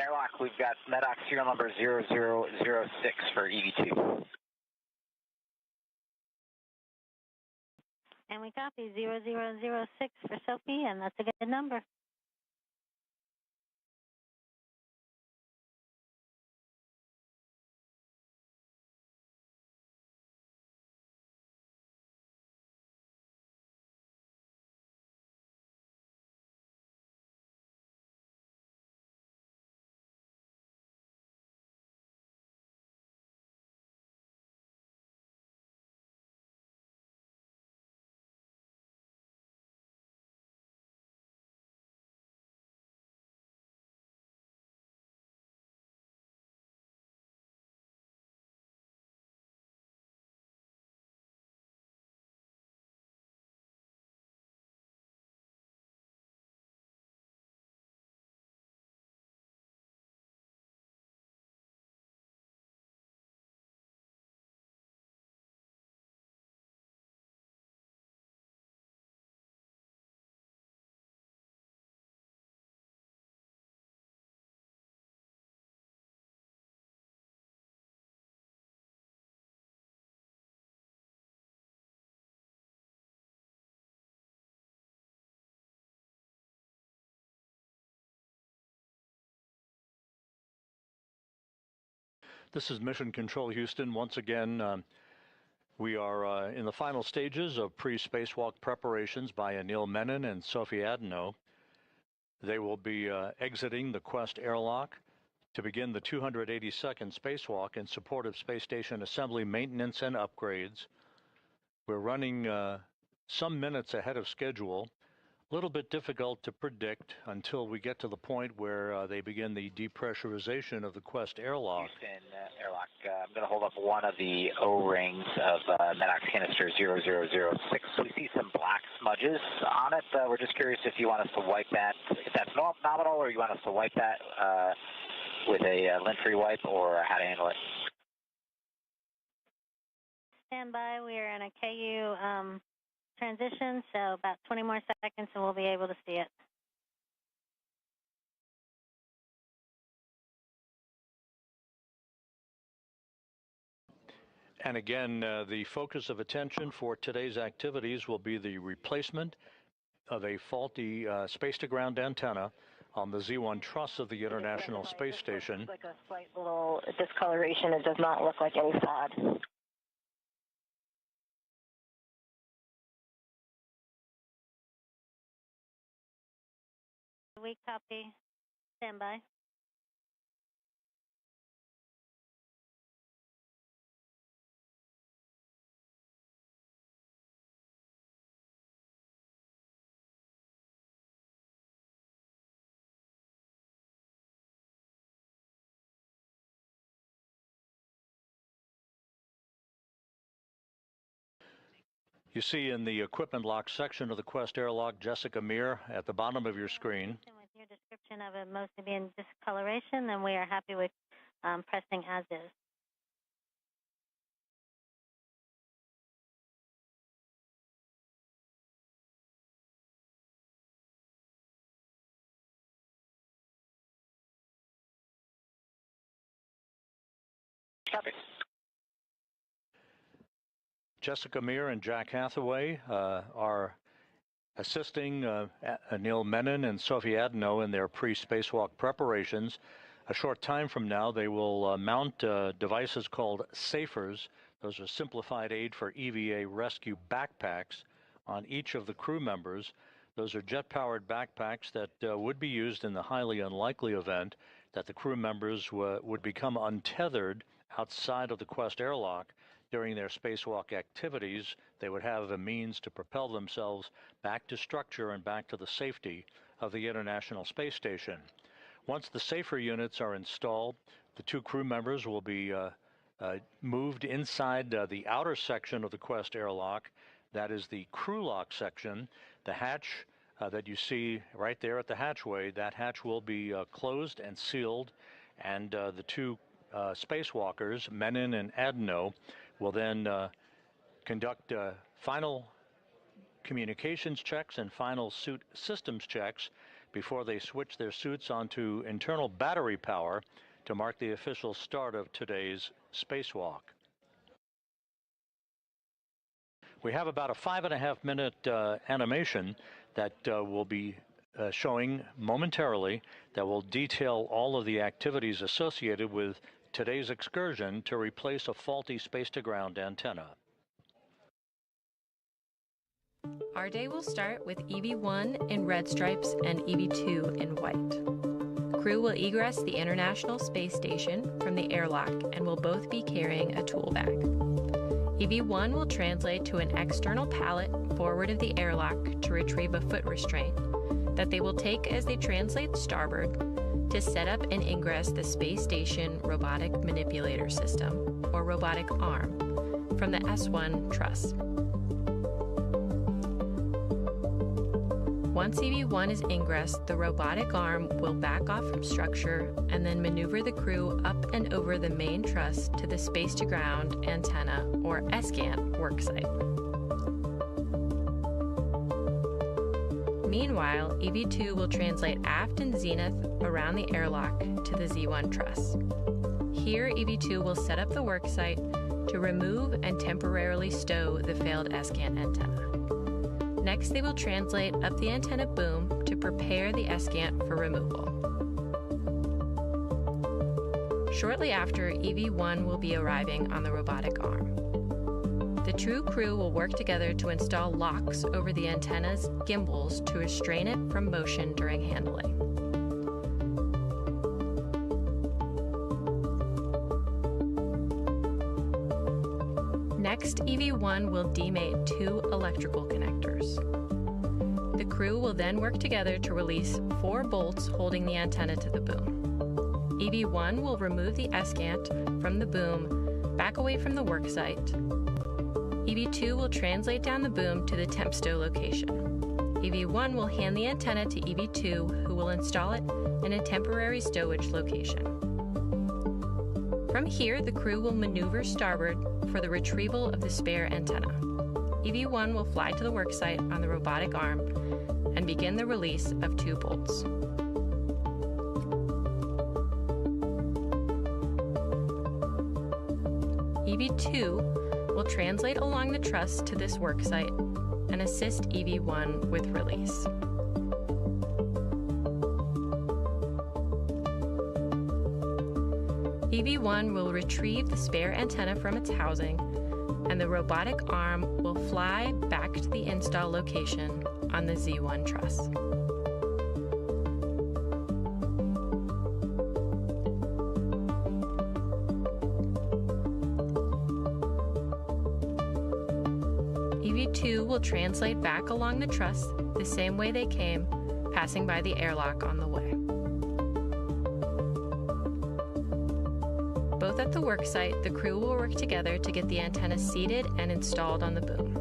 airlock, we've got MEDOC serial number 0006 for EV2. And we copy 0006 for Sophie, and that's a good number. This is Mission Control Houston. Once again, we are in the final stages of pre-spacewalk preparations by Anil Menon and Sophie Adenot. They will be exiting the Quest airlock to begin the 282nd spacewalk in support of space station assembly maintenance and upgrades. We're running some minutes ahead of schedule. A little bit difficult to predict until we get to the point where they begin the depressurization of the Quest airlock. Houston airlock, I'm going to hold up one of the O-rings of MEDOC canister 0006. We see some black smudges on it. We're just curious if you want us to wipe that, if that's nominal, or you want us to wipe that with a lint-free wipe, or how to handle it. Stand by. We are in a KU transition, so about 20 more seconds and we'll be able to see it. And again, the focus of attention for today's activities will be the replacement of a faulty space-to-ground antenna on the Z1 truss of the International Space Station. It's like a slight little discoloration. It does not look like any fraud. We copy. Stand by. You see in the equipment lock section of the Quest airlock, Jessica Meir at the bottom of your screen. With your description of it mostly being discoloration, then we are happy with pressing as is. Copy. Jessica Meir and Jack Hathaway are assisting Anil Menon and Sophie Adenot in their pre-spacewalk preparations. A short time from now, they will mount devices called SAFERs. Those are simplified aid for EVA rescue backpacks on each of the crew members. Those are jet-powered backpacks that would be used in the highly unlikely event that the crew members would become untethered outside of the Quest airlock during their spacewalk activities. They would have a means to propel themselves back to structure and back to the safety of the International Space Station. Once the SAFER units are installed, the two crew members will be moved inside the outer section of the Quest airlock. That is the crew lock section. The hatch that you see right there at the hatchway, that hatch will be closed and sealed, and the two spacewalkers, Menon and Adenot, will then conduct final communications checks and final suit systems checks before they switch their suits onto internal battery power to mark the official start of today's spacewalk. We have about a 5.5-minute animation that will be showing momentarily that will detail all of the activities associated with today's excursion to replace a faulty space-to-ground antenna. Our day will start with EV1 in red stripes and EV2 in white. Crew will egress the International Space Station from the airlock and will both be carrying a tool bag. EV1 will translate to an external pallet forward of the airlock to retrieve a foot restraint that they will take as they translate starboard to set up and ingress the Space Station Robotic Manipulator System, or robotic arm, from the S1 truss. Once EV1 is ingressed, the robotic arm will back off from structure and then maneuver the crew up and over the main truss to the space-to-ground antenna, or ESCANT, worksite. Meanwhile, EV2 will translate aft and zenith around the airlock to the Z1 truss. Here, EV2 will set up the worksite to remove and temporarily stow the failed ESCANT antenna. Next, they will translate up the antenna boom to prepare the ESCANT for removal. Shortly after, EV1 will be arriving on the robotic arm. The two crew will work together to install locks over the antenna's gimbals to restrain it from motion during handling. Next, EV1 will demate two electrical connectors. The crew will then work together to release 4 bolts holding the antenna to the boom. EV1 will remove the ESCANT from the boom back away from the worksite. EV2 will translate down the boom to the temp stow location. EV1 will hand the antenna to EV2, who will install it in a temporary stowage location. From here, the crew will maneuver starboard for the retrieval of the spare antenna. EV1 will fly to the worksite on the robotic arm and begin the release of 2 bolts. EV2 will translate along the truss to this worksite and assist EV1 with release. EV1 will retrieve the spare antenna from its housing, and the robotic arm will fly back to the install location on the Z1 truss. EV2 will translate back along the truss the same way they came, passing by the airlock on the way. Both at the worksite, the crew will work together to get the antenna seated and installed on the boom.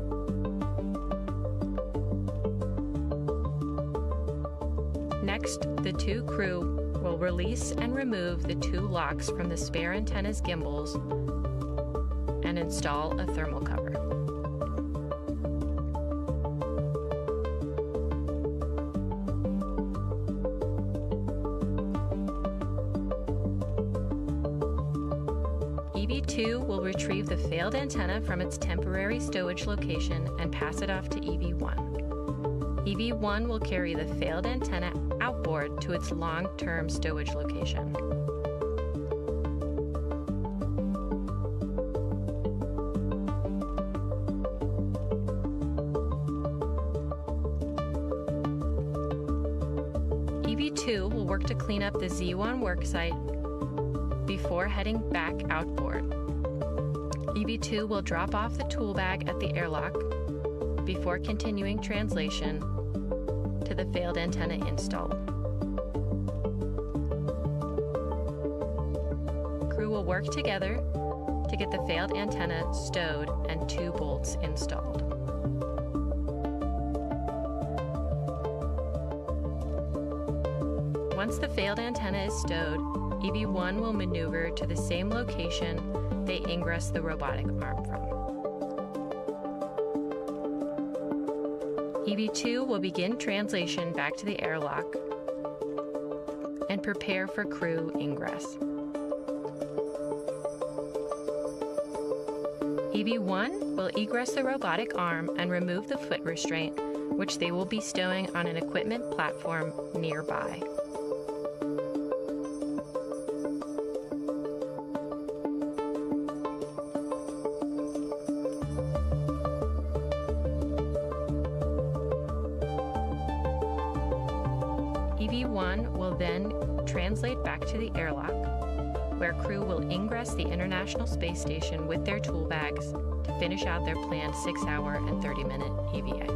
Next, the two crew will release and remove the 2 locks from the spare antenna's gimbals and install a thermal cover. EV2 will retrieve the failed antenna from its temporary stowage location and pass it off to EV1. EV1 will carry the failed antenna outboard to its long-term stowage location. EV2 will work to clean up the Z1 worksite before heading back outboard. EV2 will drop off the tool bag at the airlock before continuing translation to the failed antenna install. Crew will work together to get the failed antenna stowed and 2 bolts installed. Once the failed antenna is stowed, EV1 will maneuver to the same location they ingress the robotic arm from. EV2 will begin translation back to the airlock and prepare for crew ingress. EV1 will egress the robotic arm and remove the foot restraint, which they will be stowing on an equipment platform nearby. EV1 will then translate back to the airlock, where crew will ingress the International Space Station with their tool bags to finish out their planned 6-hour and 30-minute EVA.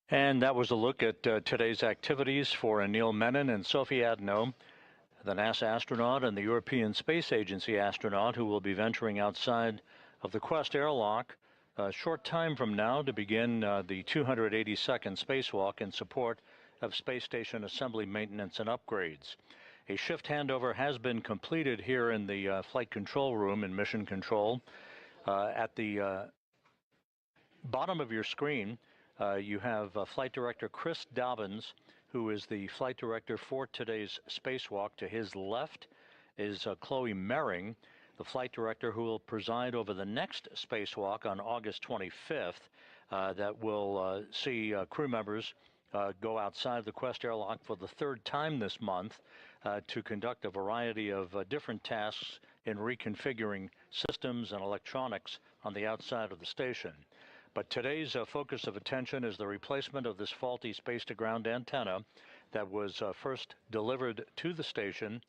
And that was a look at today's activities for Anil Menon and Sophie Adenot, the NASA astronaut and the European Space Agency astronaut who will be venturing outside of the Quest airlock a short time from now to begin the 282nd spacewalk in support of space station assembly, maintenance, and upgrades. A shift handover has been completed here in the flight control room in Mission Control. At the bottom of your screen, you have Flight Director Chris Dobbins, who is the flight director for today's spacewalk. To his left is Chloe Mering, the flight director who will preside over the next spacewalk on August 25th that will see crew members go outside the Quest airlock for the third time this month to conduct a variety of different tasks in reconfiguring systems and electronics on the outside of the station. But today's focus of attention is the replacement of this faulty space-to-ground antenna that was first delivered to the station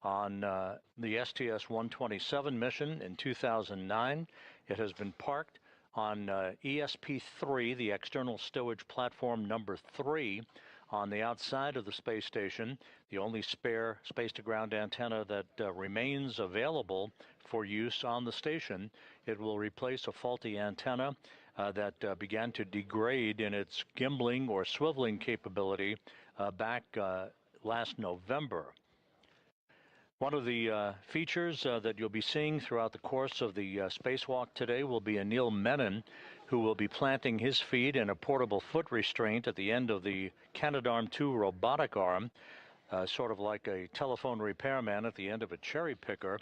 on the STS-127 mission in 2009. It has been parked on ESP-3, the external stowage platform number 3, on the outside of the space station, the only spare space-to-ground antenna that remains available for use on the station. It will replace a faulty antenna that began to degrade in its gimbaling or swiveling capability back last November. One of the features that you'll be seeing throughout the course of the spacewalk today will be Anil Menon, who will be planting his feet in a portable foot restraint at the end of the Canadarm2 robotic arm, sort of like a telephone repairman at the end of a cherry picker.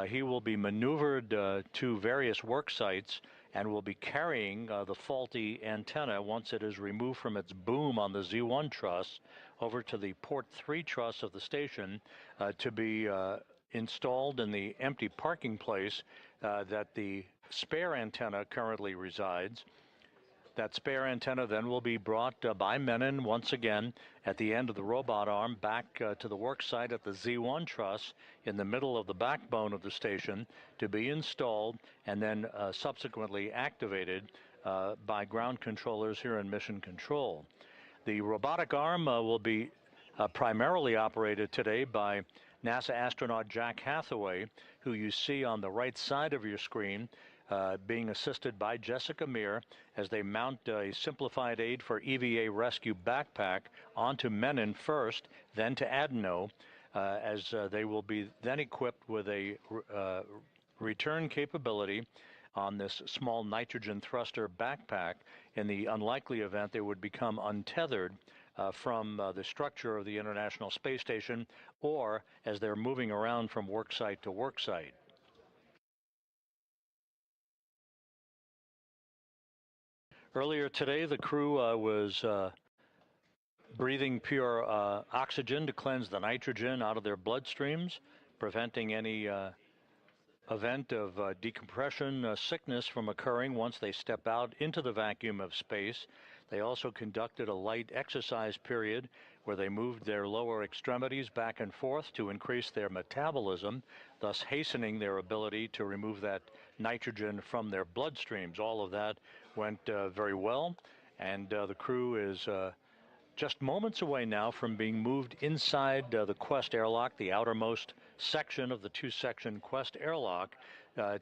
He will be maneuvered to various work sites and will be carrying the faulty antenna once it is removed from its boom on the Z1 truss over to the port 3 truss of the station to be installed in the empty parking place that the spare antenna currently resides. That spare antenna then will be brought by Menon once again at the end of the robot arm back to the work site at the Z1 truss in the middle of the backbone of the station to be installed and then subsequently activated by ground controllers here in Mission Control. The robotic arm will be primarily operated today by NASA astronaut Jack Hathaway, who you see on the right side of your screen, being assisted by Jessica Meir as they mount a simplified aid for EVA rescue backpack onto Menon first, then to Adenot, as they will be then equipped with a return capability on this small nitrogen thruster backpack in the unlikely event they would become untethered from the structure of the International Space Station or as they're moving around from work site to work site. Earlier today, the crew was breathing pure oxygen to cleanse the nitrogen out of their bloodstreams, preventing any event of decompression sickness from occurring once they step out into the vacuum of space. They also conducted a light exercise period where they moved their lower extremities back and forth to increase their metabolism, thus hastening their ability to remove that nitrogen from their bloodstreams. All of that went very well, and the crew is just moments away now from being moved inside the Quest airlock, the outermost section of the two-section Quest airlock,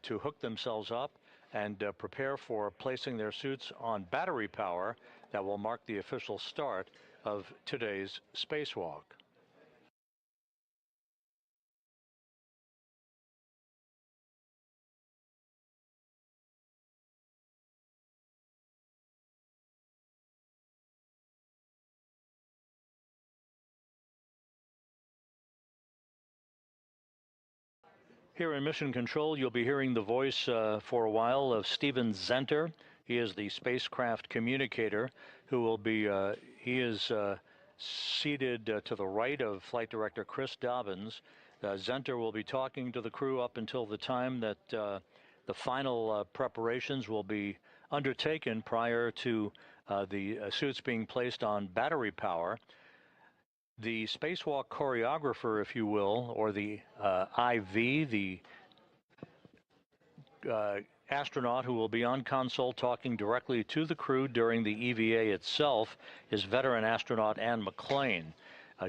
to hook themselves up and prepare for placing their suits on battery power that will mark the official start of today's spacewalk. Here in Mission Control, you'll be hearing the voice for a while of Steven Zenter. He is the spacecraft communicator who will be, he is seated to the right of Flight Director Chris Dobbins. Zenter will be talking to the crew up until the time that the final preparations will be undertaken prior to the suits being placed on battery power. The spacewalk choreographer, if you will, or the IV, the astronaut who will be on console talking directly to the crew during the EVA itself, is veteran astronaut Anne McClain.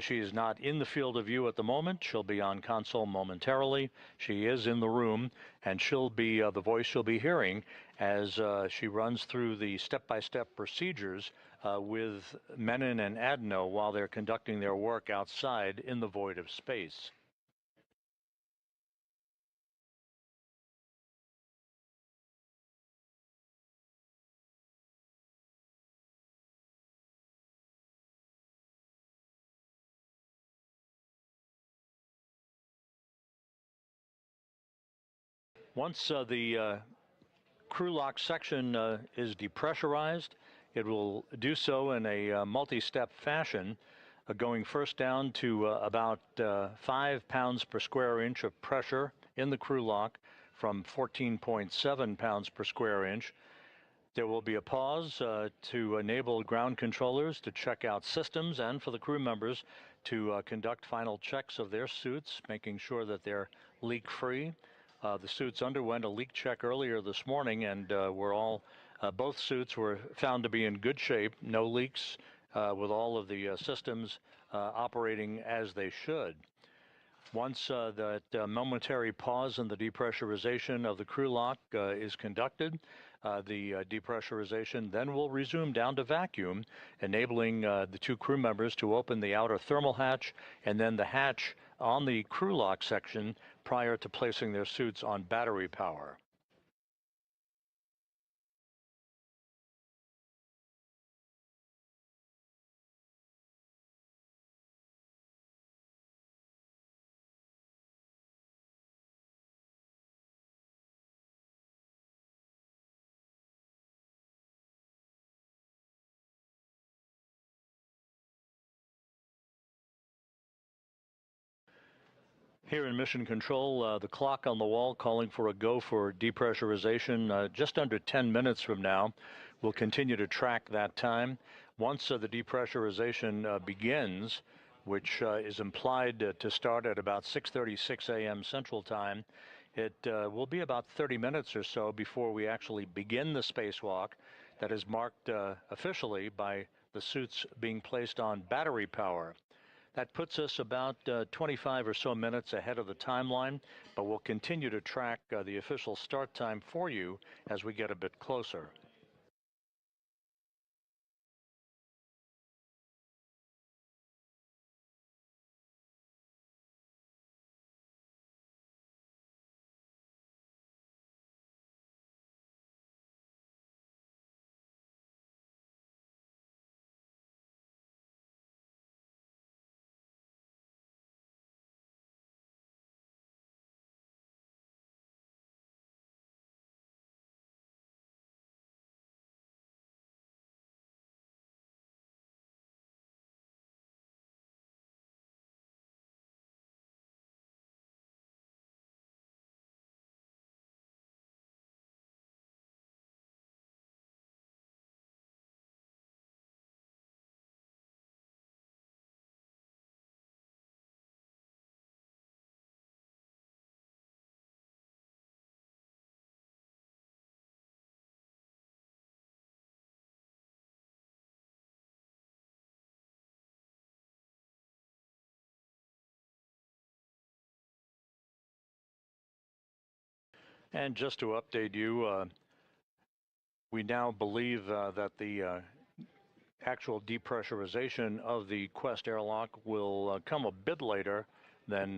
She is not in the field of view at the moment. She'll be on console momentarily. She is in the room, and she'll be the voice you'll be hearing as she runs through the step-by-step procedures with Menon and Adenot while they're conducting their work outside in the void of space. Once the crew lock section is depressurized, it will do so in a multi-step fashion, going first down to about 5 pounds per square inch of pressure in the crew lock from 14.7 pounds per square inch. There will be a pause to enable ground controllers to check out systems and for the crew members to conduct final checks of their suits, making sure that they're leak-free. The suits underwent a leak check earlier this morning, and both suits were found to be in good shape, no leaks, with all of the systems operating as they should. Once that momentary pause in the depressurization of the crew lock is conducted, the depressurization then will resume down to vacuum, enabling the two crew members to open the outer thermal hatch and then the hatch on the crew lock section prior to placing their suits on battery power. Here in Mission Control, the clock on the wall calling for a go for depressurization just under 10 minutes from now. We'll continue to track that time. Once the depressurization begins, which is implied to start at about 6:36 a.m. Central Time, it will be about 30 minutes or so before we actually begin the spacewalk that is marked officially by the suits being placed on battery power. That puts us about 25 or so minutes ahead of the timeline, but we'll continue to track the official start time for you as we get a bit closer. And just to update you, we now believe that the actual depressurization of the Quest airlock will come a bit later than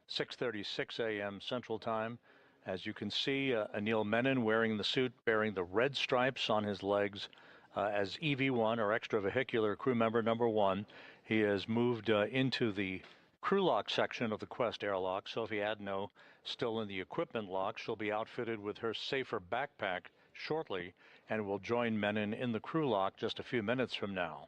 6:36 a.m. Central Time. As you can see, Anil Menon wearing the suit bearing the red stripes on his legs as EV1, or extravehicular crew member number 1. He has moved into the crew lock section of the Quest airlock, Sophie Adenot, still in the equipment lock, she'll be outfitted with her safer backpack shortly and will join Menon in the crew lock just a few minutes from now.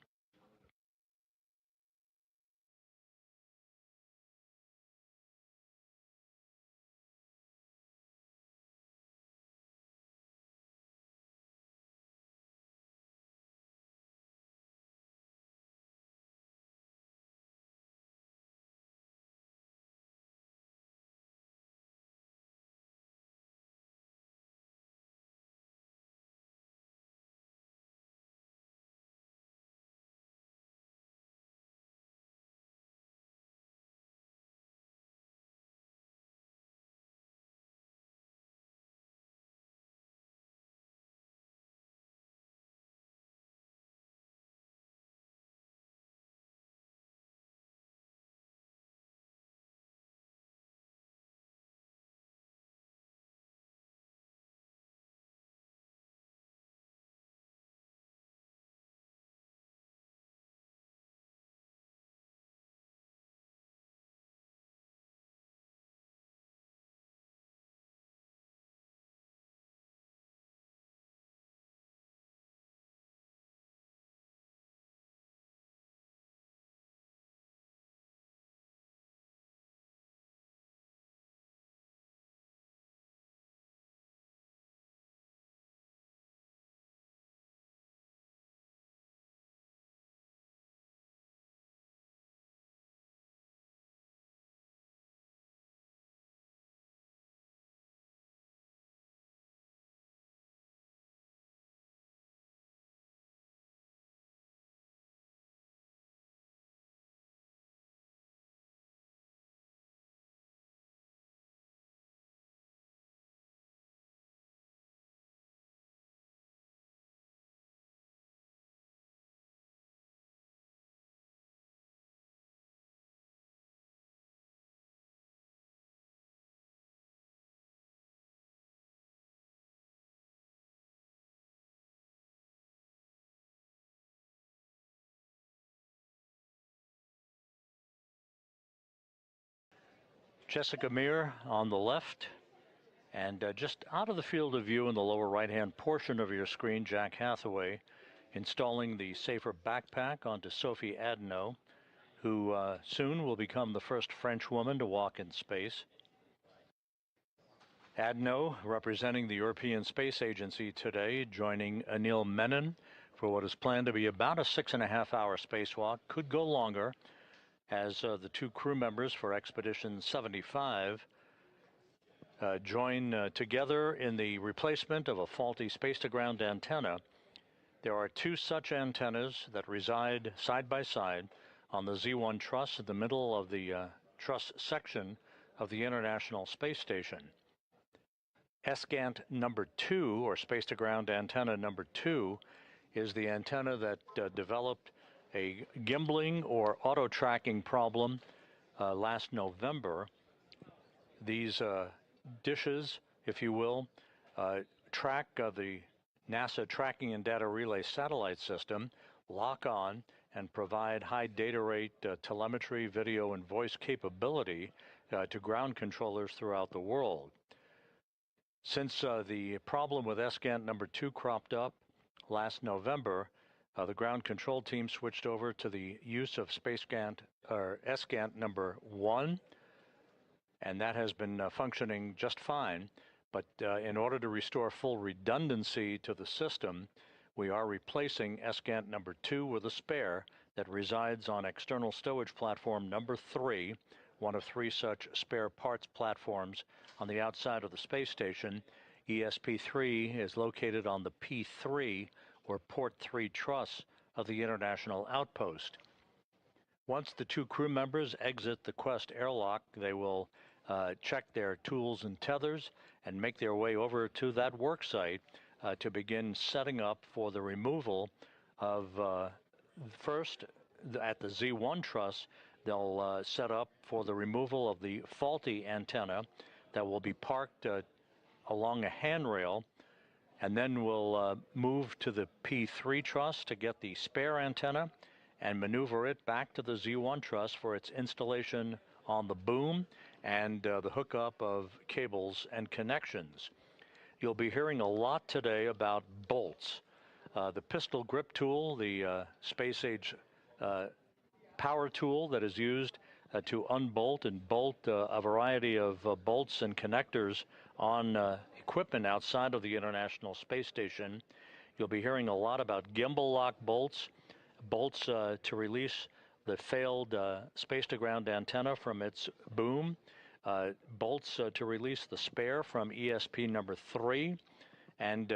Jessica Meir on the left, and just out of the field of view in the lower right-hand portion of your screen, Jack Hathaway installing the safer backpack onto Sophie Adenot, who soon will become the first French woman to walk in space. Adenot, representing the European Space Agency today, joining Anil Menon for what is planned to be about a 6.5-hour spacewalk, could go longer, as the two crew members for Expedition 75 join together in the replacement of a faulty space-to-ground antenna. There are two such antennas that reside side by side on the Z1 truss in the middle of the truss section of the International Space Station. ESCANT number 2, or space-to-ground antenna number 2, is the antenna that developed a gimbling or auto-tracking problem last November. These dishes, if you will, track the NASA Tracking and Data Relay Satellite System, lock on, and provide high data rate telemetry, video, and voice capability to ground controllers throughout the world. Since the problem with ESCANT number 2 cropped up last November, the ground control team switched over to the use of ESCANT number 1, and that has been functioning just fine. But in order to restore full redundancy to the system, we are replacing ESCANT number 2 with a spare that resides on external stowage platform number 3, one of 3 such spare parts platforms on the outside of the space station. ESP3 is located on the P3, or Port 3 truss of the International Outpost. Once the two crew members exit the Quest airlock, they will check their tools and tethers and make their way over to that work site to begin setting up for the removal of, first, at the Z1 truss, they'll set up for the removal of the faulty antenna that will be parked along a handrail, and then we'll move to the P3 truss to get the spare antenna, and maneuver it back to the Z1 truss for its installation on the boom and the hookup of cables and connections. You'll be hearing a lot today about bolts. The pistol grip tool, the space age power tool that is used to unbolt and bolt a variety of bolts and connectors on equipment outside of the International Space Station. You'll be hearing a lot about gimbal lock bolts, bolts to release the failed space-to-ground antenna from its boom, bolts to release the spare from ESP number 3, and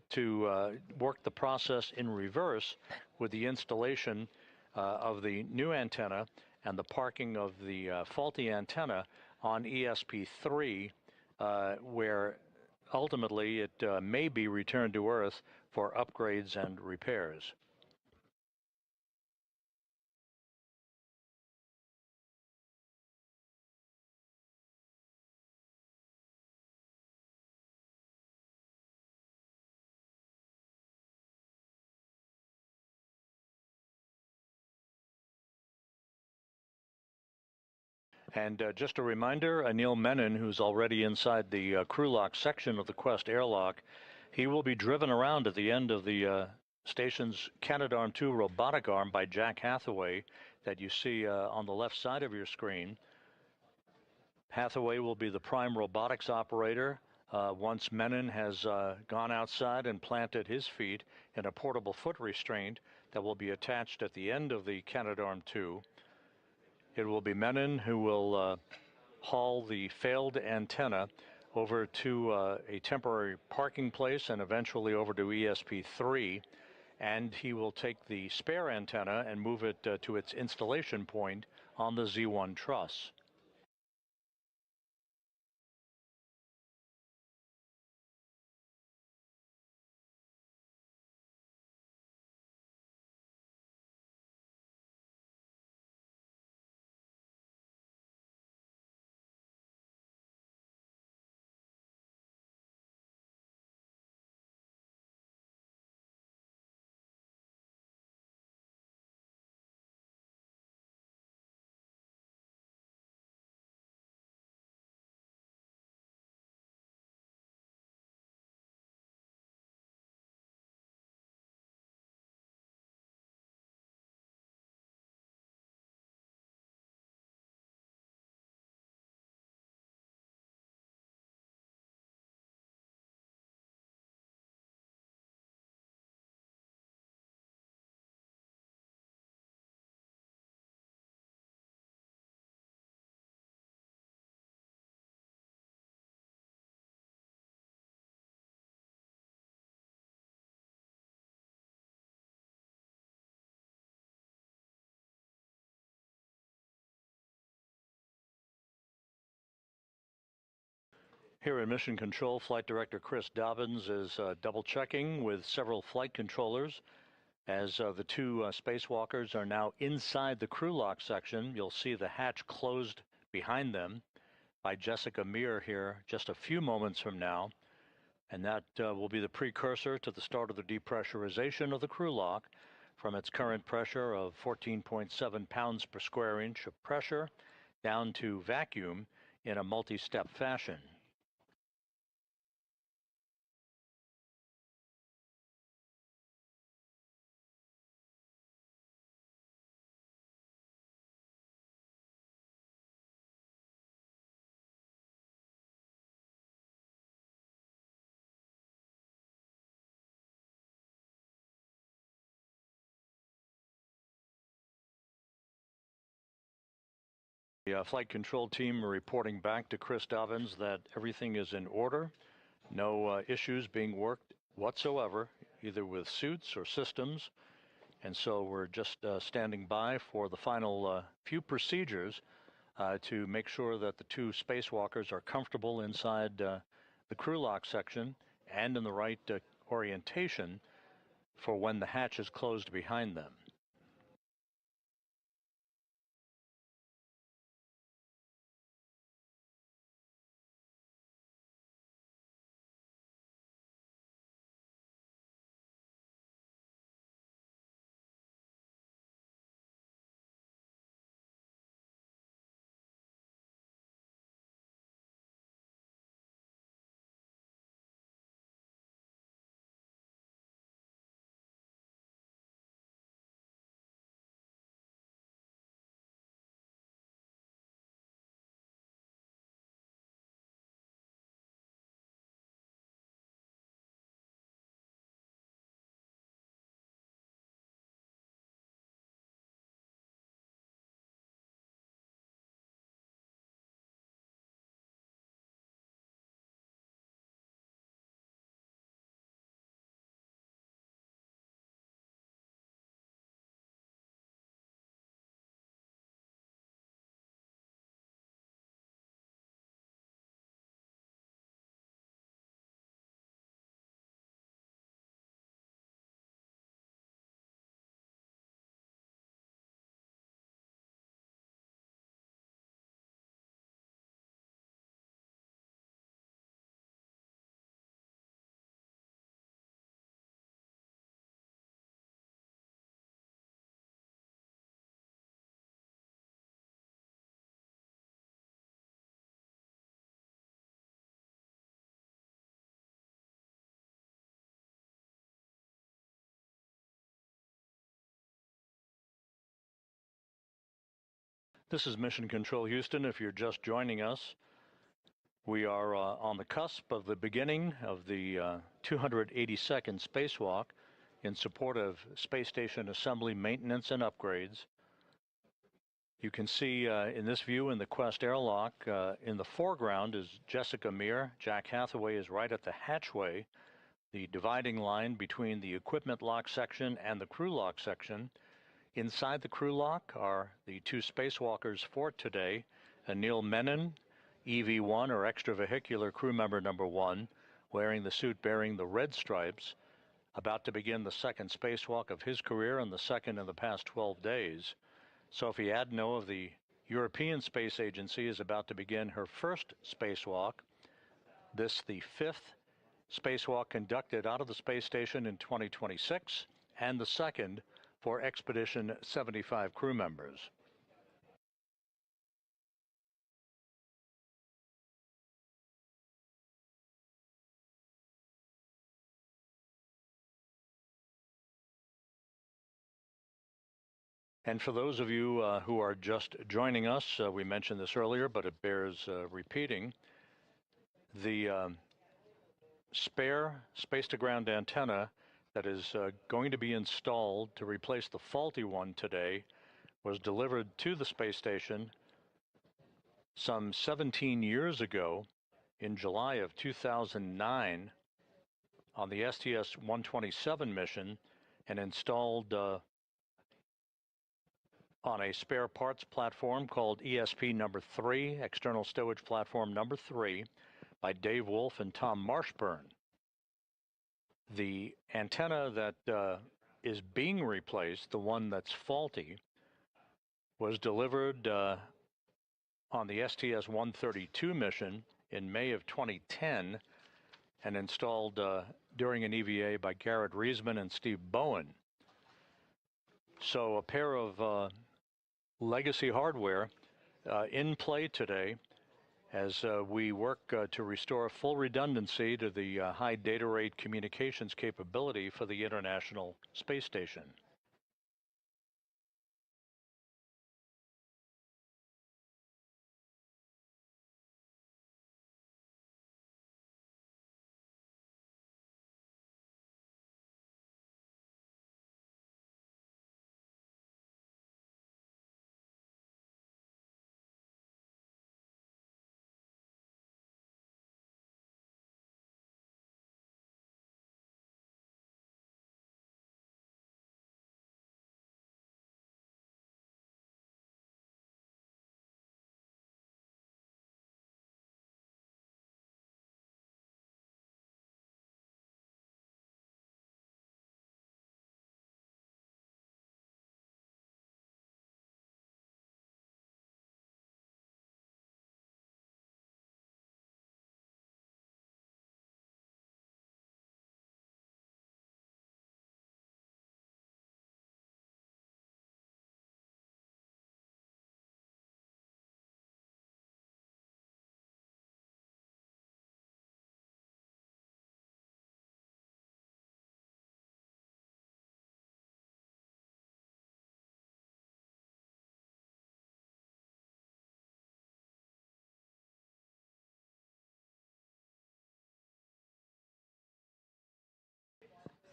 to work the process in reverse with the installation of the new antenna and the parking of the faulty antenna on ESP3, where ultimately it may be returned to Earth for upgrades and repairs. And just a reminder, Anil Menon, who's already inside the crew lock section of the Quest airlock, he will be driven around at the end of the station's Canadarm2 robotic arm by Jack Hathaway that you see on the left side of your screen. Hathaway will be the prime robotics operator once Menon has gone outside and planted his feet in a portable foot restraint that will be attached at the end of the Canadarm2. It will be Menon who will haul the failed antenna over to a temporary parking place and eventually over to ESP3, and he will take the spare antenna and move it to its installation point on the Z1 truss. Here in Mission Control, Flight Director Chris Dobbins is double-checking with several flight controllers as the two spacewalkers are now inside the crew lock section. You'll see the hatch closed behind them by Jessica Meir here just a few moments from now, and that will be the precursor to the start of the depressurization of the crew lock from its current pressure of 14.7 pounds per square inch of pressure down to vacuum in a multi-step fashion. The flight control team are reporting back to Chris Dobbins that everything is in order. No issues being worked whatsoever, either with suits or systems. And so we're just standing by for the final few procedures to make sure that the two spacewalkers are comfortable inside the crew lock section and in the right orientation for when the hatch is closed behind them. This is Mission Control Houston. If you're just joining us, we are on the cusp of the beginning of the 282nd spacewalk in support of space station assembly, maintenance, and upgrades. You can see in this view in the Quest airlock, in the foreground is Jessica Meir. Jack Hathaway is right at the hatchway, the dividing line between the equipment lock section and the crew lock section. Inside the crew lock are the two spacewalkers for today, Anil Menon, EV1 or extravehicular crew member number 1, wearing the suit bearing the red stripes, about to begin the second spacewalk of his career and the second in the past 12 days. Sophie Adenot of the European Space Agency is about to begin her first spacewalk. This the fifth spacewalk conducted out of the space station in 2026, and the second for Expedition 75 crew members. And for those of you who are just joining us, we mentioned this earlier, but it bears repeating. The spare space-to-ground antenna that is going to be installed to replace the faulty one today was delivered to the space station some 17 years ago in July of 2009 on the STS-127 mission and installed on a spare parts platform called ESP number 3, External Stowage Platform number 3, by Dave Wolf and Tom Marshburn. The antenna that is being replaced, the one that's faulty, was delivered on the STS-132 mission in May of 2010 and installed during an EVA by Garrett Reisman and Steve Bowen. So a pair of legacy hardware in play today as we work to restore full redundancy to the high data rate communications capability for the International Space Station.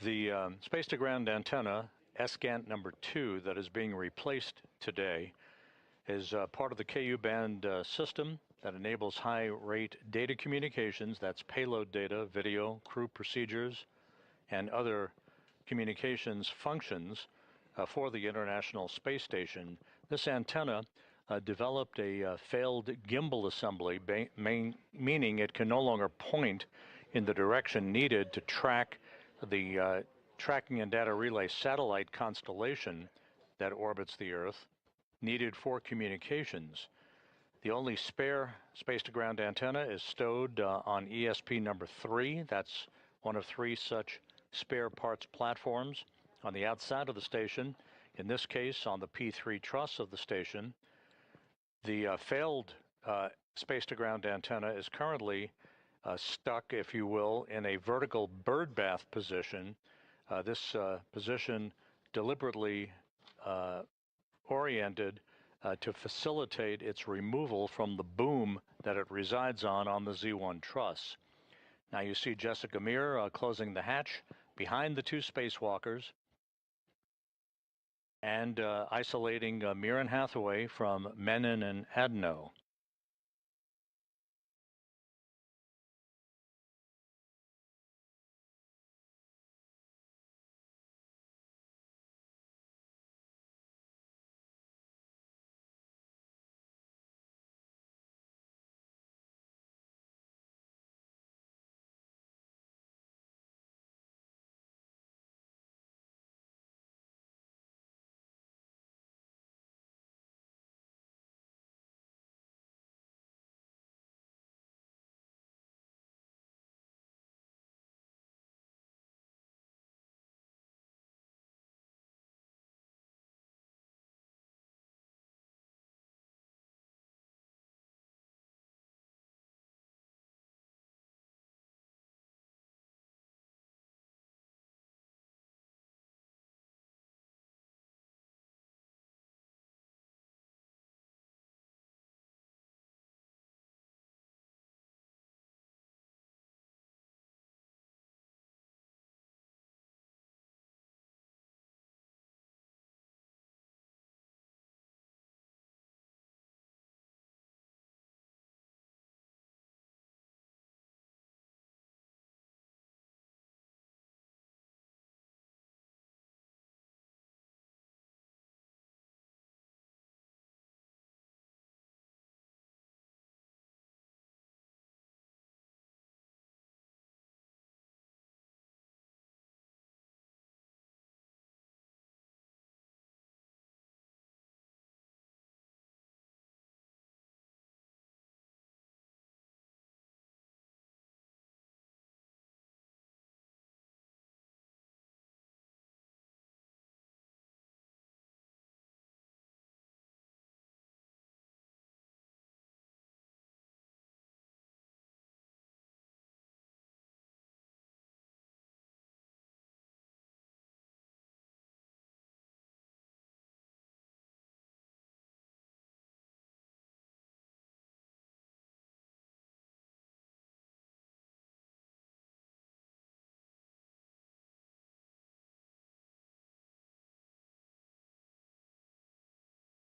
The space-to-ground antenna, SGANT number 2, that is being replaced today is part of the KU band system that enables high-rate data communications. That's payload data, video, crew procedures, and other communications functions for the International Space Station. This antenna developed a failed gimbal assembly, meaning it can no longer point in the direction needed to track the tracking and data relay satellite constellation that orbits the Earth, needed for communications. The only spare space-to-ground antenna is stowed on ESP number 3. That's one of 3 such spare parts platforms on the outside of the station, in this case on the P3 truss of the station. The failed space-to-ground antenna is currently stuck, if you will, in a vertical birdbath position. This position deliberately oriented to facilitate its removal from the boom that it resides on the Z1 truss. Now you see Jessica Meir closing the hatch behind the two spacewalkers and isolating Meir and Hathaway from Menon and Adenot.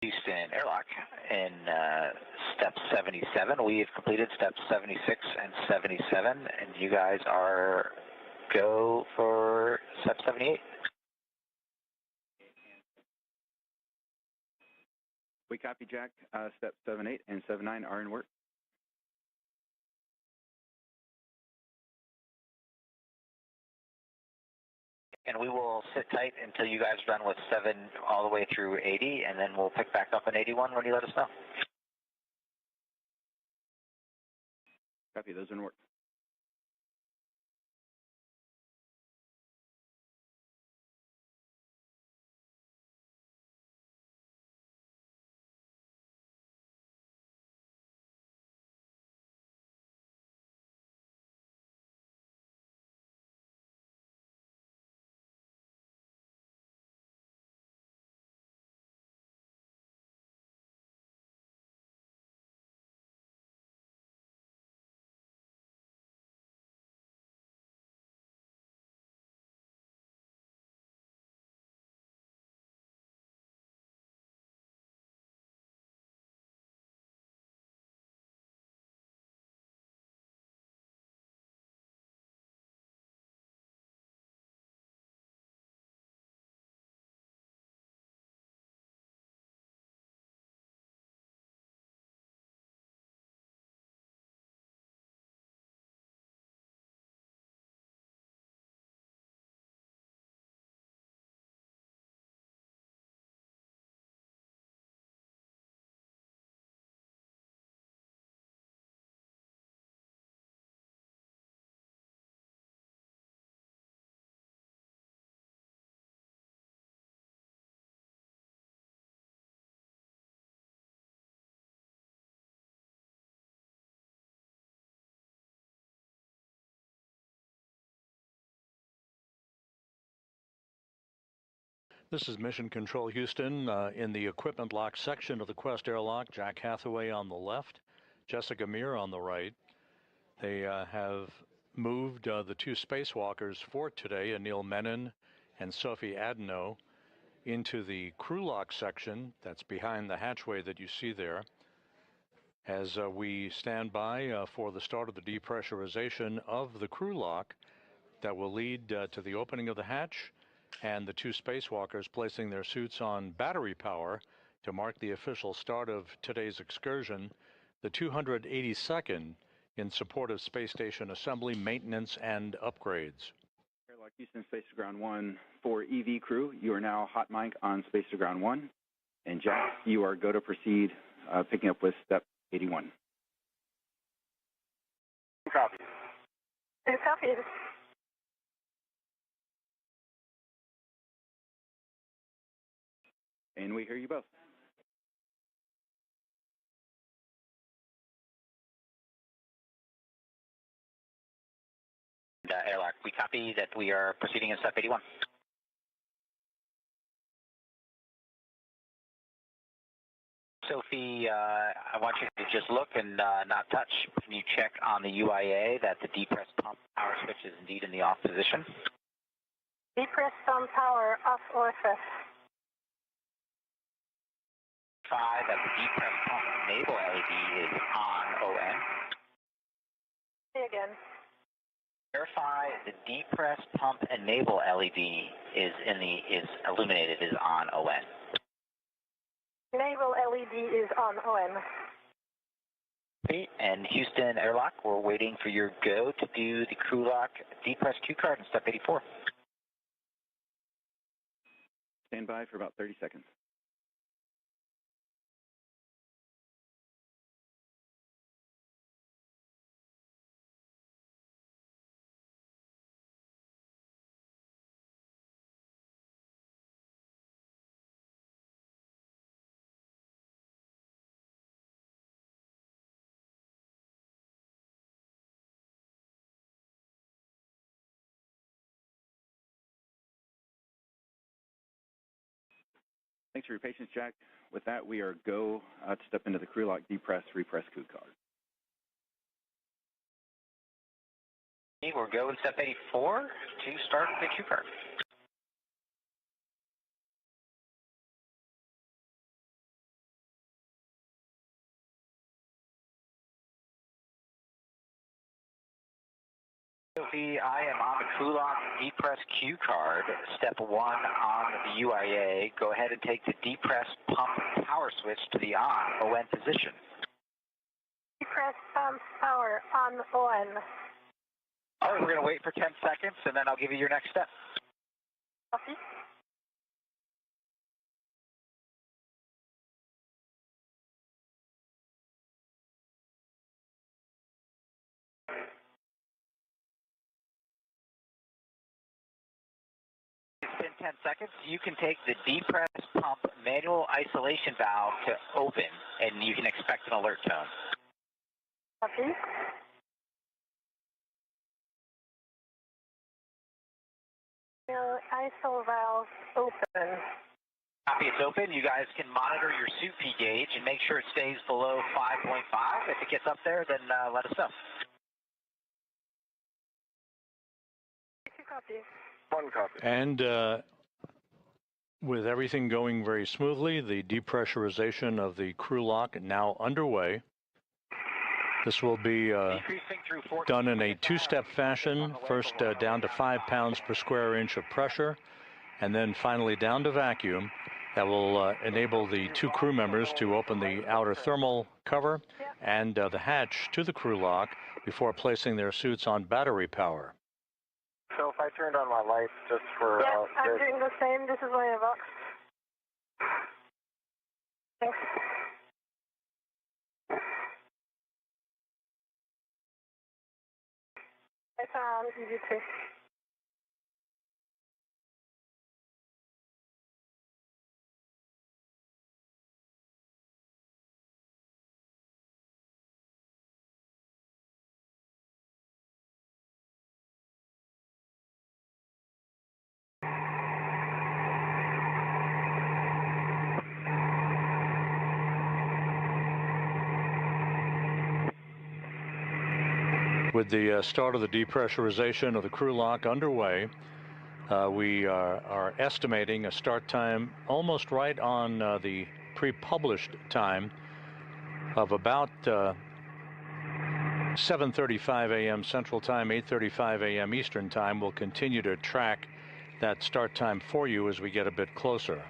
Houston Airlock in step 77. We have completed steps 76 and 77, and you guys are go for step 78. We copy, Jack. Step 78 and 79 are in work. And we will sit tight until you guys are done with 7 all the way through 80, and then we'll pick back up in 81 when you let us know. Copy, those are in work. This is Mission Control Houston. In the equipment lock section of the Quest airlock, Jack Hathaway on the left, Jessica Meir on the right. They have moved the two spacewalkers for today, Anil Menon and Sophie Adenot, into the crew lock section that's behind the hatchway that you see there. As we stand by for the start of the depressurization of the crew lock that will lead to the opening of the hatch and the two spacewalkers placing their suits on battery power to mark the official start of today's excursion, the 282nd in support of space station assembly, maintenance, and upgrades. Airlock Houston, Space to Ground 1 for EV crew. You are now hot mic on Space to Ground 1. And Jack, you are go to proceed, picking up with step 81. Copy. Copy. And we hear you both. Airlock, we copy that we are proceeding in step 81. Sophie, I want you to just look and not touch. Can you check on the UIA that the depressed pump power switch is indeed in the off position? Depressed pump power off OFF. That the depressed pump enable LED is on ON. Say again. Verify the depressed pump enable LED is illuminated, is on ON. Enable LED is on ON. And Houston Airlock, we're waiting for your go to do the crew lock depress Q card in step 84. Stand by for about 30 seconds. Thanks for your patience, Jack. With that, we are go to step into the crew lock, depress, repress crew card. We're go in step 84 to start the Q card. Sophie, I am on the crew lock depress Q card, step 1 on the UIA. Go ahead and take the depress pump power switch to the on position. Depress pump power on ON. All right, we're going to wait for 10 seconds, and then I'll give you your next step. Copy. It's been 10 seconds. You can take the depress pump manual isolation valve to open, and you can expect an alert tone. Copy. ISO valve open. Copy, it's open. You guys can monitor your suit P gauge and make sure it stays below 5.5. If it gets up there, then let us know. Copy. One copy. And with everything going very smoothly, the depressurization of the crew lock now underway. This will be done in a two-step fashion, first down to 5 pounds per square inch of pressure, and then finally down to vacuum. That will enable the two crew members to open the outer thermal cover and the hatch to the crew lock before placing their suits on battery power. So if I turned on my lights just for... Yeah, I'm doing the same. This is my box. Thanks. I found EV2. With the start of the depressurization of the crew lock underway, we are estimating a start time almost right on the pre-published time of about 7:35 a.m. Central Time, 8:35 a.m. Eastern Time. We'll continue to track that start time for you as we get a bit closer.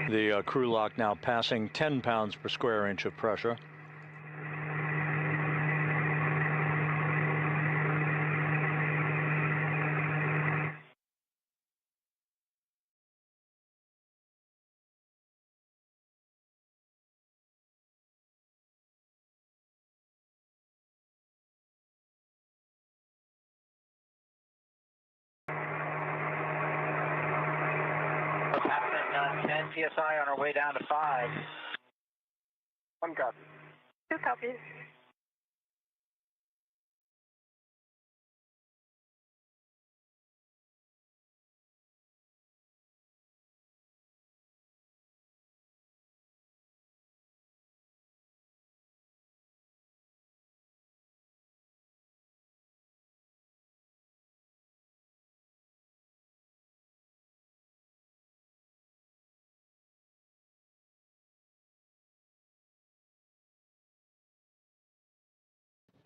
The crew lock now passing 10 pounds per square inch of pressure. What's happening? 10 PSI on our way down to 5. 1 copy. 2 copies.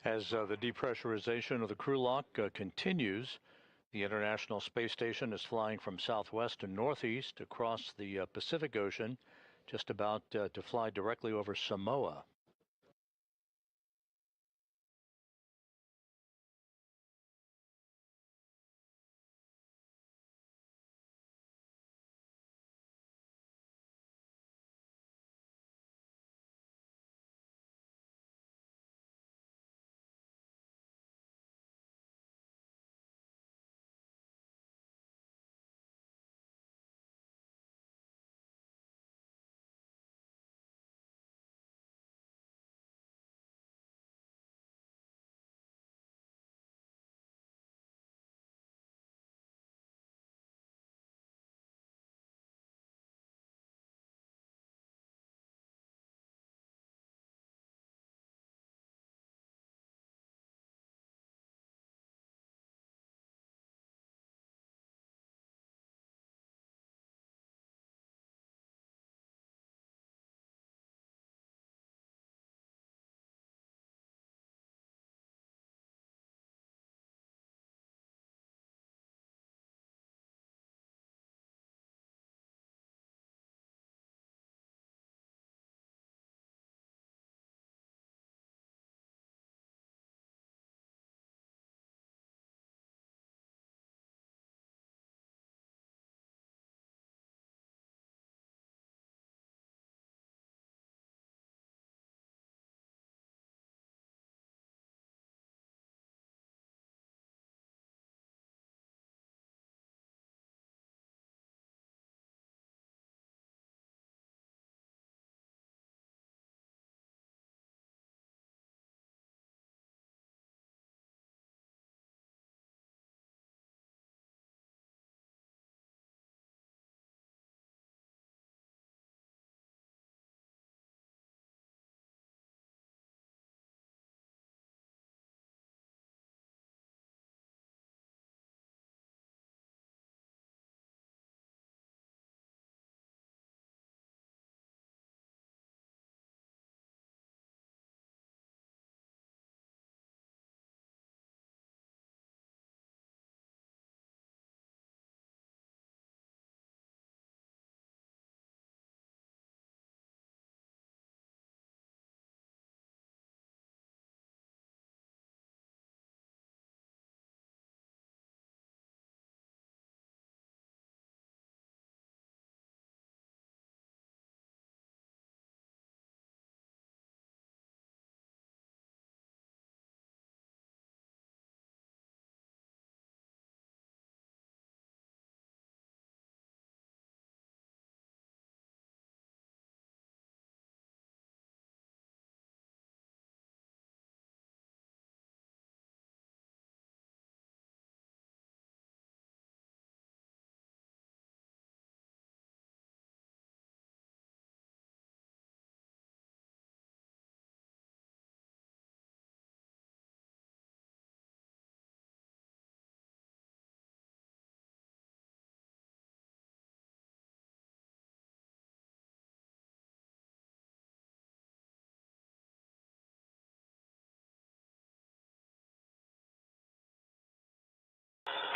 As the depressurization of the crew lock continues, the International Space Station is flying from southwest to northeast across the Pacific Ocean, just about to fly directly over Samoa.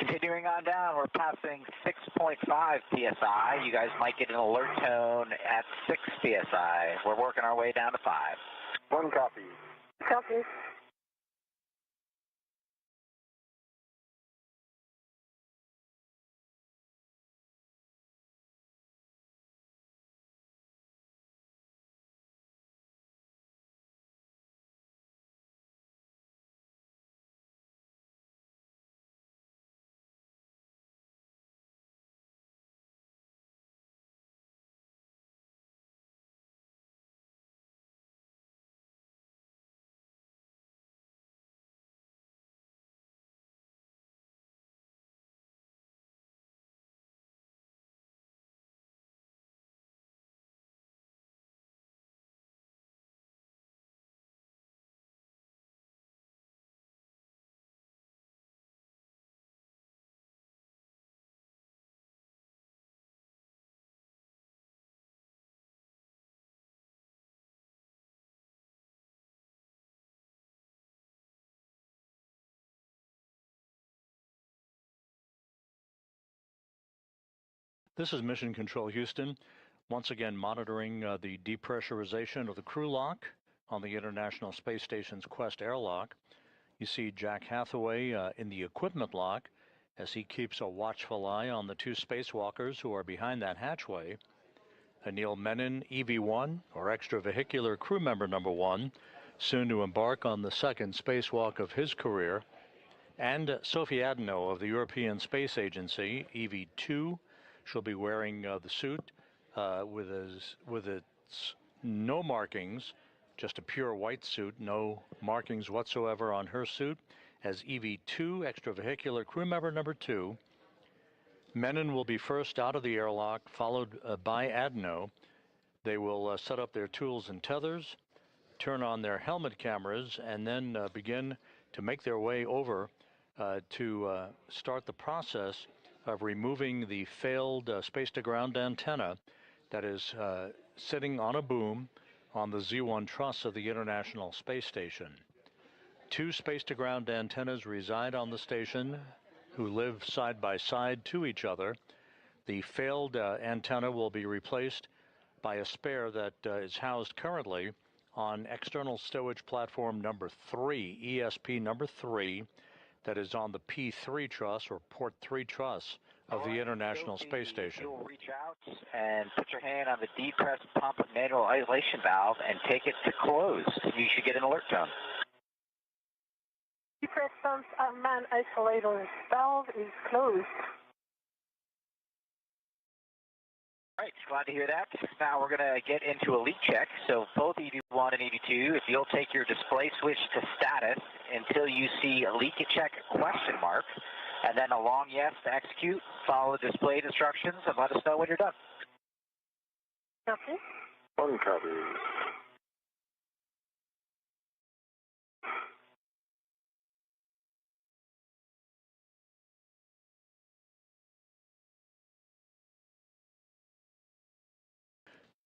Continuing on down, we're passing 6.5 psi. You guys might get an alert tone at 6 psi. We're working our way down to 5. One copy. Copy. This is Mission Control Houston, once again monitoring the depressurization of the crew lock on the International Space Station's Quest airlock. You see Jack Hathaway in the equipment lock as he keeps a watchful eye on the two spacewalkers who are behind that hatchway. Anil Menon, EV1, or extravehicular crew member number 1, soon to embark on the second spacewalk of his career. And Sophie Adenot of the European Space Agency, EV2, she'll be wearing the suit with its no markings, just a pure white suit, no markings whatsoever on her suit, as EV2, extravehicular crew member number 2. Menon will be first out of the airlock, followed by Adenot. They will set up their tools and tethers, turn on their helmet cameras, and then begin to make their way over to start the process of removing the failed space-to-ground antenna that is sitting on a boom on the Z1 truss of the International Space Station. Two space-to-ground antennas reside on the station who live side by side to each other. The failed antenna will be replaced by a spare that is housed currently on external stowage platform number 3, ESP number 3, that is on the P3 truss or port 3 truss of the International Space Station. You'll reach out and put your hand on the depressed pump manual isolation valve and take it to close. You should get an alert tone. Depressed pump man isolator valve is closed. All right, glad to hear that. Now we're going to get into a leak check. So both EV1 and EV2, if you'll take your display switch to status until you see a leak check question mark, and then a long yes to execute, follow the displayed instructions, and let us know when you're done. Copy. One copy.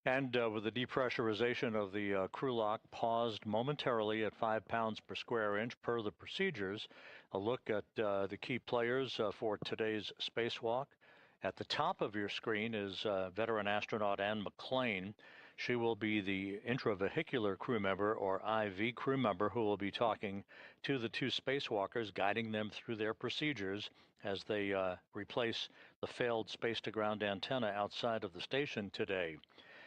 And with the depressurization of the crew lock paused momentarily at 5 pounds per square inch per the procedures, a look at the key players for today's spacewalk. At the top of your screen is veteran astronaut Anne McClain. She will be the intravehicular crew member, or IV crew member, who will be talking to the two spacewalkers, guiding them through their procedures as they replace the failed space-to-ground antenna outside of the station today.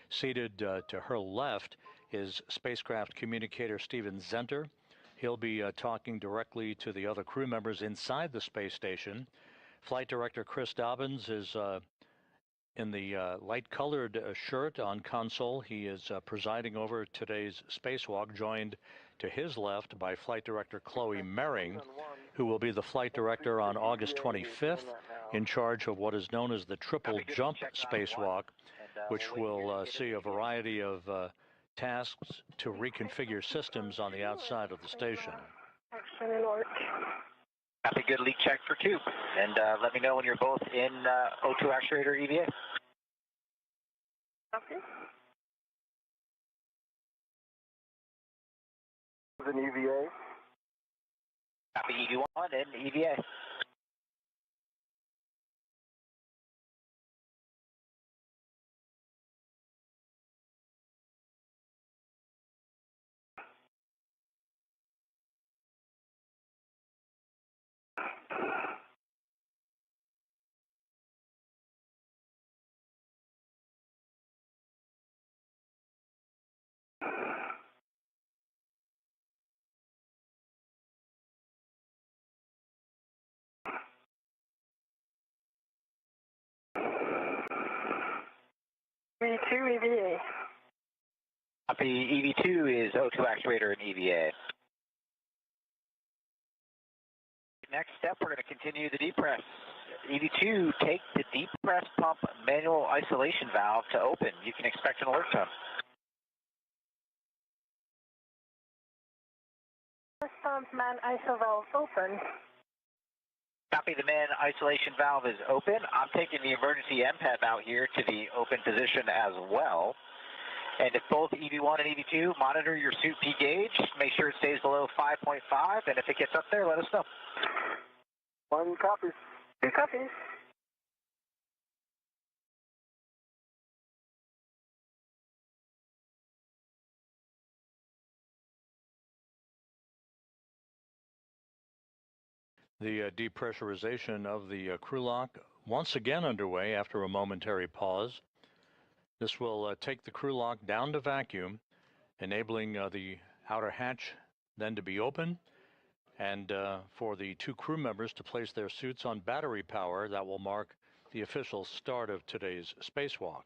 Seated to her left is spacecraft communicator Steven Zenter. He'll be talking directly to the other crew members inside the space station. Flight Director Chris Dobbins is in the light-colored shirt on console. He is presiding over today's spacewalk, joined to his left by Flight Director Chloe Mering, who will be the flight director on August 25th, in charge of what is known as the triple jump spacewalk, which will see a variety of tasks to reconfigure systems on the outside of the station. Action alert. Copy, good leak check for 2. And let me know when you're both in O2 actuator EVA. Copy. An EVA. Copy EV1 and EVA. EV2, EVA. Copy. EV2 is O2 actuator and EVA. Next step, we're going to continue the depress. EV2, take the depress pump manual isolation valve to open. You can expect an alert tone. First pump man ISO valve open. Copy. The man isolation valve is open. I'm taking the emergency MPEP out here to the open position as well. And if both EV1 and EV2, monitor your suit P gauge. Make sure it stays below 5.5. And if it gets up there, let us know. 1 copy. 2 copies. The depressurization of the crew lock once again underway after a momentary pause. This will take the crew lock down to vacuum, enabling the outer hatch then to be open, and for the 2 crew members to place their suits on battery power. That will mark the official start of today's spacewalk.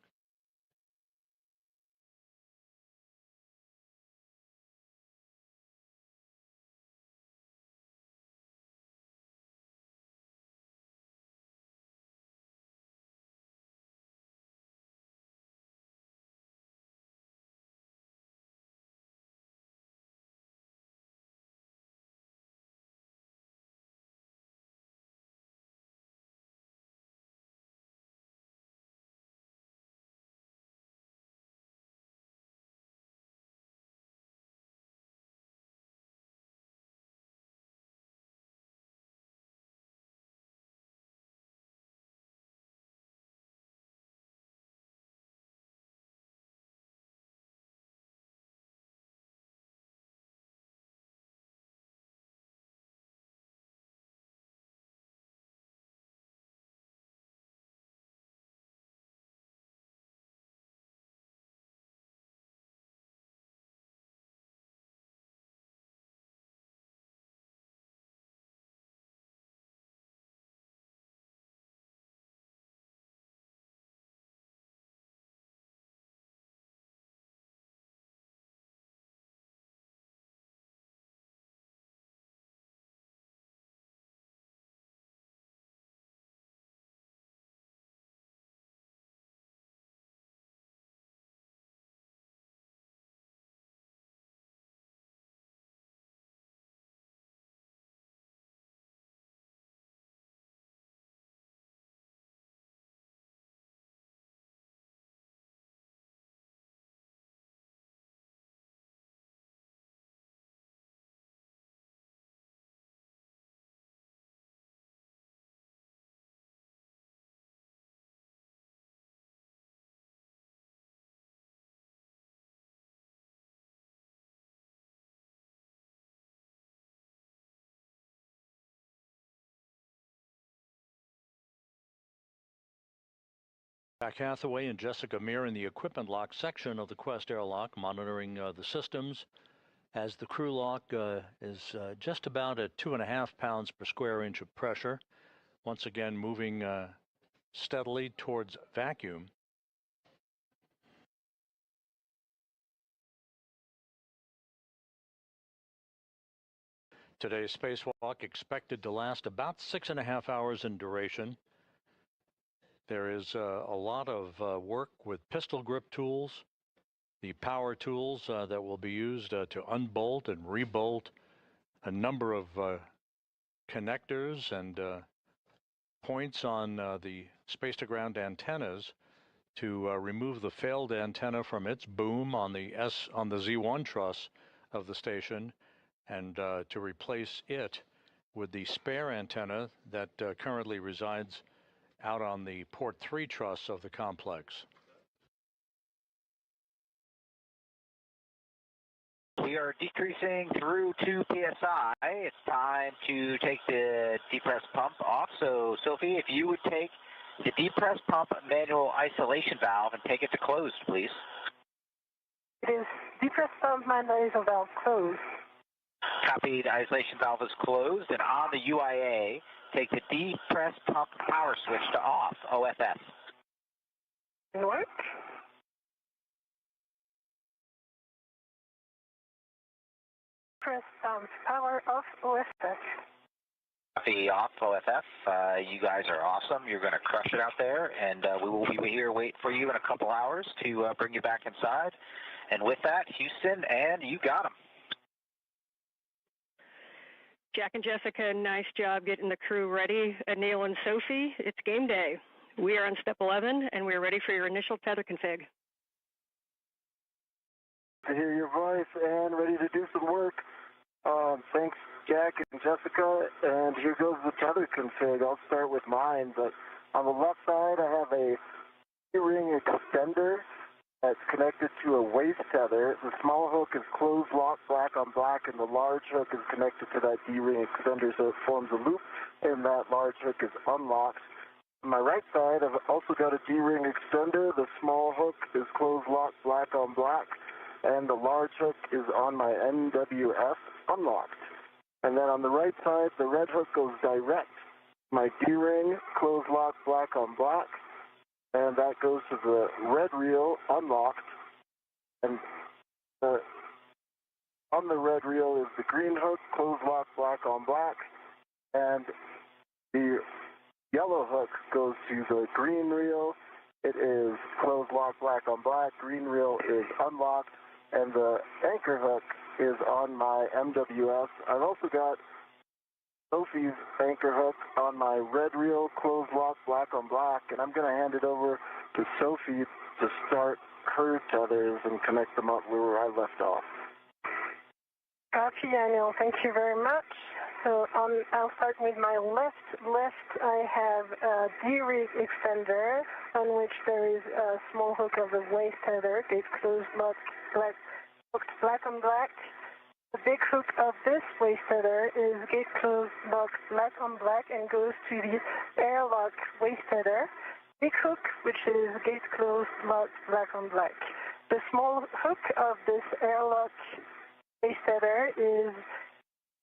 Jack Hathaway and Jessica Meir in the equipment lock section of the Quest airlock, monitoring the systems as the crew lock is just about at 2.5 pounds per square inch of pressure. Once again, moving steadily towards vacuum. Today's spacewalk expected to last about 6.5 hours in duration. There is a lot of work with pistol grip tools, the power tools that will be used to unbolt and rebolt a number of connectors and points on the space-to-ground antennas to remove the failed antenna from its boom on the Z1 truss of the station, and to replace it with the spare antenna that currently resides out on the port 3 truss of the complex. We are decreasing through 2 psi. It's time to take the depress pump off. So, Sophie, if you would take the depress pump manual isolation valve and take it to closed, please. It is depress pump man ISO valve closed. Copy. The isolation valve is closed, and on the UIA, take the depress pump power switch to off, OFS. In work? Press power off OFF. Copy off OFF. You guys are awesome. You're going to crush it out there, and we will be here wait for you in a couple hours to bring you back inside. And with that, Houston, and you got them. Jack and Jessica, nice job getting the crew ready. Anil and Sophie, it's game day. We are on step 11, and we're ready for your initial tether config. To hear your voice and ready to do some work. Thanks, Jack and Jessica, and here goes the tether config. I'll start with mine, but on the left side I have a D-ring extender that's connected to a waist tether. The small hook is closed lock, black on black, and the large hook is connected to that D-ring extender, so it forms a loop, and that large hook is unlocked. On my right side, I've also got a D-ring extender. The small hook is closed lock, black on black, and the large hook is on my MWF unlocked. And then on the right side, the red hook goes direct. My D-ring, closed lock, black on black, and that goes to the red reel unlocked. And on the red reel is the green hook, closed lock, black on black, and the yellow hook goes to the green reel. It is closed lock, black on black, green reel is unlocked, and the anchor hook is on my MWF. I've also got Sophie's anchor hook on my red reel, closed lock, black on black, and I'm going to hand it over to Sophie to start her tethers and connect them up where I left off. Copy, Anil. Thank you very much. So I'll start with my left. I have a D-rig extender on which there is a small hook of the waist tether. It's closed, locked, black on black. The big hook of this waist tether is gate closed, locked, black on black, and goes to the airlock waist tether. Big hook, which is gate closed, locked, black on black. The small hook of this airlock waist tether is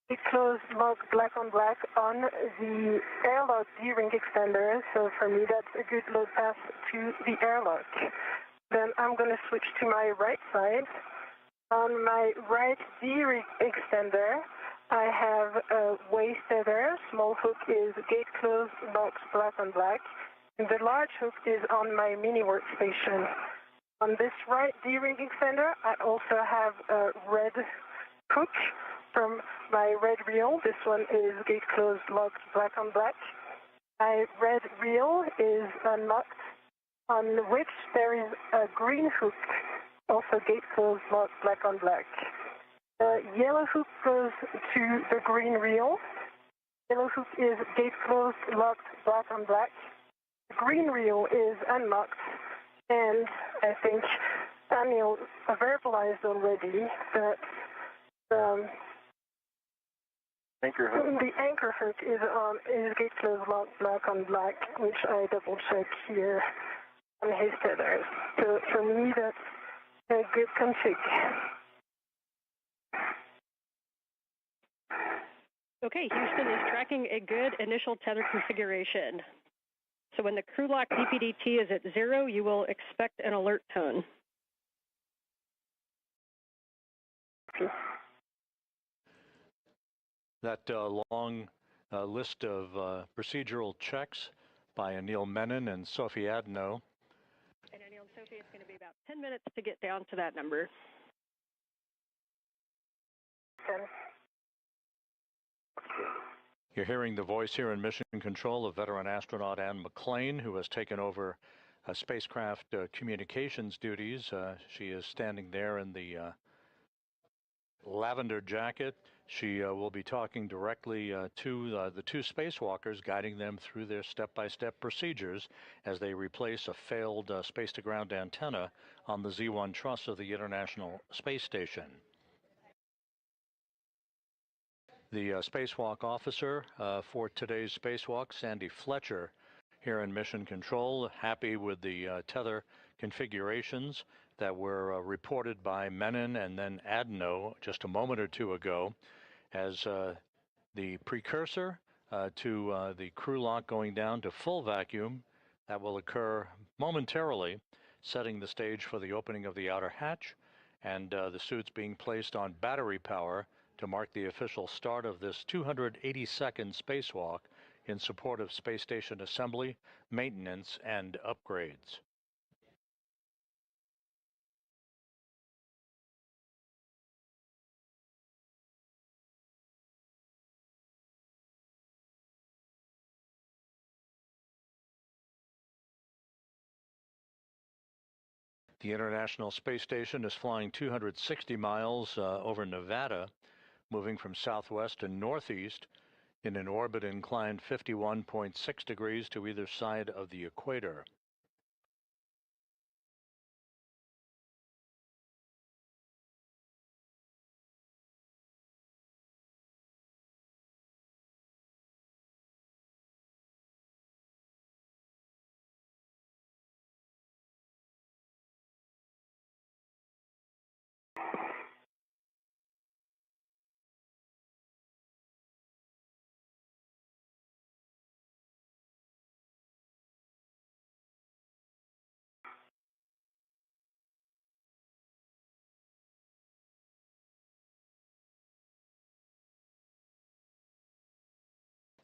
gate closed, locked, black on black on the airlock D-ring extender. So for me, that's a good load path to the airlock. Then I'm going to switch to my right side. On my right D-rig extender, I have a waist tether. Small hook is gate closed, locked, black on black. And the large hook is on my mini workstation. On this right D-rig extender, I also have a red hook from my red reel. This one is gate closed, locked, black on black. My red reel is unlocked, on which there is a green hook, also gate closed, locked, black on black. The yellow hook goes to the green reel. Yellow hook is gate closed, locked, black on black. The green reel is unlocked, and I think Anil verbalized already that Anchor hook. the anchor hook is gate closed, locked, black on black, which I double check here on his tethers. So for me, that's a good config. Okay, Houston is tracking a good initial tether configuration. So when the crew lock DPDT is at 0, you will expect an alert tone. That long list of procedural checks by Anil Menon and Sophie Adenot. And Anil and Sophie, it's going to be about 10 minutes to get down to that number. Okay. You're hearing the voice here in Mission Control of veteran astronaut Anne McClain, who has taken over spacecraft communications duties. She is standing there in the lavender jacket. She will be talking directly to the two spacewalkers, guiding them through their step-by-step procedures as they replace a failed space-to-ground antenna on the Z1 truss of the International Space Station. The spacewalk officer for today's spacewalk, Sandy Fletcher, here in Mission Control, happy with the tether configurations that were reported by Menon and then Adenot just a moment or two ago as the precursor to the crew lock going down to full vacuum. That will occur momentarily, setting the stage for the opening of the outer hatch and the suits being placed on battery power to mark the official start of this 282nd spacewalk in support of space station assembly, maintenance, and upgrades. The International Space Station is flying 260 miles over Nevada, moving from southwest to northeast in an orbit inclined 51.6 degrees to either side of the equator.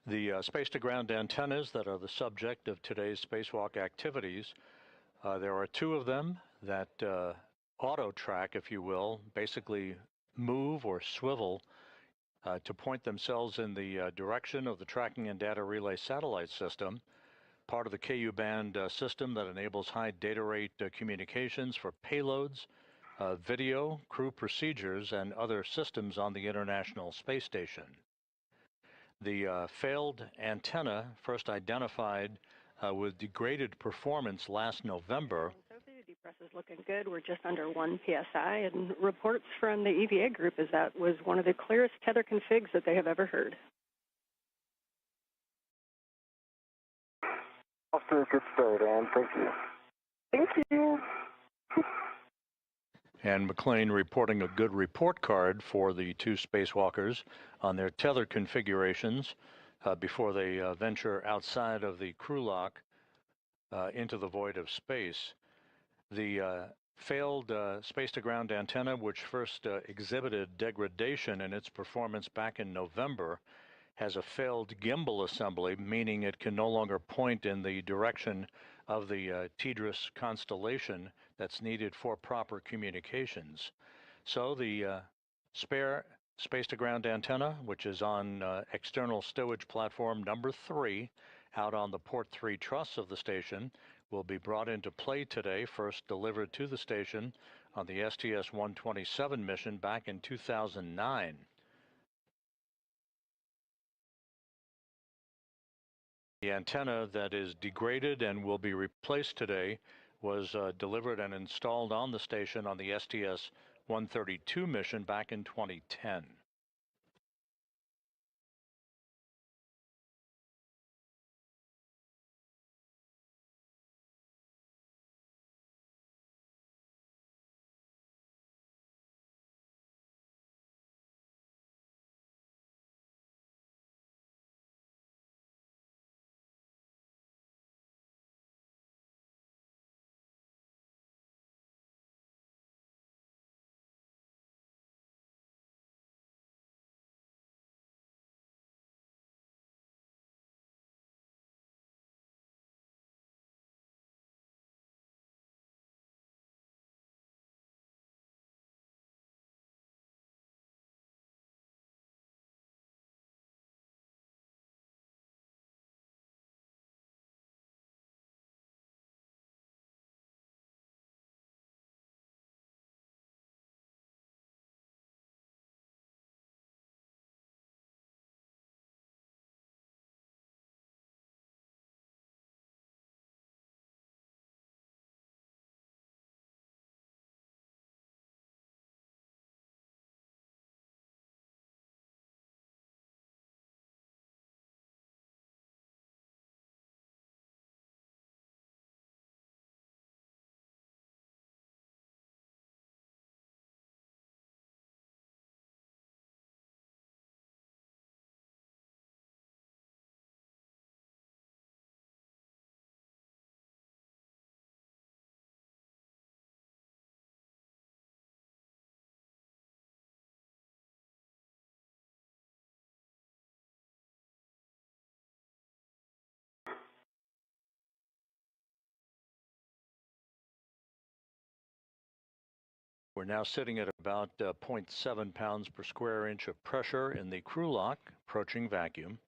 The space-to-ground antennas that are the subject of today's spacewalk activities, there are two of them that auto-track, if you will, basically move or swivel to point themselves in the direction of the tracking and data relay satellite system, part of the Ku-band system that enables high data rate communications for payloads, video, crew procedures, and other systems on the International Space Station. The failed antenna, first identified with degraded performance last November. Sophie, the depress is looking good. We're just under 1 psi, and reports from the EVA group is that was one of the clearest tether configs that they have ever heard. Off to a good start, Ann. Thank you. Thank you. And McLean reporting a good report card for the two spacewalkers on their tether configurations before they venture outside of the crew lock into the void of space. The failed space-to-ground antenna, which first exhibited degradation in its performance back in November, has a failed gimbal assembly, meaning it can no longer point in the direction of the TDRS constellation that's needed for proper communications. So the spare space-to-ground antenna, which is on external stowage platform number 3, out on the port 3 truss of the station, will be brought into play today, first delivered to the station on the STS-127 mission back in 2009. The antenna that is degraded and will be replaced today was delivered and installed on the station on the STS-132 mission back in 2010. We're now sitting at about 0.7 pounds per square inch of pressure in the crew lock, approaching vacuum.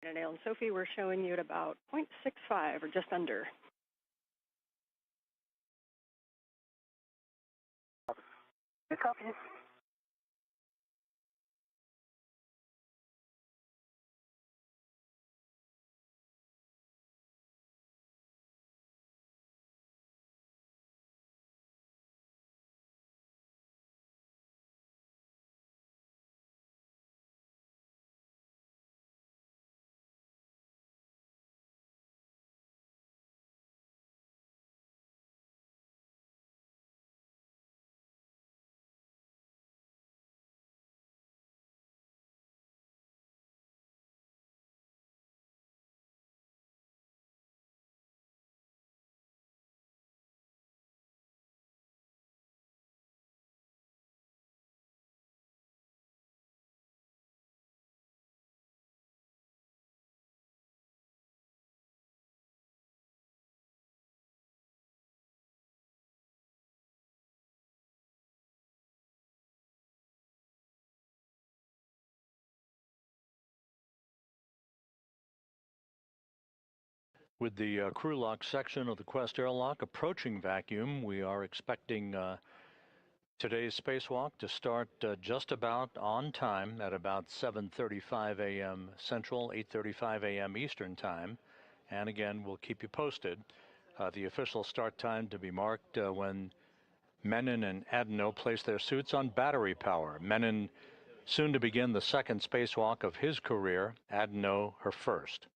And Sophie, we're showing you at about 0.65 or just under. Good copy. With the crew lock section of the Quest airlock approaching vacuum, we are expecting today's spacewalk to start just about on time at about 7:35 a.m. Central, 8:35 a.m. Eastern Time. And again, we'll keep you posted. The official start time to be marked when Menon and Adenot place their suits on battery power. Menon soon to begin the second spacewalk of his career, Adenot her first.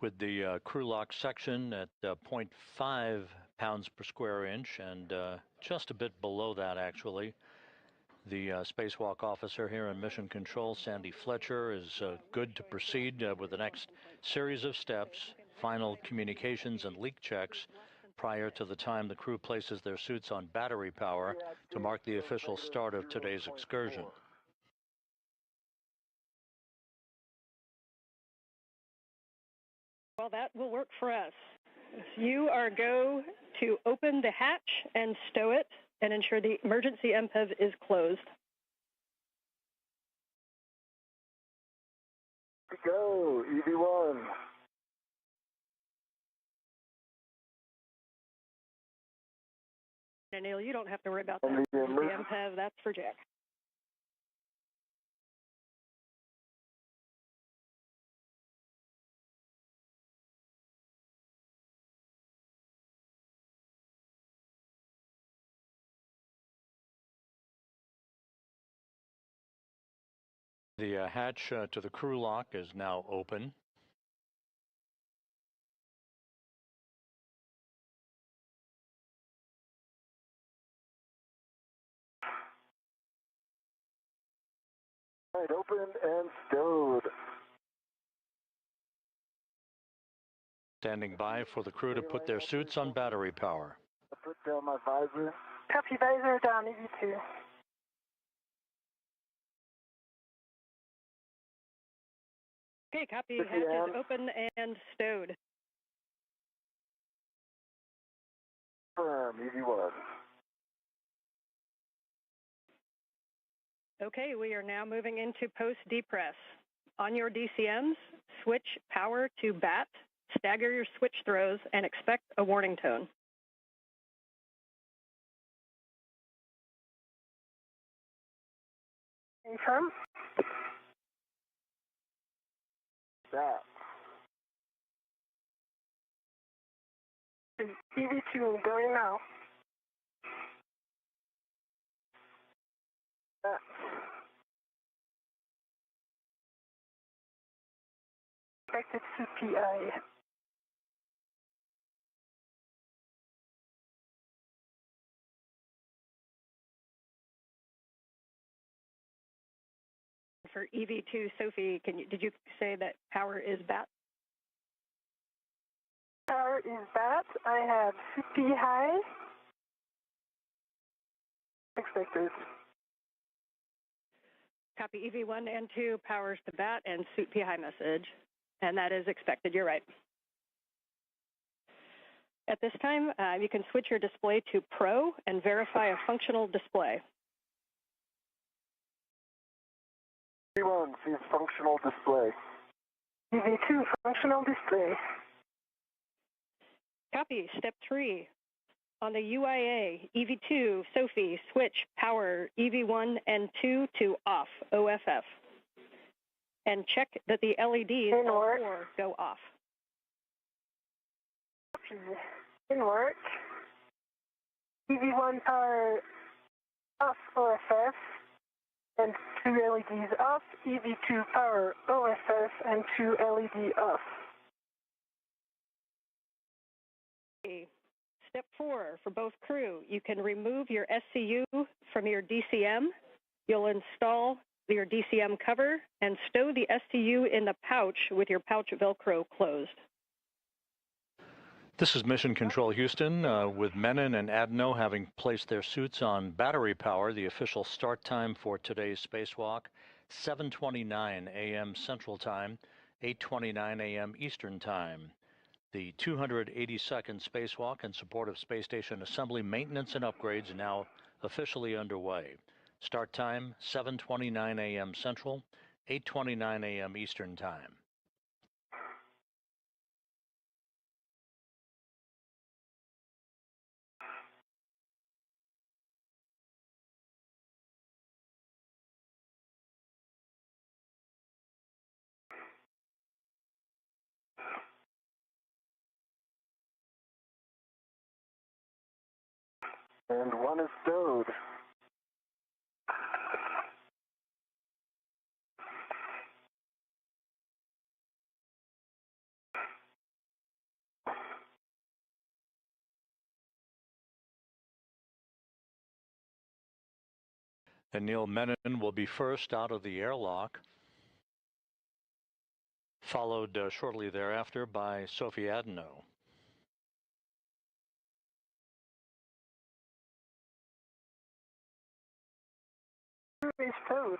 with the crew lock section at 0.5 pounds per square inch and just a bit below that, actually. The spacewalk officer here in Mission Control, Sandy Fletcher, is good to proceed with the next series of steps, final communications and leak checks prior to the time the crew places their suits on battery power to mark the official start of today's excursion. Well, that will work for us. You are go to open the hatch and stow it and ensure the emergency MPEV is closed. Go, EV1. And Neil, you don't have to worry about that. The MPEV, that's for Jack. The hatch to the crew lock is now open. Right, open and stowed. Standing by for the crew to put their suits on battery power. I put down my visor. Copy, visor down, EV2. Okay, copy. Hatch is open and stowed. Firm, EV1. Okay, we are now moving into post-depress. On your DCMs, switch power to BAT, stagger your switch throws, and expect a warning tone. Confirm. That. EV2 going now. That. Expected CPI. For EV2, Sophie, did you say that power is BAT? Power is BAT. I have CPI. Expected. Copy EV1 and 2, powers to BAT and suit P high message. And that is expected, you're right. At this time, you can switch your display to Pro and verify a functional display. EV1 sees functional display. EV2 functional display. Copy, step 3. On the UIA, EV2, Sophie, switch power EV1 and 2 to off, OFF. And check that the LEDs all 4 go off. In work. EV1 power off, OFF. And 2 LEDs off. EV2 power OFF and 2 LED off. Step 4, for both crew, you can remove your SCU from your DCM. You'll install your DCM cover and stow the SCU in the pouch with your pouch Velcro closed. This is Mission Control Houston with Menon and Adenot having placed their suits on battery power. The official start time for today's spacewalk, 7:29 a.m. Central Time, 8:29 a.m. Eastern Time. The 282nd spacewalk in support of space station assembly, maintenance, and upgrades now officially underway. Start time, 7:29 a.m. Central, 8:29 a.m. Eastern Time. And 1 is stowed. Anil Menon will be first out of the airlock, followed shortly thereafter by Sophie Adenot. Is food.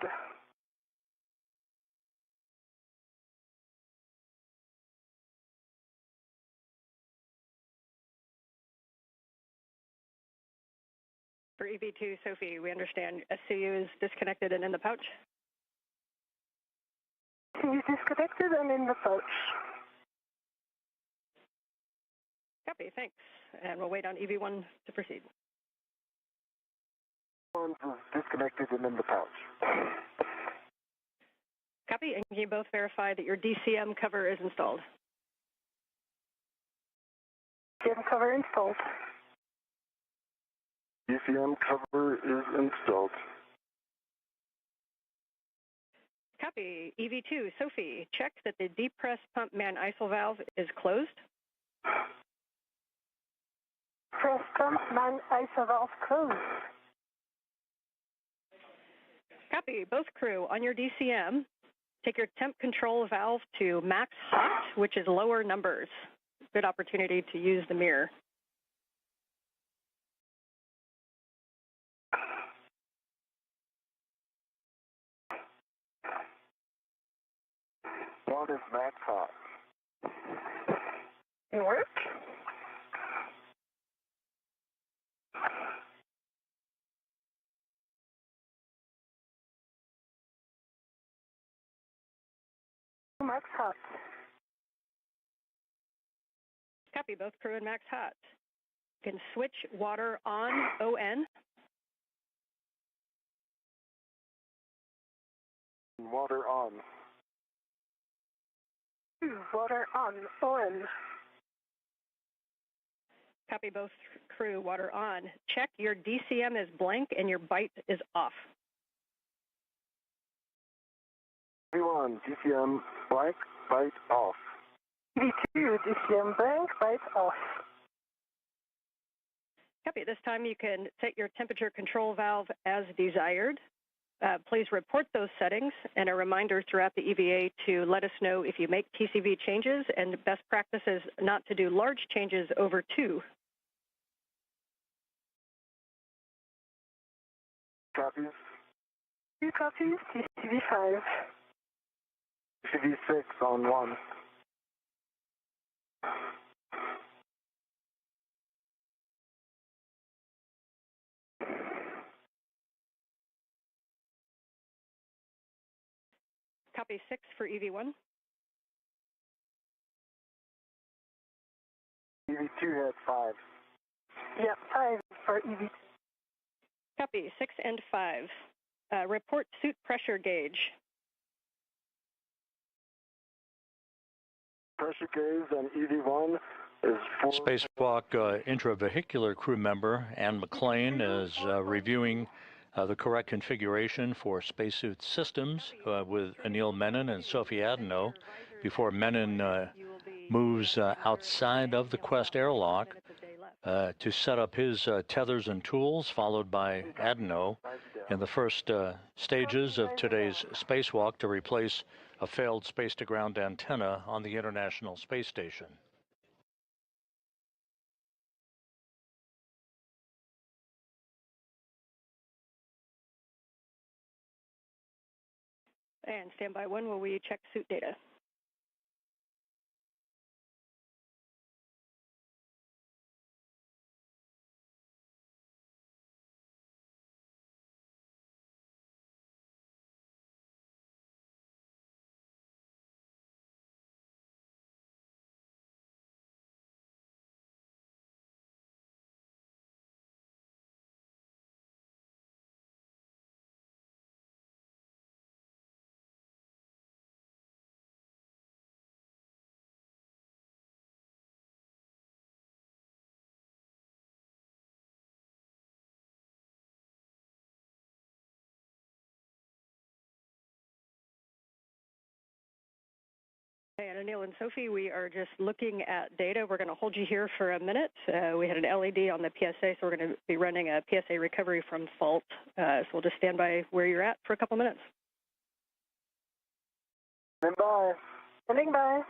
For EV2, Sophie, we understand SCU is disconnected and in the pouch. He's disconnected and in the pouch. Copy, thanks. And we'll wait on EV1 to proceed. One is disconnected and in the pouch. Copy, and can you both verify that your DCM cover is installed? DCM cover installed. DCM cover is installed. Copy. EV2, Sophie, check that the deep press pump man ISO valve is closed. Press pump man ISO valve closed. Copy. Both crew, on your DCM, take your temp control valve to max hot, which is lower numbers. Good opportunity to use the mirror. One is max hot. Can work. Max hot. Copy. Both crew and max hot. You can switch water on ON. Water on. Water on. On. Copy. Both crew, water on. Check your DCM is blank and your bite is off. V1, DCM blank, bite off. V2, DCM blank, bite off. Copy. This time you can set your temperature control valve as desired. Please report those settings and a reminder throughout the EVA to let us know if you make TCV changes, and best practice is not to do large changes over 2. Copies. 2 copies, TCV 5. TCV 6 on 1. Copy 6 for EV1. EV2 had 5. Yeah, 5 for EV2. Copy 6 and 5. Report suit pressure gauge. Pressure gauge on EV1 is 4. Spacewalk intravehicular crew member Ann McLean is reviewing the correct configuration for spacesuit systems with Anil Menon and Sophie Adenot before Menon moves outside of the Quest airlock to set up his tethers and tools, followed by Adenot in the first stages of today's spacewalk to replace a failed space-to-ground antenna on the International Space Station. And standby 1, will we check suit data? Hey, Anil and Sophie, we are just looking at data. We're going to hold you here for a minute. We had an LED on the PSA, so we're going to be running a PSA recovery from fault. So we'll just stand by where you're at for a couple minutes. Stand by. Standing by.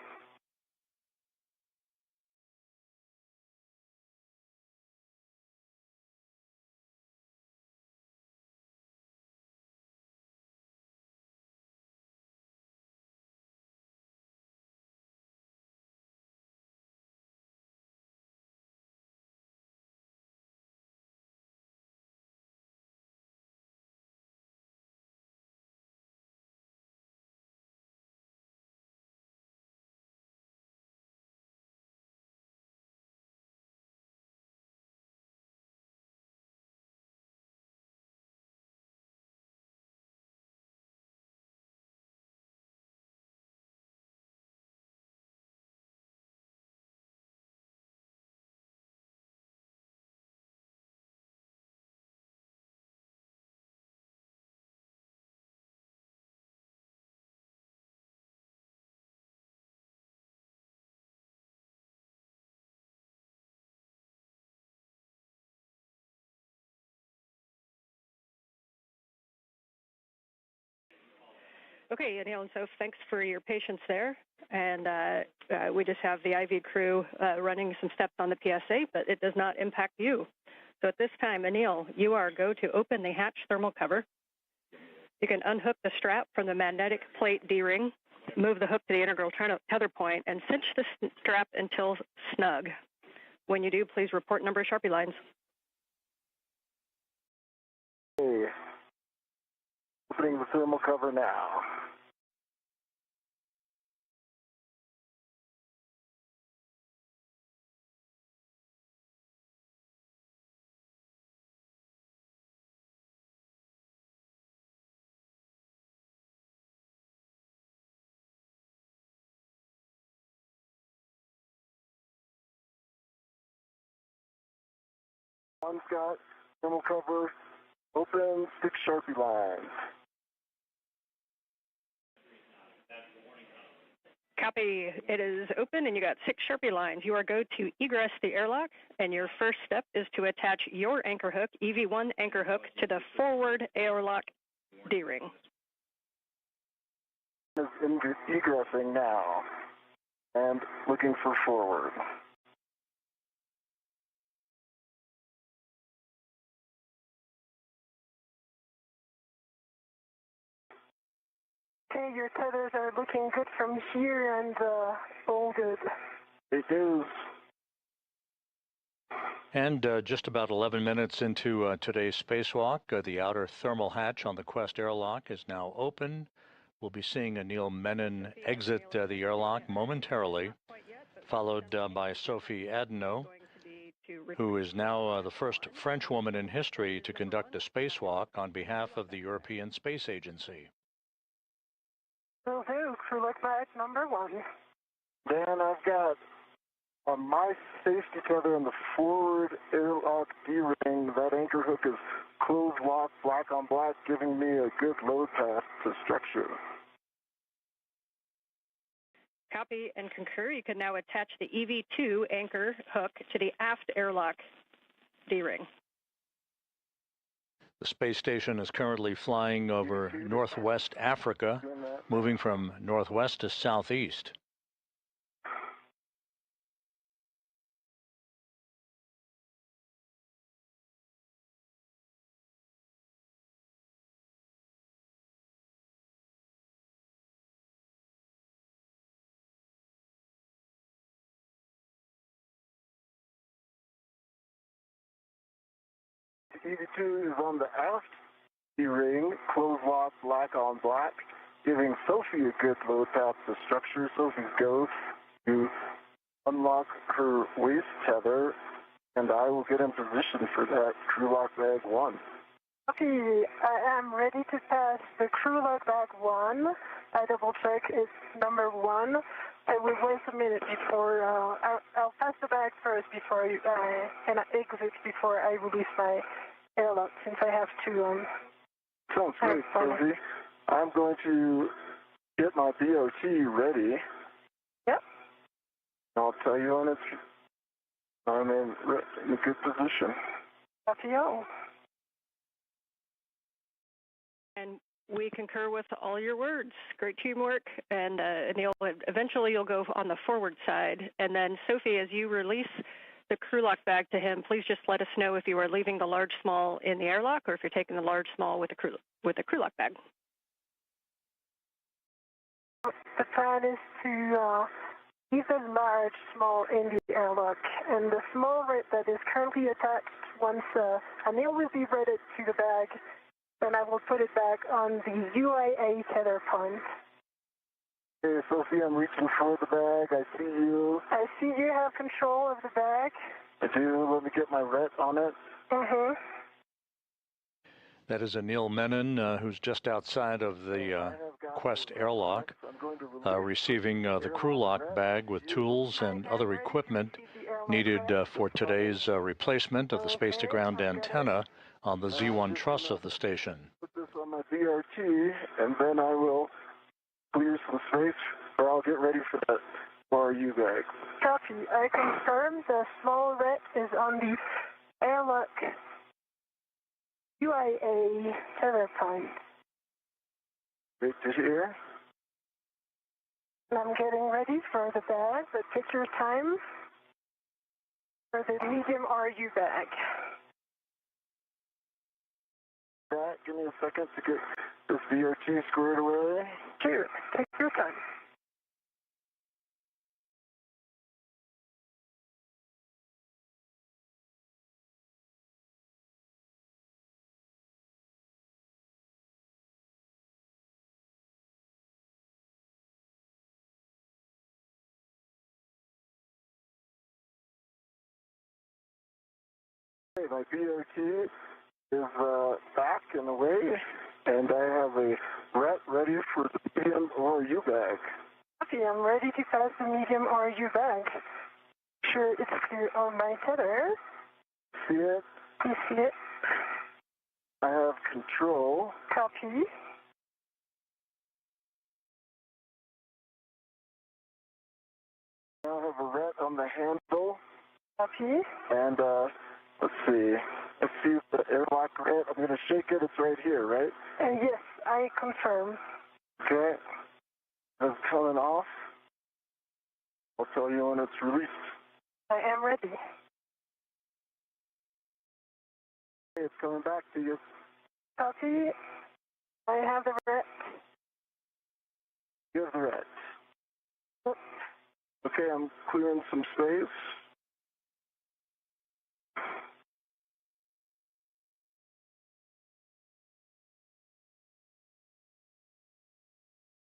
Okay, Anil and Soph, thanks for your patience there. And we just have the IV crew running some steps on the PSA, but it does not impact you. So at this time, Anil, you are go to open the hatch thermal cover. You can unhook the strap from the magnetic plate D-ring, move the hook to the integral tether point, and cinch the strap until snug. When you do, please report number of Sharpie lines. Hey. Opening the thermal cover now. One Scott, thermal cover, open, 6 Sharpie lines. Copy. It is open, and you got 6 Sharpie lines. You are go to egress the airlock, and your first step is to attach your anchor hook, EV1 anchor hook, to the forward airlock D-ring. Is egressing now, and looking for forward. Okay, your tethers are looking good from here and all good. It is. And just about 11 minutes into today's spacewalk, the outer thermal hatch on the Quest airlock is now open. We'll be seeing Anil Menon exit the airlock momentarily, followed by Sophie Adenot, who is now the first French woman in history to conduct a spacewalk on behalf of the European Space Agency. Will do. Crew look back number 1. Dan, I've got on my safety tether in the forward airlock D-ring, that anchor hook is closed lock, black on black, giving me a good load path to structure. Copy and concur. You can now attach the EV2 anchor hook to the aft airlock D-ring. The space station is currently flying over northwest Africa, moving from northwest to southeast. EV2 is on the aft D-ring, closed lock, black on black, giving Sophie a good load path to structure. Sophie goes to unlock her waist tether, and I will get in position for that crew lock bag 1. Okay, I am ready to pass the crew lock bag 1. I double check it's number 1. I will wait a minute before, I'll pass the bag first before I can exit before I release my airlock, since I have to, Sounds great, Sophie. I'm going to get my BOT ready. I'll tell you when I'm in a good position. Copy all. And we concur with all your words. Great teamwork. And Neil, eventually you'll go on the forward side. And then, Sophie, as you release the crew lock bag to him, please just let us know if you are leaving the large small in the airlock or if you're taking the large small with the crew lock bag. The plan is to leave the large small in the airlock, and the small red that is currently attached, once Anil will be ready to the bag, then I will put it back on the UIA tether point. Hey, Sophie, I'm reaching for the bag. I see you. I see you have control of the bag. I do. Let me get my ret on it. Mm-hmm. That is Anil Menon, who's just outside of the Quest airlock, receiving the crew lock bag with tools and other equipment needed for today's replacement of the space-to-ground antenna on the Z1 truss of the station. Put this on my BRT, and then I will clear some space, or I'll get ready for that RU bag. Copy. I confirm the small red is on the airlock UIA tether point. Great to hear. I'm getting ready for the bag, but take your time for the medium RU bag. Right, give me a second to get this VRT squared away. Sure, take your time. My BRT is back and away, and I have a ret ready for the medium RU bag. Copy, I'm ready to pass the medium RU bag. Sure, it's clear on my tether. See it? You see it? I have control. Copy. I have a ret on the handle. Copy. And, let's see. Let's see if the airlock ret, I'm going to shake it. It's right here, right? Yes, I confirm. Okay. It's coming off. I'll tell you when it's released. I am ready. Okay, it's coming back to you. Copy. I have the ret. You have the ret. Okay, I'm clearing some space.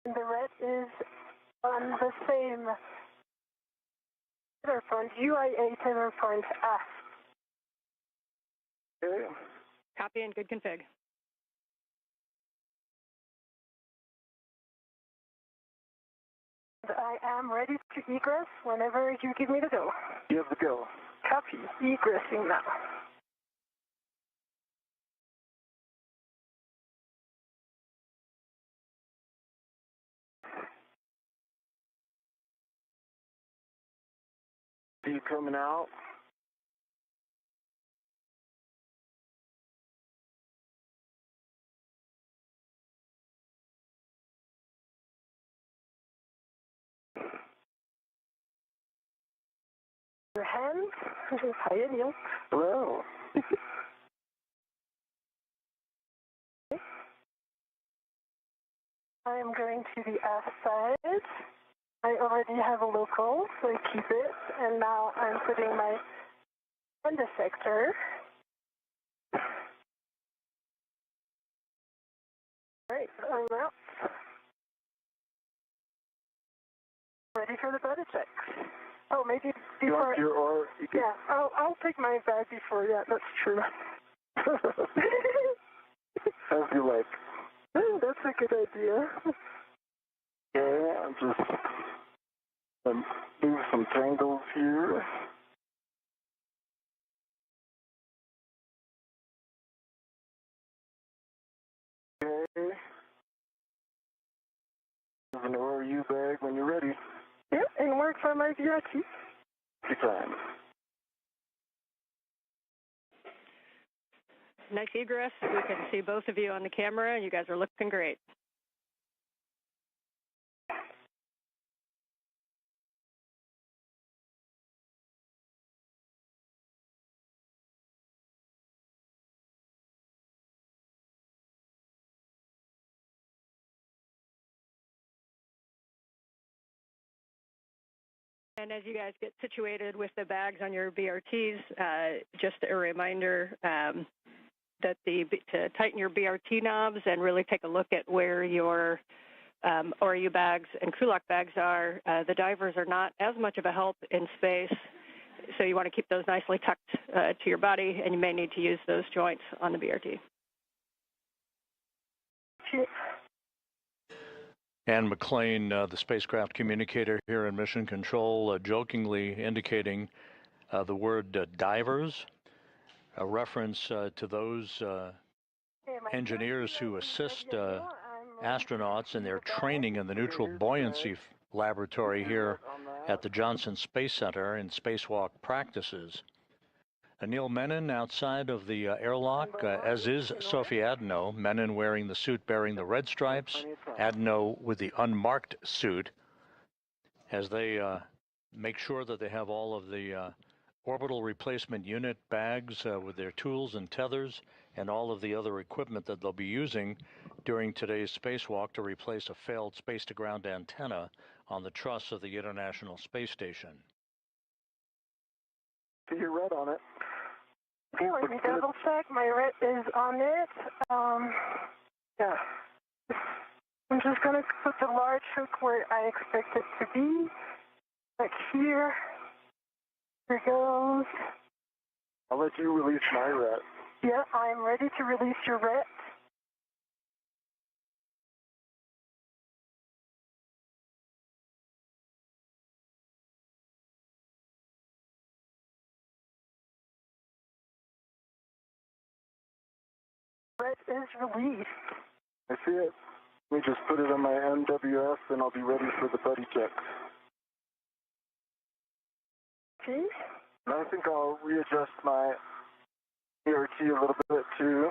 The red is on the same tether point, UIA tether point aft. Okay. Copy and good config. I am ready to egress whenever you give me the go. You have the go. Copy. Egressing now. See you coming out. Your hands. Hi, Anil. Hello. I am going to the aft side. I already have a local, so I keep it. And now I'm putting my end sector. Alright, I'm out. Ready for the body check. Oh, maybe before. Yeah, I'll take my bag before. Yeah, that's true. As you like. That's a good idea. Okay, I'm just move some tangles here. Okay. Have an RU bag when you're ready. Yeah, and work for my VRT. Decline. Nice egress. We can see both of you on the camera. You guys are looking great. And as you guys get situated with the bags on your BRTs, just a reminder that to tighten your BRT knobs and really take a look at where your ORU bags and crew lock bags are. The divers are not as much of a help in space, so you want to keep those nicely tucked to your body, and you may need to use those joints on the BRT. Ann McLean, the spacecraft communicator here in Mission Control, jokingly indicating the word divers, a reference to those engineers who assist astronauts in their training in the neutral buoyancy laboratory here at the Johnson Space Center in spacewalk practices. Anil Menon outside of the airlock, as is Sophie Adenot, Menon wearing the suit bearing the red stripes, Adenot with the unmarked suit, as they make sure that they have all of the orbital replacement unit bags with their tools and tethers and all of the other equipment that they'll be using during today's spacewalk to replace a failed space-to-ground antenna on the truss of the International Space Station. See your red on it. Okay, let me double check. My red is on it. Yeah. I'm just going to put the large hook where I expect it to be. Like here. Here it goes. I'll let you release my red. Yeah, I'm ready to release your red. Red is released. I see it. Let me just put it on my NWS and I'll be ready for the buddy check. Okay. And I think I'll readjust my ERT a little bit too.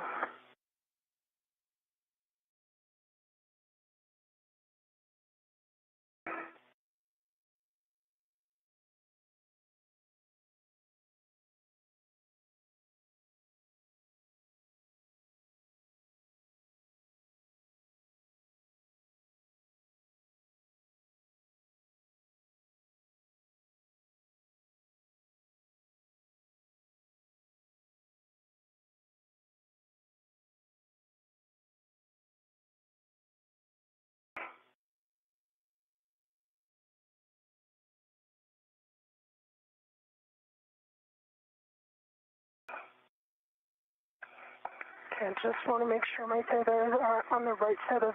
I just want to make sure my tethers are on the right side of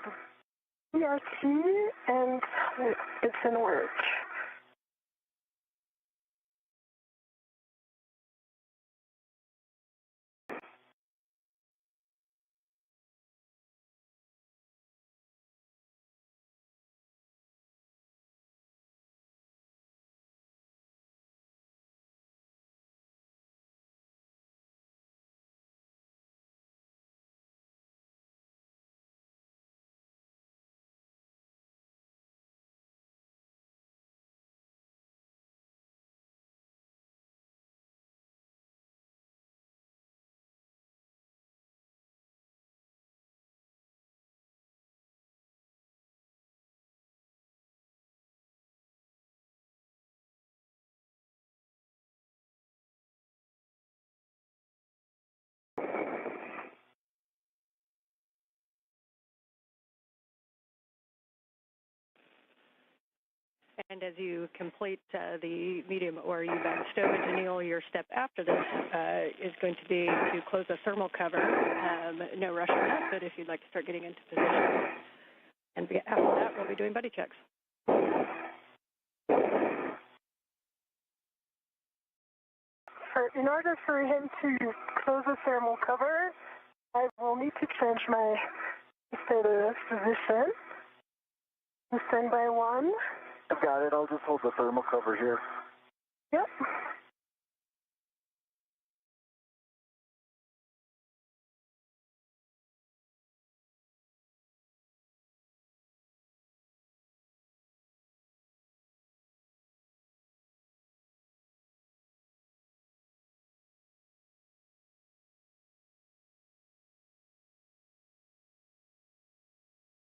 the ERT and it's in work. And as you complete the medium or U-bag stowage, Anil, your step after this is going to be to close the thermal cover. No rush on that, but if you'd like to start getting into position. And after that, we'll be doing buddy checks. In order for him to close the thermal cover, I will need to change my status position. Standby 1, I've got it. I'll just hold the thermal cover here. Yep.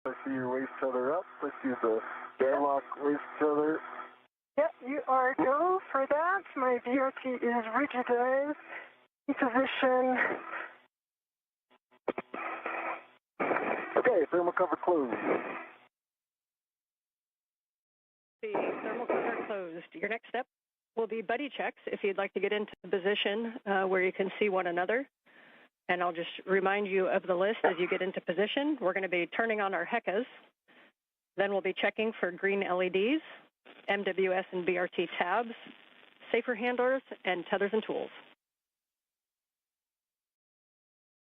I see your waist tether up. I see the airlock waist tether. Yep, you are go for that. My BRT is rigidized in position. Okay, thermal cover closed. The thermal cover closed. Your next step will be buddy checks if you'd like to get into the position where you can see one another. And I'll just remind you of the list as you get into position. We're going to be turning on our HECAs. Then we'll be checking for green LEDs, MWS and BRT tabs, safer handlers, and tethers and tools.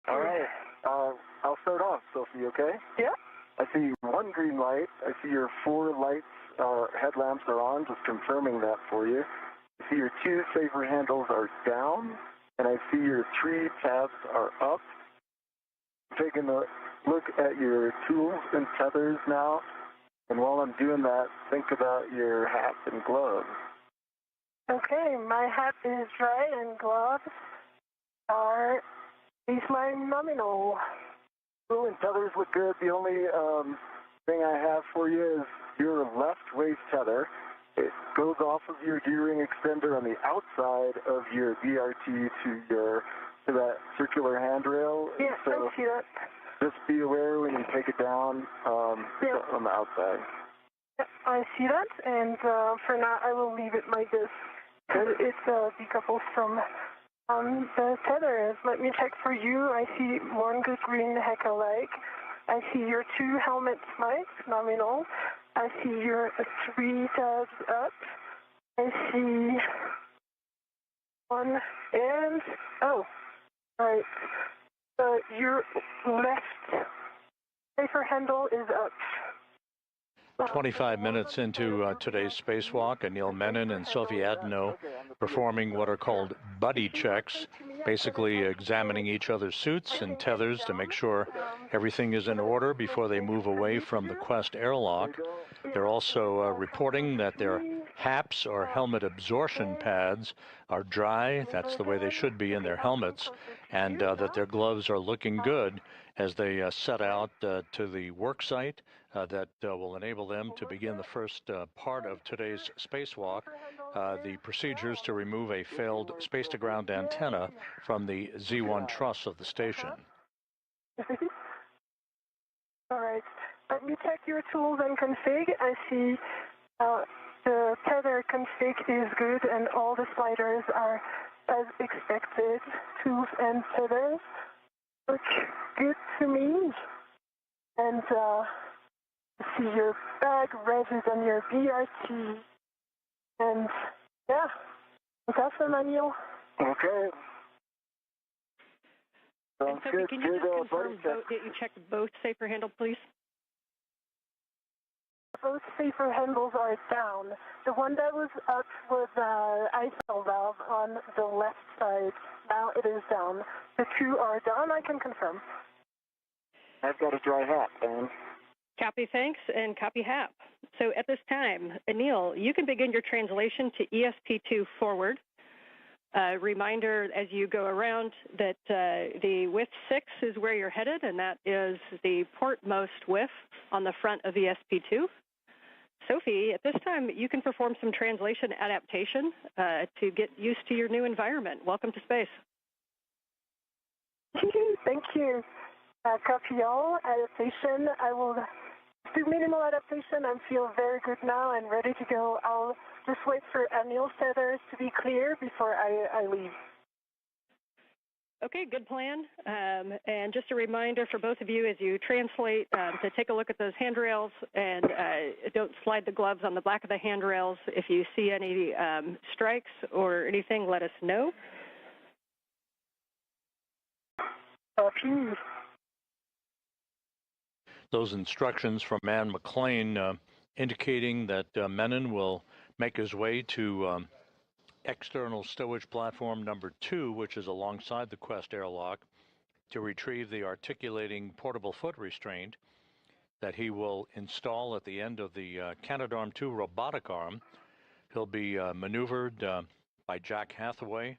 All right. I'll start off, Sophie, okay? Yeah. I see one green light. I see your 4 lights, headlamps are on, just confirming that for you. I see your 2 safer handles are down, and I see your 3 tabs are up. Taking a look at your tools and tethers now, and while I'm doing that, think about your hat and gloves. Okay, my hat is dry and gloves are baseline nominal. Tool and tethers look good. The only thing I have for you is your left waist tether. It goes off of your D-ring extender on the outside of your BRT to that circular handrail. Yeah, so I see that. just be aware when you take it down on the outside. Yep, I see that, and for now I will leave it like this. It's decoupled from the tethers. Let me check for you. I see one good green HECA light. I see your 2 helmet lights, nominal. I see your 3 tabs up. I see 1 and, oh, right. Your left safer handle is up. 25 minutes into today's spacewalk, Anil Menon and Sophie Adenot performing what are called buddy checks, basically examining each other's suits and tethers to make sure everything is in order before they move away from the Quest airlock. They're also reporting that their HAPs, or helmet absorption pads, are dry. That's the way they should be in their helmets, and that their gloves are looking good as they set out to the work site that will enable them to begin the first part of today's spacewalk, the procedures to remove a failed space-to-ground antenna from the Z1 truss of the station. All right. Let me check your tools and config. I see the tether config is good and all the sliders are as expected. Tools and tethers look good to me. And I see your bag resis on your BRT. And yeah, that's awesome, Anil. Okay. And Sophie, can you just confirm that you checked both safer handles, please? Both safer handles are down. The one that was up was ISO valve on the left side. Now it is down. The 2 are down, I can confirm. I've got a dry hat, Dan. Copy, thanks, and copy HAP. So at this time, Anil, you can begin your translation to ESP2 forward. Reminder as you go around that the whiff 6 is where you're headed, and that is the portmost whiff on the front of ESP2. Sophie, at this time, you can perform some translation adaptation to get used to your new environment. Welcome to space. Thank you. Copy all. Adaptation. I will do minimal adaptation. I feel very good now and ready to go. I'll just wait for Anil's tethers to be clear before I leave. Okay, good plan. And just a reminder for both of you as you translate to take a look at those handrails and don't slide the gloves on the back of the handrails. If you see any strikes or anything, let us know. Those instructions from Ann McLean indicating that Menon will make his way to external stowage platform number 2, which is alongside the Quest airlock, to retrieve the articulating portable foot restraint that he will install at the end of the Canadarm2 robotic arm. He'll be maneuvered by Jack Hathaway,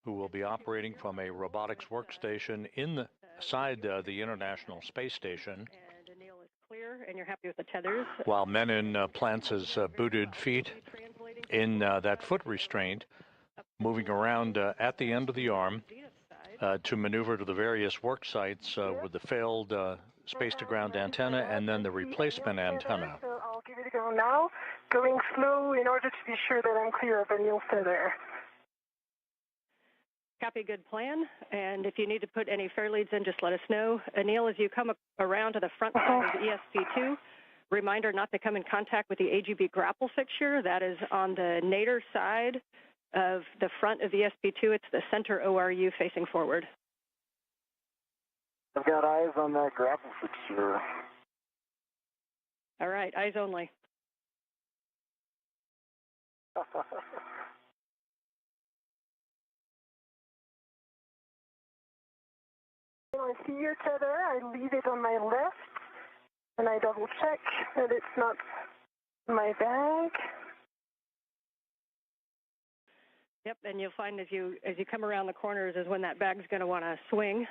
who will be operating from a robotics workstation inside the International Space Station. And Anil is clear, and you're happy with the tethers. While Menon plants his booted feet in that foot restraint, moving around at the end of the arm to maneuver to the various work sites with the failed space-to-ground antenna and then the replacement antenna. So I'll give it a go now, going slow in order to be sure that I'm clear of Anil's tether. Copy, good plan. And if you need to put any fair leads in, just let us know. Anil, as you come around to the front side of the ESP2, reminder not to come in contact with the AGB grapple fixture. That is on the nadir side of the front of ESP2. It's the center ORU facing forward. I've got eyes on that grapple fixture. All right, eyes only. When I see your tether, I leave it on my left, and I double check that it's not my bag. Yep, and you'll find as you come around the corners is when that bag's going to want to swing.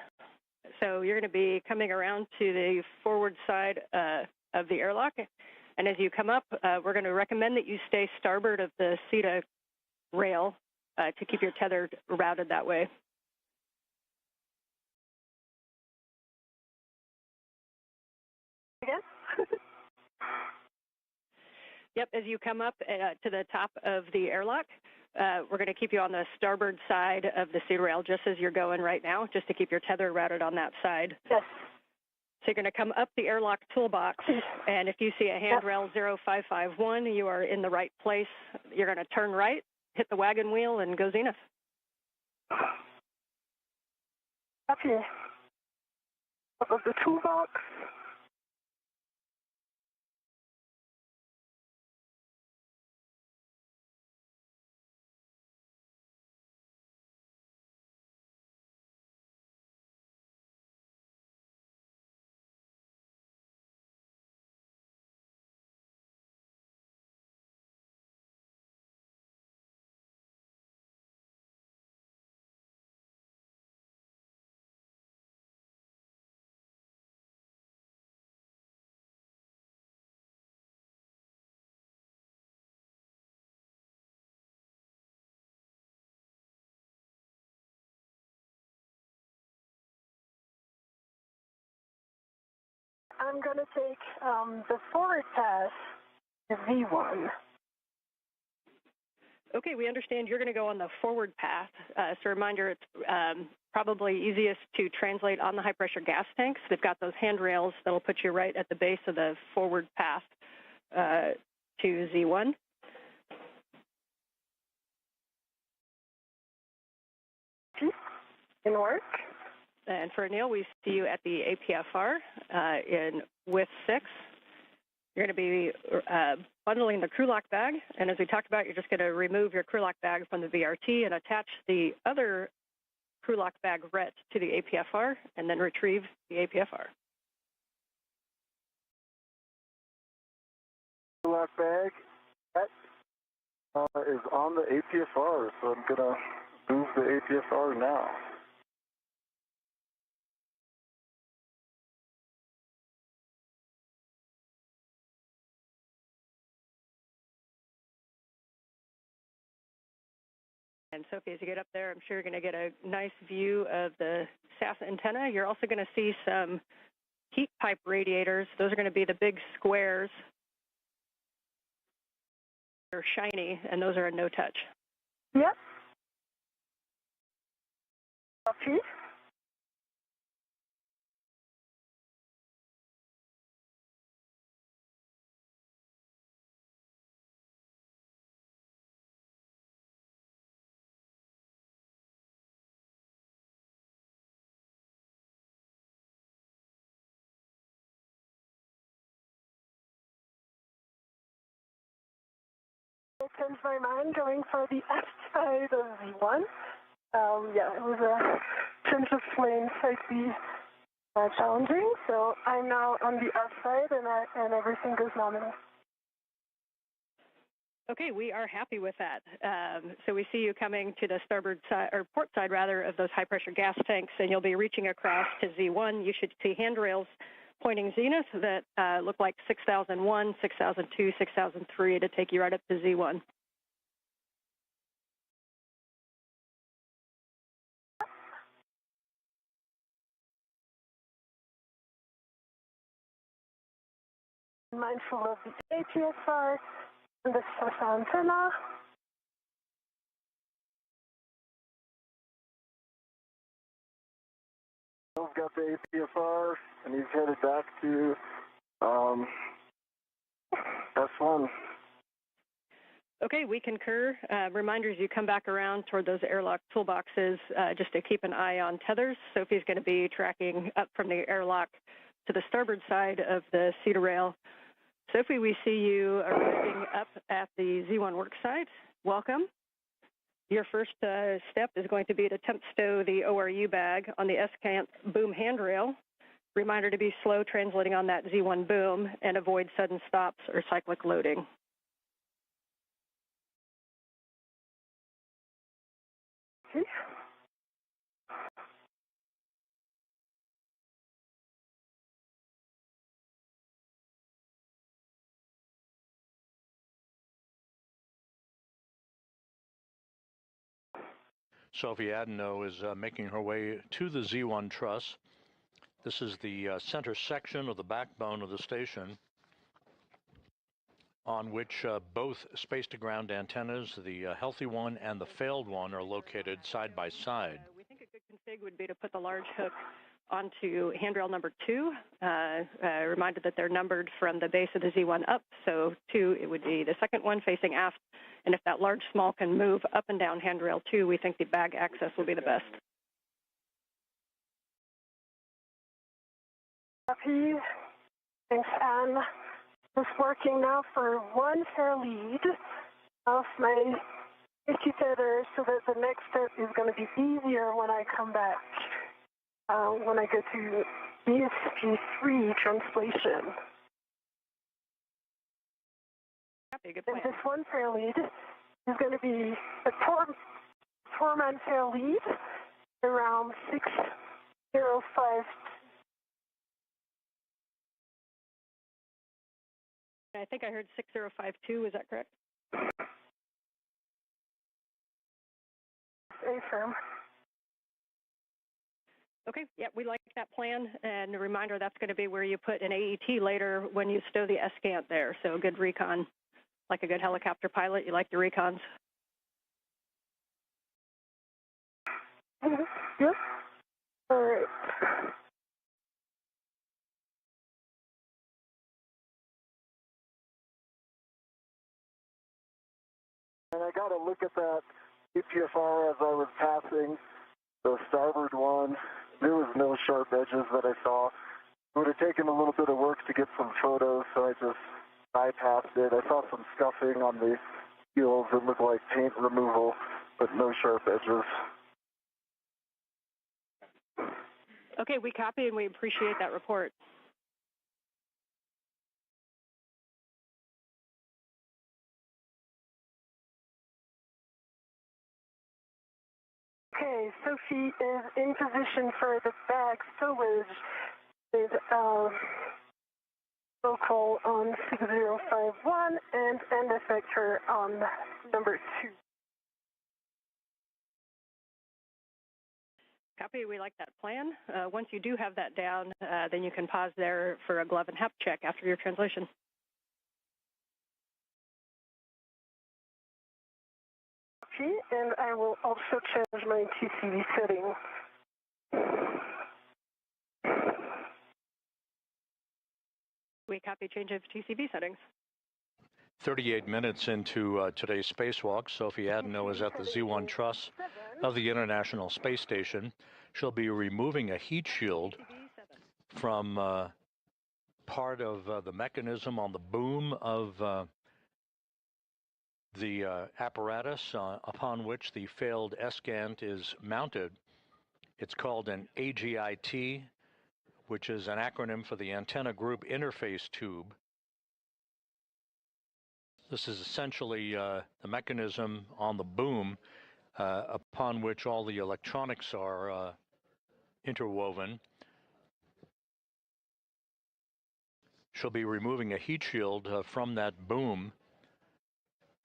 So you're going to be coming around to the forward side of the airlock, and as you come up, we're going to recommend that you stay starboard of the CETA rail to keep your tether routed that way. Again? Yep, as you come up to the top of the airlock, we're going to keep you on the starboard side of the CETA rail just as you're going right now, just to keep your tether routed on that side. Yes. So you're going to come up the airlock toolbox, and if you see a handrail 0551, you are in the right place. You're going to turn right, hit the wagon wheel, and go zenith. Copy. Up of the toolbox. I'm going to take the forward path, the V1. Okay, we understand you're going to go on the forward path. So reminder, it's probably easiest to translate on the high-pressure gas tanks. They've got those handrails that will put you right at the base of the forward path to Z1. In work. And for Anil, we see you at the APFR in with 6. You're going to be bundling the crew lock bag, and as we talked about, you're just going to remove your crew lock bag from the VRT and attach the other crew lock bag ret to the APFR, and then retrieve the APFR. Crew lock bag is on the APFR, so I'm going to move the APFR now. And Sophie, as you get up there, I'm sure you're going to get a nice view of the SAS antenna. You're also going to see some heat pipe radiators. Those are going to be the big squares. They're shiny, and those are a no-touch. Yep. Copy. changed my mind going for the outside of Z1. Yeah, it was a change of plane, slightly challenging. So I'm now on the outside, and everything goes nominal. Okay, we are happy with that. So we see you coming to the starboard side, or port side rather, of those high-pressure gas tanks, and you'll be reaching across to Z1. You should see handrails pointing zenith that look like 6001, 6002, 6003 to take you right up to Z1. Mindful of the ATSR and the Antena. Bill's got the ATSR, and he's headed back to S1. Okay, we concur. Reminders, you come back around toward those airlock toolboxes just to keep an eye on tethers. Sophie's going to be tracking up from the airlock to the starboard side of the cedar rail. Sophie, we see you arriving up at the Z1 work site. Welcome. Your first step is going to be to temp stow the ORU bag on the S-cant boom handrail. Reminder to be slow translating on that Z1 boom and avoid sudden stops or cyclic loading. Okay. Sophie Adenot is making her way to the Z1 truss. This is the center section of the backbone of the station on which both space-to-ground antennas, the healthy one and the failed one, are located side by side. We think a good config would be to put the large hook onto handrail number 2. Reminded that they're numbered from the base of the Z1 up, so 2, it would be the second one facing aft. And if that large small can move up and down handrail 2, we think the bag access will be the best. Copy. Thanks, Anne. Just working now for one fair lead of my 50 tethers so that the next step is going to be easier when I come back, when I go to ESP3 translation. And this one fair lead is going to be a four-man fair lead around 605. I think I heard 6052, is that correct? Affirm. Okay, yeah, we like that plan. And a reminder, that's going to be where you put an AET later when you stow the S-cant there. So good recon. Like a good helicopter pilot, you like the recons? Yep. All right. And I got to look at that EPFR as I was passing the starboard one. There was no sharp edges that I saw. It would have taken a little bit of work to get some photos, so I just bypassed it. I saw some scuffing on the heels. It looked like paint removal, but no sharp edges. Okay, we copy and we appreciate that report. Okay, Sophie is in position for the bag stowage with local on 6051 and end effector on number 2. Copy, we like that plan. Once you do have that down, then you can pause there for a glove and HEP check after your translation. Okay, and I will also change my TCV setting. We copy change of TCV settings. 38 minutes into today's spacewalk, Sophie Adenot is at the Z1 truss of the International Space Station. She'll be removing a heat shield from part of the mechanism on the boom of the apparatus upon which the failed ESCANT is mounted. It's called an AGIT, which is an acronym for the Antenna Group Interface Tube. This is essentially the mechanism on the boom upon which all the electronics are interwoven. She'll be removing a heat shield from that boom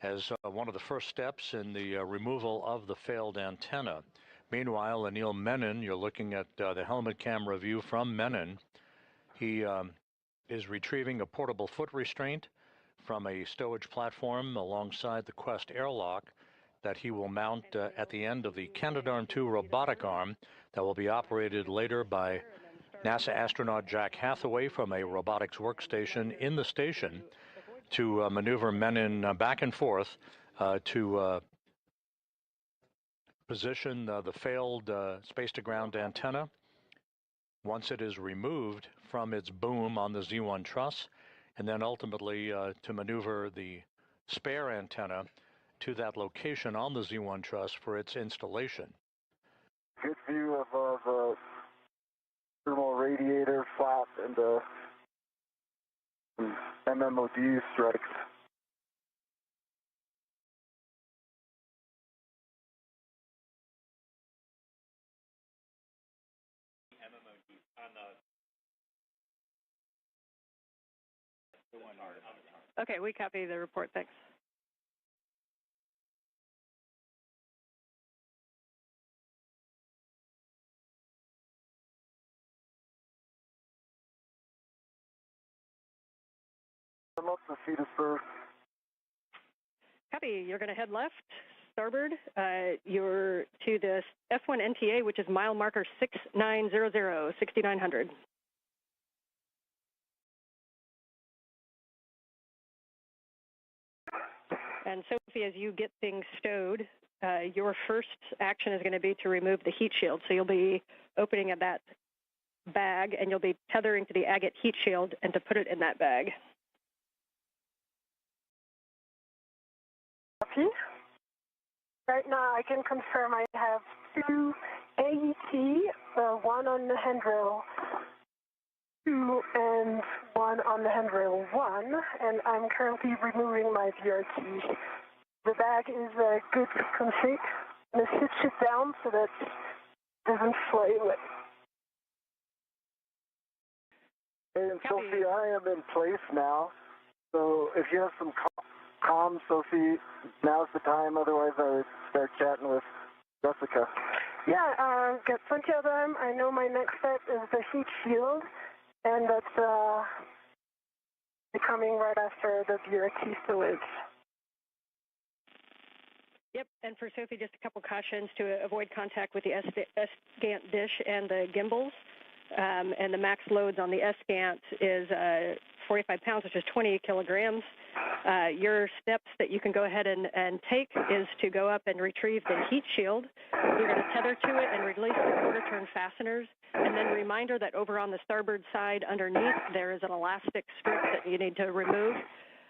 as one of the first steps in the removal of the failed antenna. Meanwhile, Anil Menon, you're looking at the helmet camera view from Menon. He is retrieving a portable foot restraint from a stowage platform alongside the Quest airlock that he will mount at the end of the Canadarm2 robotic arm that will be operated later by NASA astronaut Jack Hathaway from a robotics workstation in the station to maneuver Menon back and forth to position the failed space-to-ground antenna. Once it is removed from its boom on the Z1 truss, and then ultimately to maneuver the spare antenna to that location on the Z1 truss for its installation. Good view of the thermal radiator flap and the MMOD strikes. Okay, we copy the report. Thanks. I'm up to Cedarburg. Copy. You're going to head left, starboard. You're to the F1 NTA, which is mile marker 6900, 6900. And Sophie, as you get things stowed, your first action is going to be to remove the heat shield. So you'll be opening that bag, and you'll be tethering to the agate heat shield and to put it in that bag. Copy. Right now, I can confirm I have 2 AET, 1 on the handrail 2 and 1 on the handrail 1, and I'm currently removing my VRT. The bag is a good config. I'm going to switch it down so that it doesn't fly away. And Sophie, I am in place now, so if you have some comms, Sophie, now's the time. Otherwise, I would start chatting with Jessica. Yeah, got plenty of them. I know my next step is the heat shield, and that's coming right after the VRT stowage. Yep, and for Sophie, just a couple cautions to avoid contact with the ESCANT dish and the gimbals. And the max loads on the ESCANT is 45 pounds, which is 20 kilograms. Your steps that you can go ahead and take is to go up and retrieve the heat shield. You're going to tether to it and release the quarter-turn fasteners. And then reminder that over on the starboard side underneath, there is an elastic strip that you need to remove.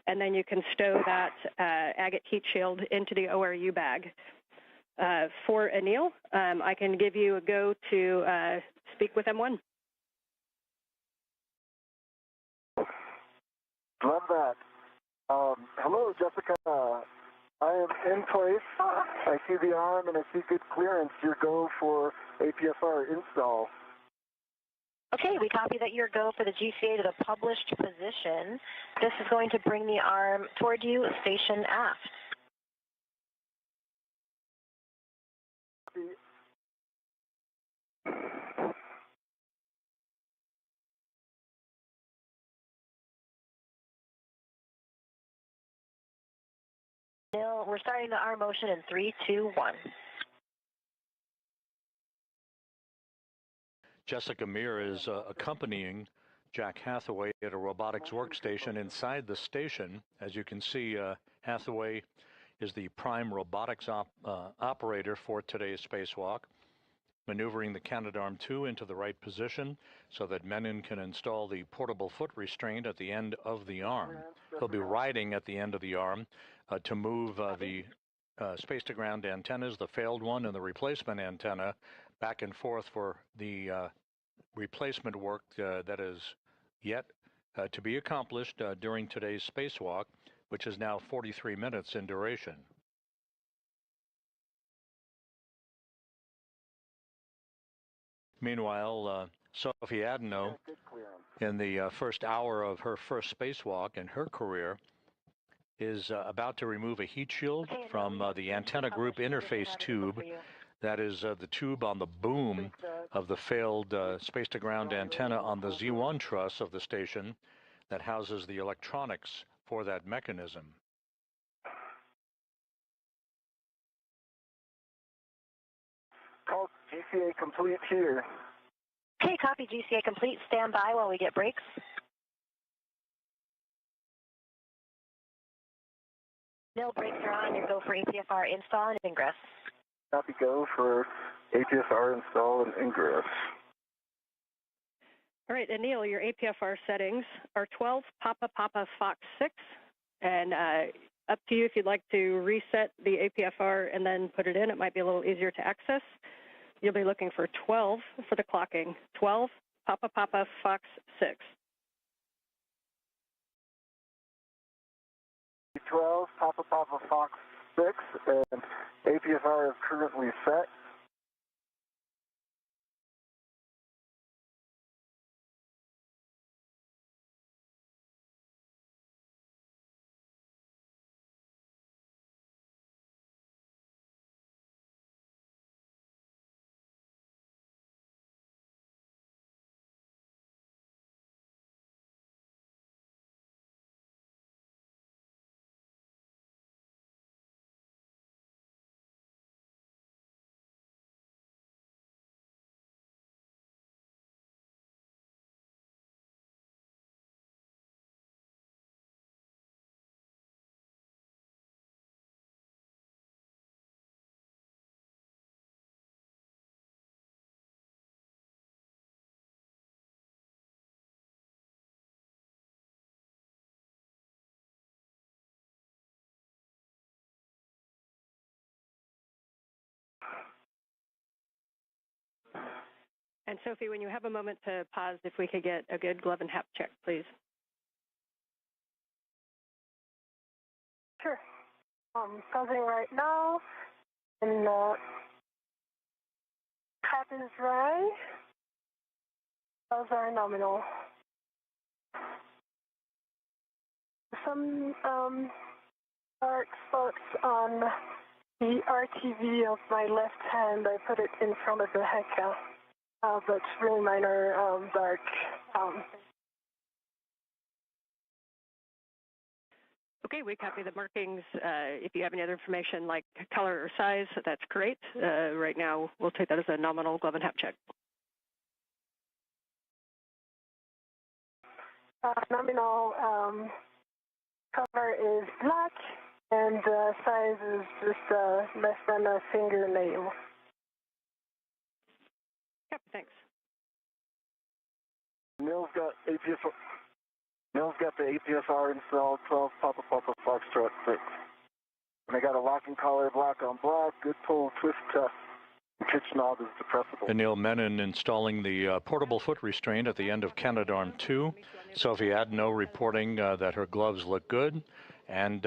And then you can stow that agate heat shield into the ORU bag. For Anil, I can give you a go to speak with M1. Love that. Hello, Jessica. I am in place. I see the arm and I see good clearance. Your go for APFR install. Okay, we copy that your go for the GCA to the published position. This is going to bring the arm toward you, station aft. We're starting the arm motion in 3, 2, 1. Jessica Meir is accompanying Jack Hathaway at a robotics workstation inside the station. As you can see, Hathaway is the prime robotics operator for today's spacewalk. maneuvering the Canadarm2 into the right position so that Menon can install the portable foot restraint at the end of the arm. He'll be riding at the end of the arm to move the space-to-ground antennas, the failed one and the replacement antenna, back and forth for the replacement work that is yet to be accomplished during today's spacewalk, which is now 43 minutes in duration. Meanwhile, Sophie Adenot, in the first hour of her first spacewalk in her career, is about to remove a heat shield from the antenna group interface tube. That is the tube on the boom of the failed space-to-ground antenna on the Z1 truss of the station that houses the electronics for that mechanism. Call GCA complete here. Okay, copy GCA complete. Stand by while we get breaks. No breaks are on. You go for APFR install and ingress. Copy go for APFR install and ingress. All right, Anil, your APFR settings are 12 Papa Papa Fox 6, and up to you if you'd like to reset the APFR and then put it in. It might be a little easier to access. You'll be looking for 12 for the clocking. 12 Papa Papa Fox 6. 12 Papa Papa Fox 6, and APFR is currently set. And Sophie, when you have a moment to pause, if we could get a good glove and hap check, please. Sure. Pausing right now. And hap is dry. Those are nominal. Some dark spots on the RTV of my left hand. I put it in front of the HECA. But really minor dark. Okay, we copy the markings. If you have any other information like color or size, that's great. Right now, we'll take that as a nominal glove and hap check. Nominal color is black, and size is just less than a fingernail. Yep, thanks. Neil's got the APFR installed, 12 Papa Papa Foxtrot 6. And I got a locking collar, black on black, good pull, twist test. Pitch knob is depressible. Anil Menon installing the portable foot restraint at the end of Canadarm2. Sophie Adenot reporting that her gloves look good and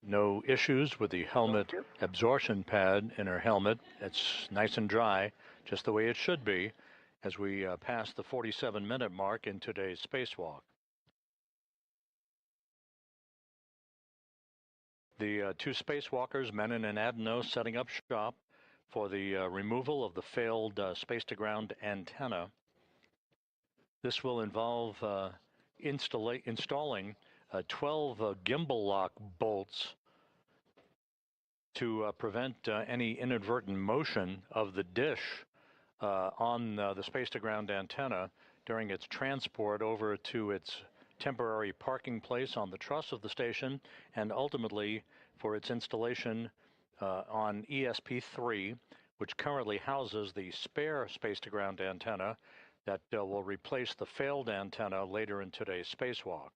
no issues with the helmet absorption pad in her helmet. It's nice and dry, just the way it should be, as we pass the 47-minute mark in today's spacewalk. The two spacewalkers, Menon and Adenot, setting up shop for the removal of the failed space-to-ground antenna. This will involve installing 12 gimbal lock bolts to prevent any inadvertent motion of the dish on the space-to-ground antenna during its transport over to its temporary parking place on the truss of the station, and ultimately for its installation on ESP3, which currently houses the spare space-to-ground antenna that will replace the failed antenna later in today's spacewalk.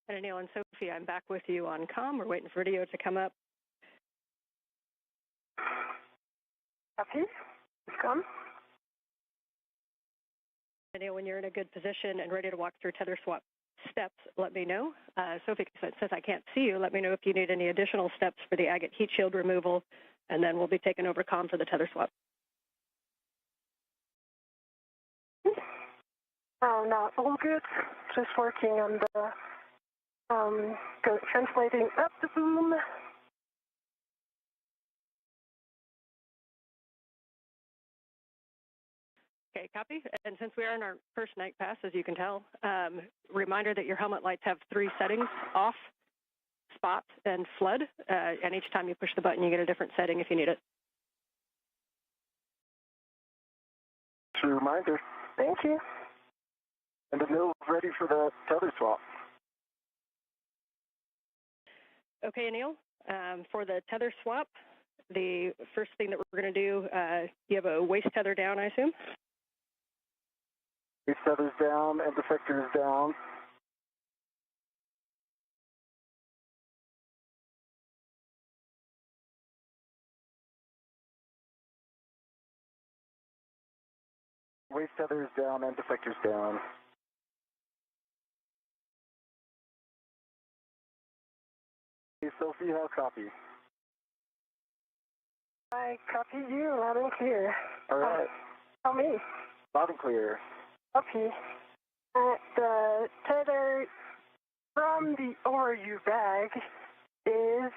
And Anil and Sophie, I'm back with you on comm. We're waiting for video to come up. Copy. It's come. Anil, when you're in a good position and ready to walk through tether swap steps, let me know. Sophie says I can't see you. Let me know if you need any additional steps for the agate heat shield removal, and then we'll be taking over comm for the tether swap. Oh, no, all good. Just working on the translating up the boom. Okay, copy. And since we are in our first night pass, as you can tell, reminder that your helmet lights have 3 settings: off, spot, and flood. And each time you push the button, you get a different setting if you need it. True reminder. Thank you. And the mill's ready for the tether swap. Okay, Anil, for the tether swap, the first thing that we're going to do, you have a waist tether down, I assume? Waist tether's down and defector is down. Waist tether is down and defector's down. Hey, Sophie, how copy? I copy you loud and clear. All right. Tell me. Loud and clear. Copy. The tether from the ORU bag is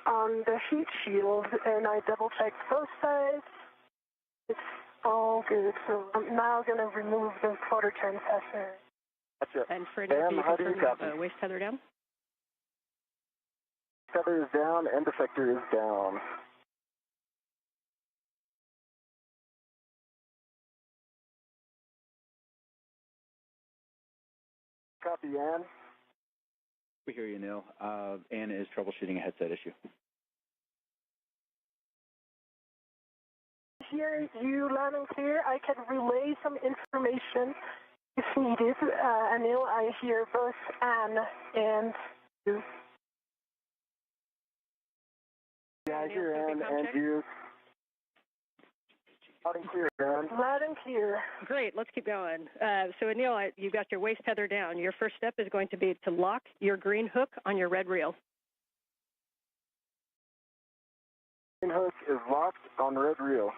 on the heat shield, and I double-checked both sides. It's all good, so I'm now going to remove the quarter turn fastener. Gotcha. And for Dan, Anil, how do you confirm copy? waist tether down? Tether is down and defector is down. Copy, Ann. We hear you, Neil. Anna is troubleshooting a headset issue. Hear you loud and clear. I can relay some information if needed. Anil, I hear both Anne and you. Yeah, I hear Ann and you. Loud and clear, Ann. Loud and clear. Great, let's keep going. So Anil, you've got your waist tether down. Your first step is going to be to lock your green hook on your red reel. Green hook is locked on red reel.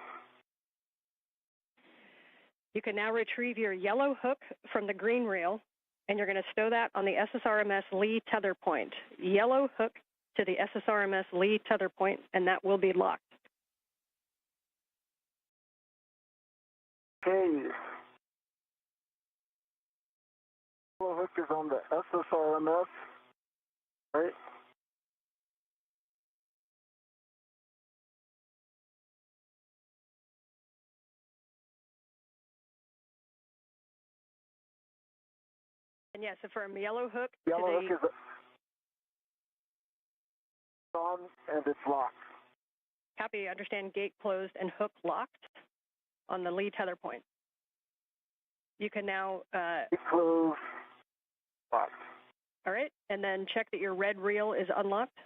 You can now retrieve your yellow hook from the green reel, and you're going to stow that on the SSRMS Lee tether point. Yellow hook to the SSRMS Lee tether point, and that will be locked. Okay. Yellow hook is on the SSRMS, right? And yes, affirm yellow hook Yellow to hook is on and it's locked. copy, understand gate closed and hook locked on the Lee tether point. You can now, Gate closed, locked. all right, and then check that your red reel is unlocked.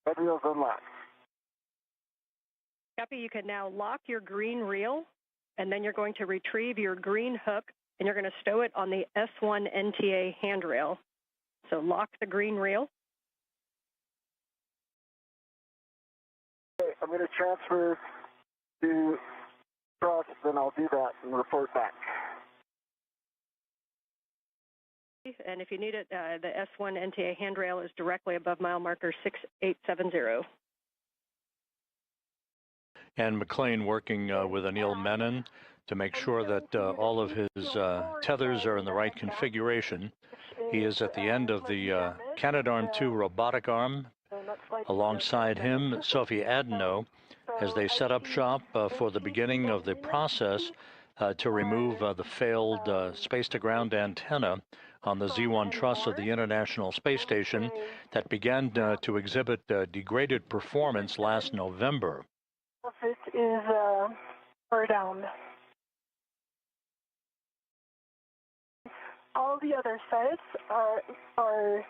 Red reel's unlocked. Copy, you can now lock your green reel, and then you're going to retrieve your green hook, and you're going to stow it on the S1 NTA handrail. So lock the green reel. Okay, I'm going to transfer to trust, then I'll do that and report back. And if you need it, the S1 NTA handrail is directly above mile marker 6870. And McLean working with Anil Menon to make sure that all of his tethers are in the right configuration. He is at the end of the Canadarm2 robotic arm. Alongside him, Sophie Adenot, as they set up shop for the beginning of the process to remove the failed space-to-ground antenna on the Z1 truss of the International Space Station that began to exhibit degraded performance last November. It is or down. All the other sides are 100%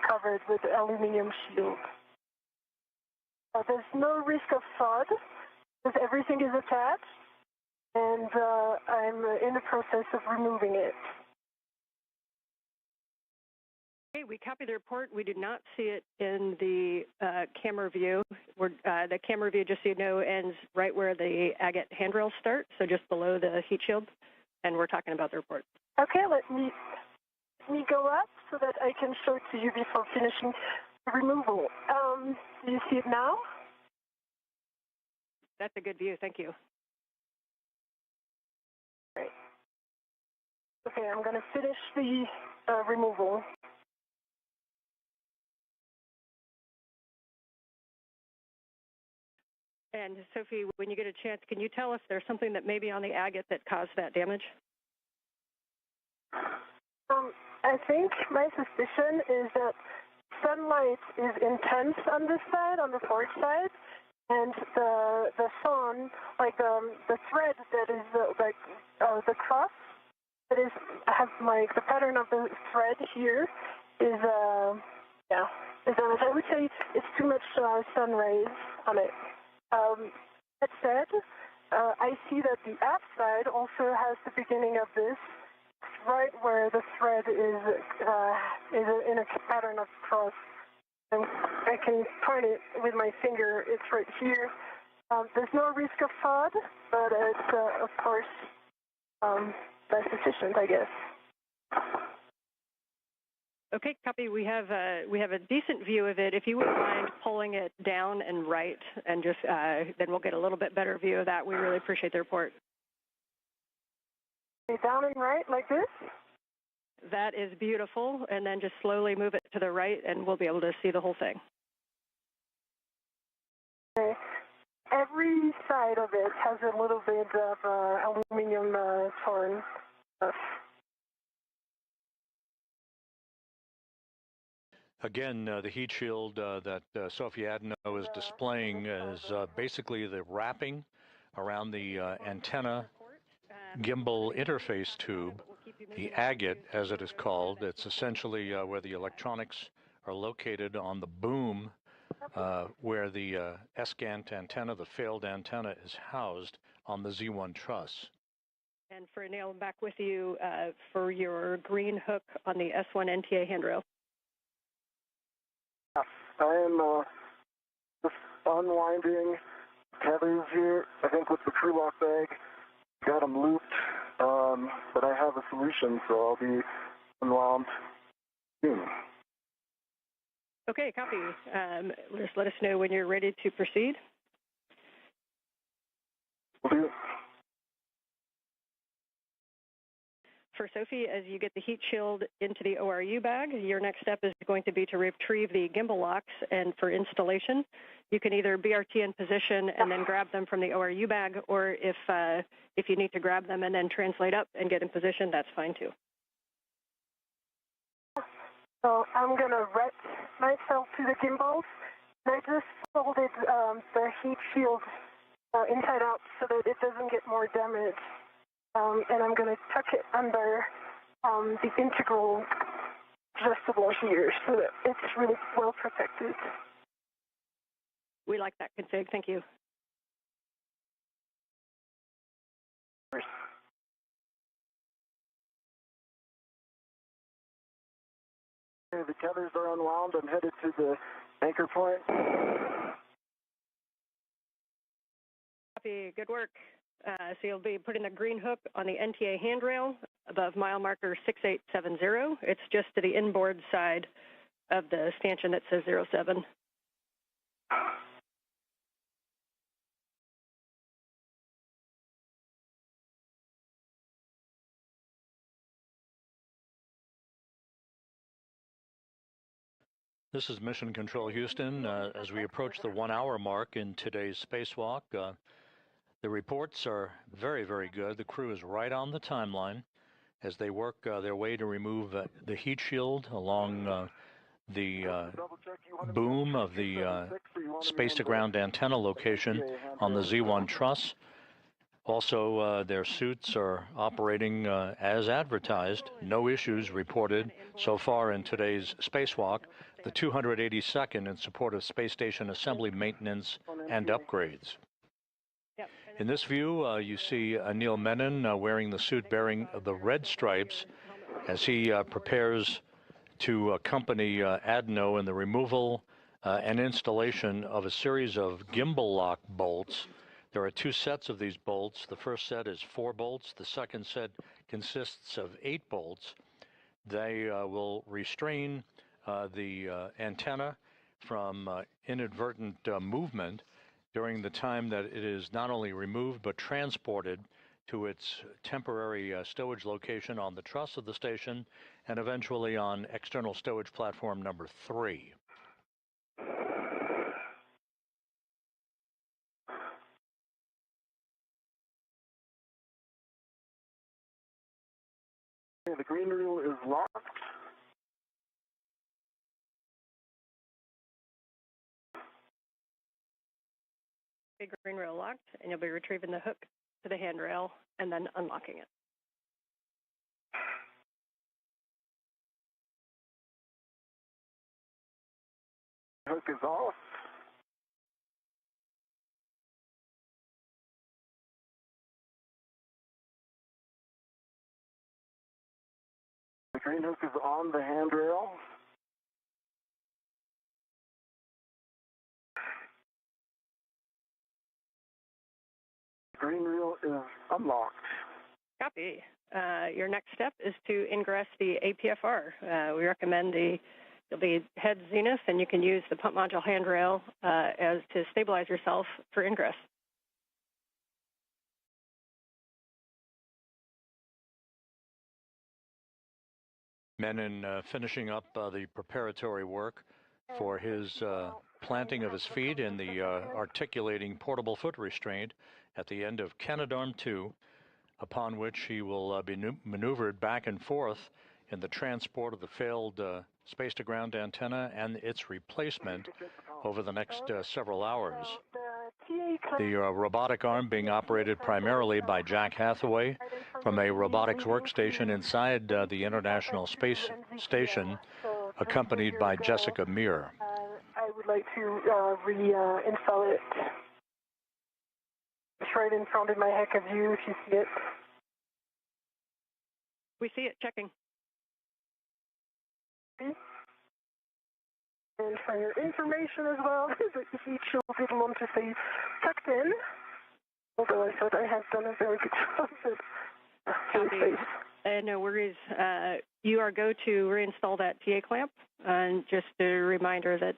covered with aluminum shield. There's no risk of fraud because everything is attached, and I'm in the process of removing it. Okay, we copy the report. We do not see it in the camera view. The camera view, just so you know, ends right where the agate handrails start, so just below the heat shield, and we're talking about the report. Okay, let me go up so that I can show it to you before finishing the removal. Do you see it now? That's a good view. Thank you. Great. Okay, I'm going to finish the removal. And Sophie, when you get a chance, can you tell us there's something that may be on the agate that caused that damage? I think my suspicion is that sunlight is intense on this side, on the forward side, and the sun, like the thread that is the cross that is has like the pattern of the thread here is damaged. I would say it's too much sun rays on it. That said, I see that the aft side also has the beginning of this. Right where the thread is in a pattern of cross. And I can point it with my finger. It's right here. There's no risk of fraud, but it's, of course, that's sufficient, I guess. Okay, copy. We have a decent view of it. If you wouldn't mind pulling it down and right, and just then we'll get a little bit better view of that. We really appreciate the report. Down and right like this? That is beautiful, and then just slowly move it to the right, and we'll be able to see the whole thing. Okay. Every side of it has a little bit of aluminum torn stuff. Again, the heat shield that Sophie Adenot is displaying is basically the wrapping around the antenna gimbal interface tube, the agate, as it is called. It's essentially where the electronics are located on the boom where the ESCANT antenna, the failed antenna, is housed on the Z1 truss. And for Neil, back with you for your green hook on the S1 NTA handrail. I am just unwinding tethers here, I think with the crew lock bag. Got them looped, but I have a solution, so I'll be unwound soon. Okay, copy. Just let us know when you're ready to proceed. Will do. For Sophie, as you get the heat shield into the ORU bag, your next step is going to be to retrieve the gimbal locks, and for installation, you can either BRT in position and then grab them from the ORU bag, or if you need to grab them and then translate up and get in position, that's fine too. So I'm going to ret myself to the gimbals. And I just folded the heat shield inside out so that it doesn't get more damage. And I'm going to tuck it under the integral adjustable here so that it's really well protected. We like that config. Thank you. The tethers are unwound. I'm headed to the anchor point. Copy. Good work. So you'll be putting the green hook on the NTA handrail above mile marker 6870. It's just to the inboard side of the stanchion that says 07. This is Mission Control Houston. As we approach the 1 hour mark in today's spacewalk, the reports are very, very good. The crew is right on the timeline. as they work their way to remove the heat shield along the boom of the space-to-ground antenna location on the Z1 truss. Also, their suits are operating as advertised. No issues reported so far in today's spacewalk, the 282nd in support of space station assembly maintenance and upgrades. In this view, you see Anil Menon wearing the suit bearing the red stripes as he prepares to accompany Adenot in the removal and installation of a series of gimbal lock bolts. There are two sets of these bolts. The first set is 4 bolts. The second set consists of 8 bolts. They will restrain the antenna from inadvertent movement during the time that it is not only removed but transported to its temporary stowage location on the truss of the station and eventually on external stowage platform number 3. The green reel is locked. Big green reel locked, and you'll be retrieving the hook to the handrail and then unlocking it. Hook is off. The green hook is on the handrail. The green reel is unlocked. Copy. Your next step is to ingress the APFR. We recommend you'll be head zenith, and you can use the pump module handrail as to stabilize yourself for ingress. Menon finishing up the preparatory work for his planting of his feet in the articulating portable foot restraint at the end of Canadarm2, upon which he will be maneuvered back and forth in the transport of the failed space-to-ground antenna and its replacement over the next several hours. The robotic arm being operated primarily by Jack Hathaway from a robotics workstation inside the International Space Station, accompanied by Jessica Meir. I would like to reinstall it. It's right in front of my heck of view, if you see it. We see it, checking. And for your information as well, the heat shield didn't want to stay tucked in, although I thought I have done a very good job of it. No worries. You are go to reinstall that TA clamp, and just a reminder that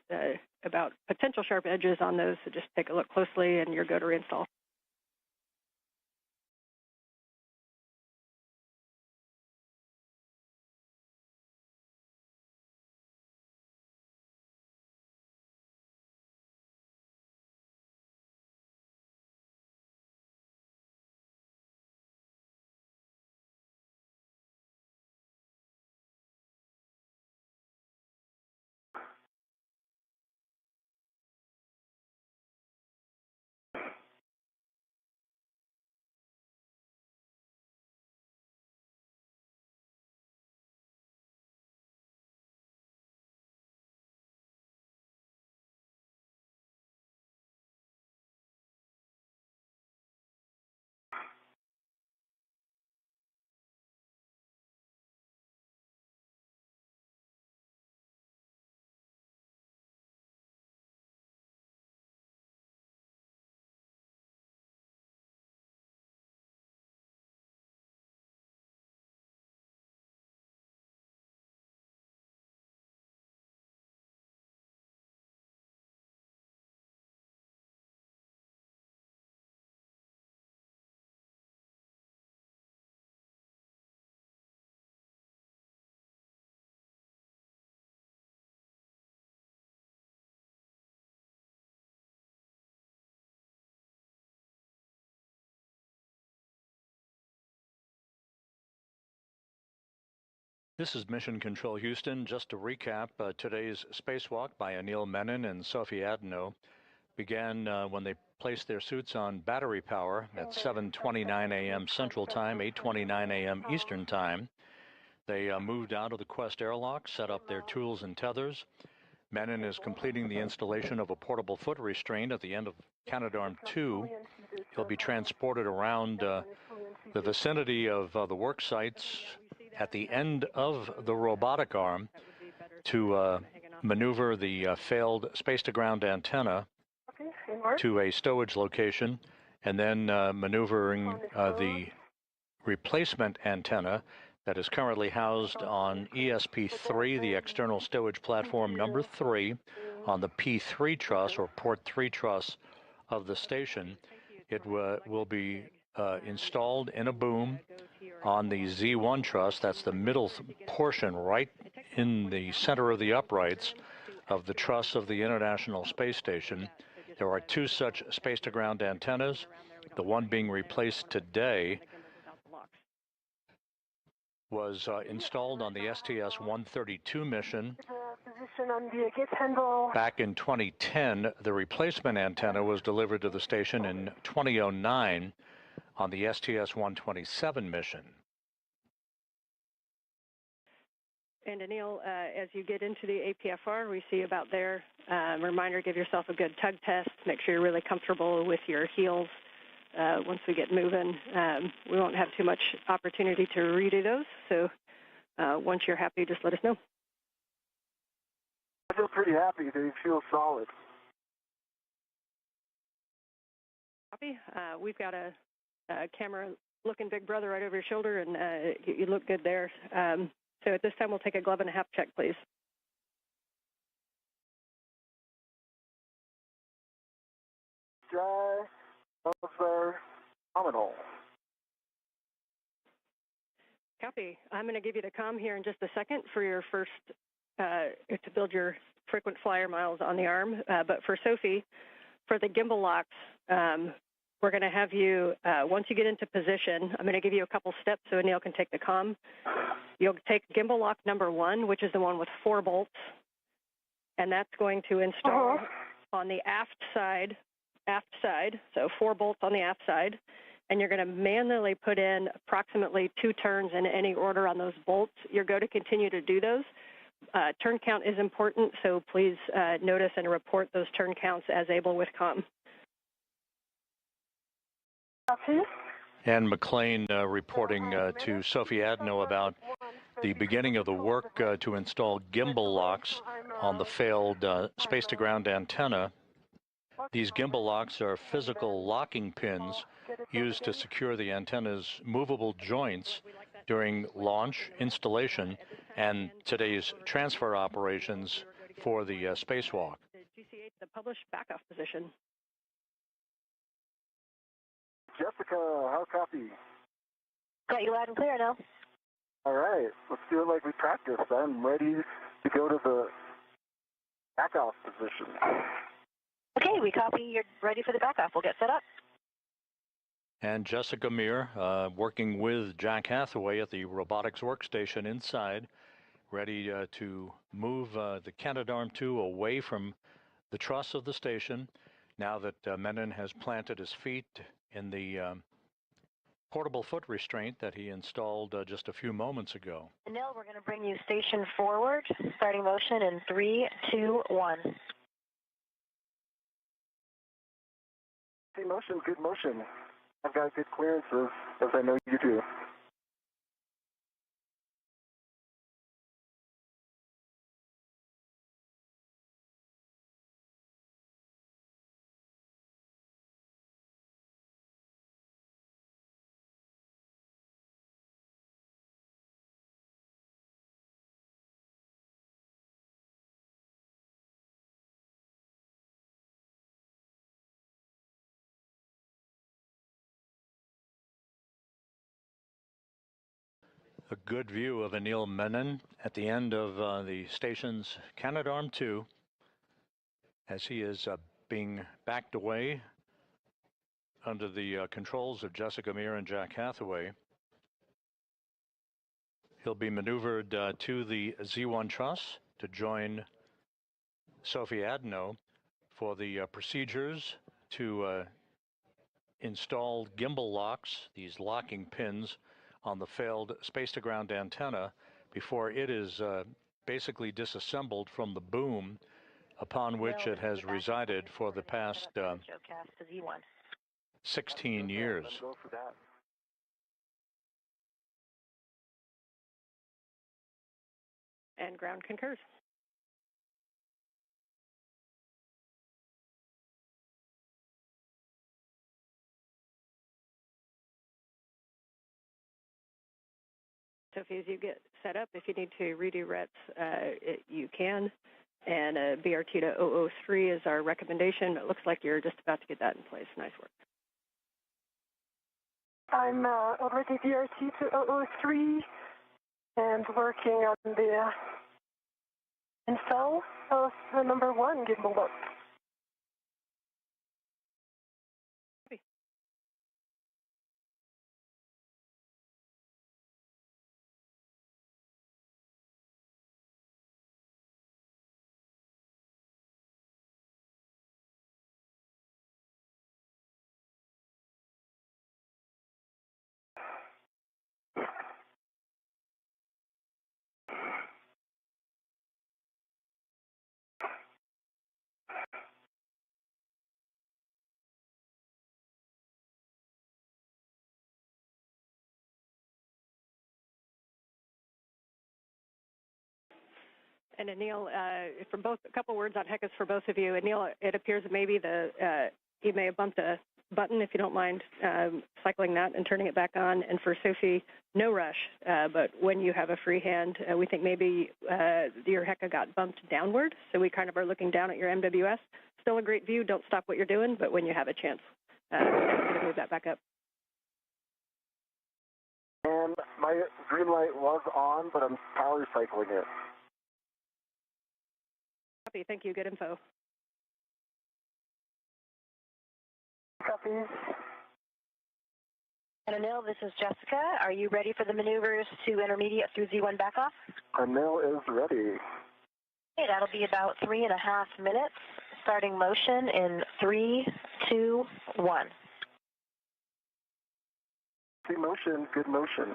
about potential sharp edges on those, so just take a look closely and you're go to reinstall. This is Mission Control Houston. Just to recap, today's spacewalk by Anil Menon and Sophie Adenot began when they placed their suits on battery power at 7:29 a.m. Central Time, 8:29 a.m. Eastern Time. They moved out of the Quest airlock, set up their tools and tethers. Menon is completing the installation of a portable foot restraint at the end of Canadarm2. He'll be transported around the vicinity of the work sites at the end of the robotic arm to maneuver the failed space-to-ground antenna to a stowage location, and then maneuvering the replacement antenna that is currently housed on ESP3, the external stowage platform number 3, on the P3 truss or port 3 truss of the station. It will be installed in a boom on the Z1 truss. That's the middle portion right in the center of the uprights of the truss of the International Space Station. There are 2 such space-to-ground antennas. The one being replaced today was installed on the STS-132 mission. Back in 2010, the replacement antenna was delivered to the station in 2009 on the STS-127 mission. And Anil, as you get into the APFR, we see about there, reminder, give yourself a good tug test. Make sure you're really comfortable with your heels. Once we get moving, we won't have too much opportunity to redo those. So once you're happy, just let us know. I feel pretty happy. They feel solid. Copy. We've got a camera looking big brother right over your shoulder, and you look good there. So at this time, we'll take a glove and a half check, please. Dry, phenomenal. Copy. I'm going to give you the comm here in just a second for your first, to build your frequent flyer miles on the arm. But for Sophie, for the gimbal locks, we're going to have you, once you get into position, I'm going to give you a couple steps so Anil can take the comm. You'll take gimbal lock number 1, which is the one with 4 bolts, and that's going to install on the aft side, so 4 bolts on the aft side, and you're going to manually put in approximately 2 turns in any order on those bolts. You're going to continue to do those. Turn count is important, so please notice and report those turn counts as able with comm. And McLean reporting to Sophie Adenot about the beginning of the work to install gimbal locks on the failed space-to-ground antenna. These gimbal locks are physical locking pins used to secure the antenna's movable joints during launch, installation, and today's transfer operations for the spacewalk. The published backoff position. Jessica, how copy? Got you loud and clear now. All right, let's do it like we practiced. I'm ready to go to the backoff position. Okay, we copy. You're ready for the backoff. We'll get set up. And Jessica Meir, working with Jack Hathaway at the robotics workstation inside, ready to move the Canadarm2 away from the truss of the station, now that Menon has planted his feet in the portable foot restraint that he installed just a few moments ago. Anil, we're going to bring you station forward, starting motion in 3, 2, 1. Hey, motion, good motion. I've got good clearances, as I know you do. A good view of Anil Menon at the end of the station's Canadarm2 as he is being backed away under the controls of Jessica Meir and Jack Hathaway. He'll be maneuvered to the Z1 truss to join Sophie Adenot for the procedures to install gimbal locks, these locking pins on the failed space-to-ground antenna before it is basically disassembled from the boom upon which it has resided for the past 16 years. And ground concurs. Sophie, as you get set up, if you need to redo RETs, you can. And BRT to 003 is our recommendation. It looks like you're just about to get that in place. Nice work. I'm already BRT to 003 and working on the install of the number 1 gimbal box. And Anil, for both, a couple words on HECAS for both of you. Anil, it appears that maybe he may have bumped a button, if you don't mind cycling that and turning it back on. And for Sophie, no rush, but when you have a free hand, we think maybe your HECA got bumped downward, so we kind of are looking down at your MWS. Still a great view, don't stop what you're doing, but when you have a chance, move that back up. And my green light was on, but I'm power cycling it. Copy, thank you, good info. Copy. And Anil, this is Jessica. Are you ready for the maneuvers to intermediate through Z1 back off? Anil is ready. Okay, that'll be about 3.5 minutes. Starting motion in 3, 2, 1. See motion, good motion.